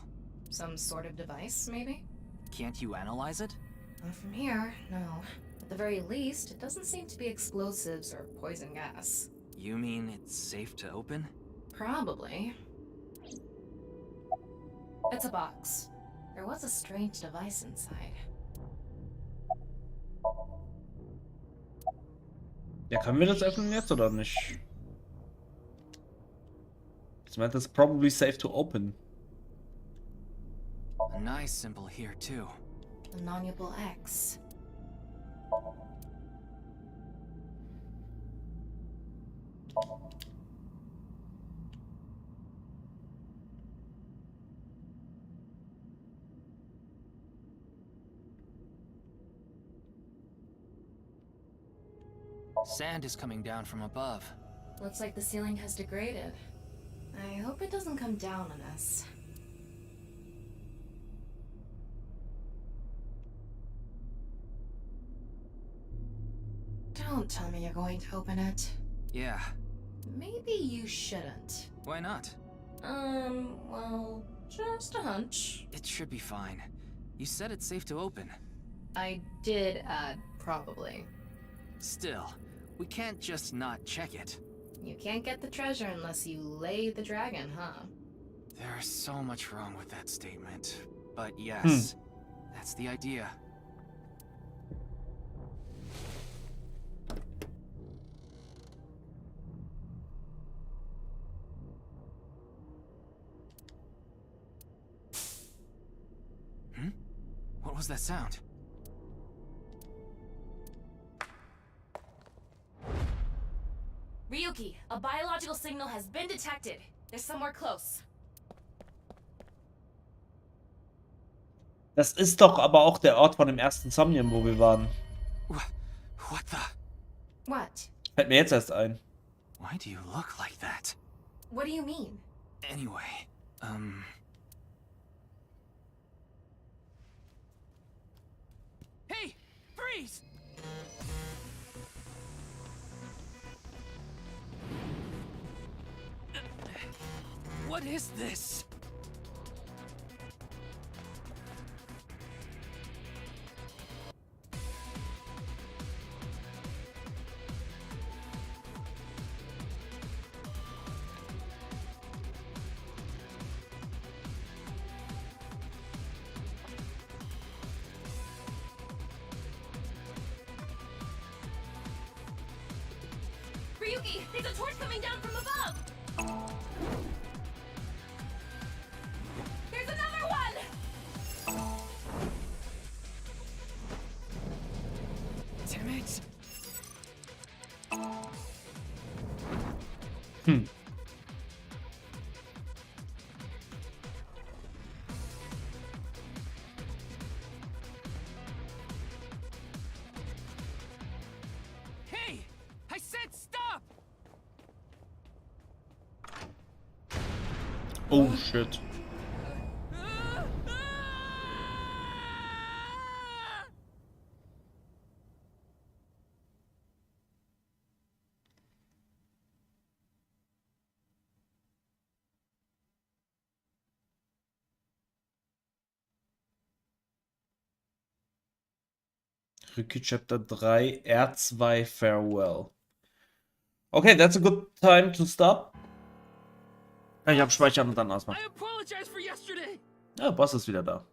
Some sort of device, maybe? Can't you analyze it? Not from here, no. At the very least, it doesn't seem to be explosives or poison gas. You mean it's safe to open? Probably. It's a box. There was a strange device inside. Ja, können wir das öffnen jetzt oder nicht? Ich meinte, it's probably safe to open. A nice symbol here too. The non-nuable X. Sand is coming down from above. Looks like the ceiling has degraded. I hope it doesn't come down on us. Don't tell me you're going to open it. Yeah. Maybe you shouldn't. Why not? Well, just a hunch. It should be fine. You said it's safe to open. I did add probably. Still, we can't just not check it. You can't get the treasure unless you lay the dragon, huh? There's so much wrong with that statement. But yes, that's the idea. What was that sound? Ryuki, a biological signal has been detected. They're somewhere close. Das ist doch aber auch der Ort von dem ersten Somnium, wo wir waren. What the? What? Fällt mir jetzt erst ein. Why do you look like that? What do you mean? Anyway, Hey! Freeze! What is this? Ryuki, there's a torch coming down from above! There's another one! Damn it! Oh, shit. Rücki Chapter 3, R2 Farewell. Okay, that's a good time to stop. Ich hab Speichern und dann ausmachen. Ja, Boss ist wieder da.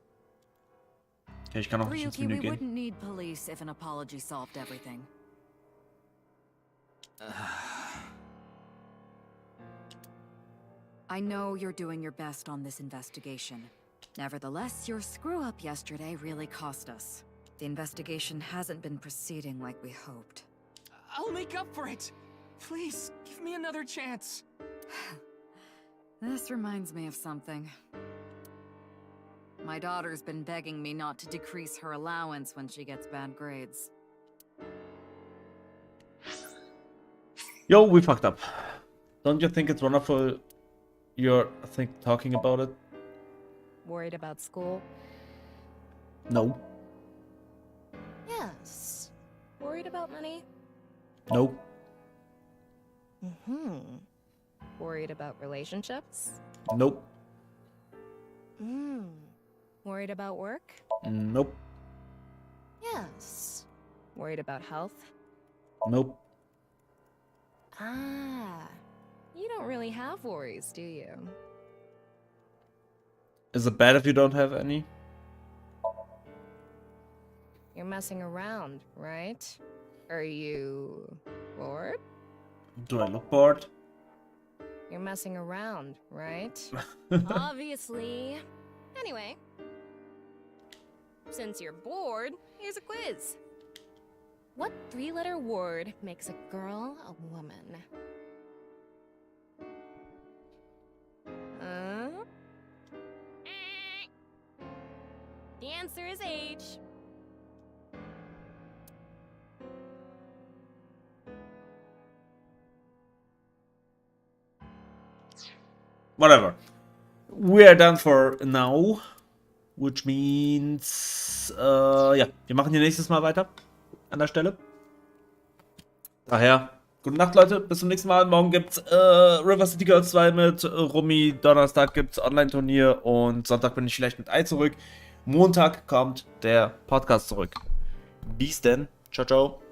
Okay, ich kann noch nicht ins Menü we gehen. wouldn't need police if an apology solved everything. I know you're doing your best on this investigation. Nevertheless, your screw-up yesterday really cost us. The investigation hasn't been proceeding like we hoped. I'll make up for it. Please, give me another chance. This reminds me of something. My daughter's been begging me not to decrease her allowance when she gets bad grades. Yo, we fucked up. Don't you think it's wonderful you're talking about it? Worried about school? No. Yes. Worried about money? No. Worried about relationships? Nope. Worried about work? Nope. Yes. Worried about health? Nope. Ah. You don't really have worries, do you? Is it bad if you don't have any? You're messing around, right? Are you bored? Do I look bored? You're messing around, right? Obviously. Anyway, since you're bored, here's a quiz. What three-letter word makes a girl a woman? The answer is age. Whatever. We are done for now. Which means... ja, wir machen hier nächstes Mal weiter. An der Stelle. Daher, gute Nacht, Leute. Bis zum nächsten Mal. Morgen gibt's River City Girls 2 mit Rumi. Donnerstag gibt's Online-Turnier. Und Sonntag bin ich vielleicht mit Ei zurück. Montag kommt der Podcast zurück. Bis denn. Ciao, ciao.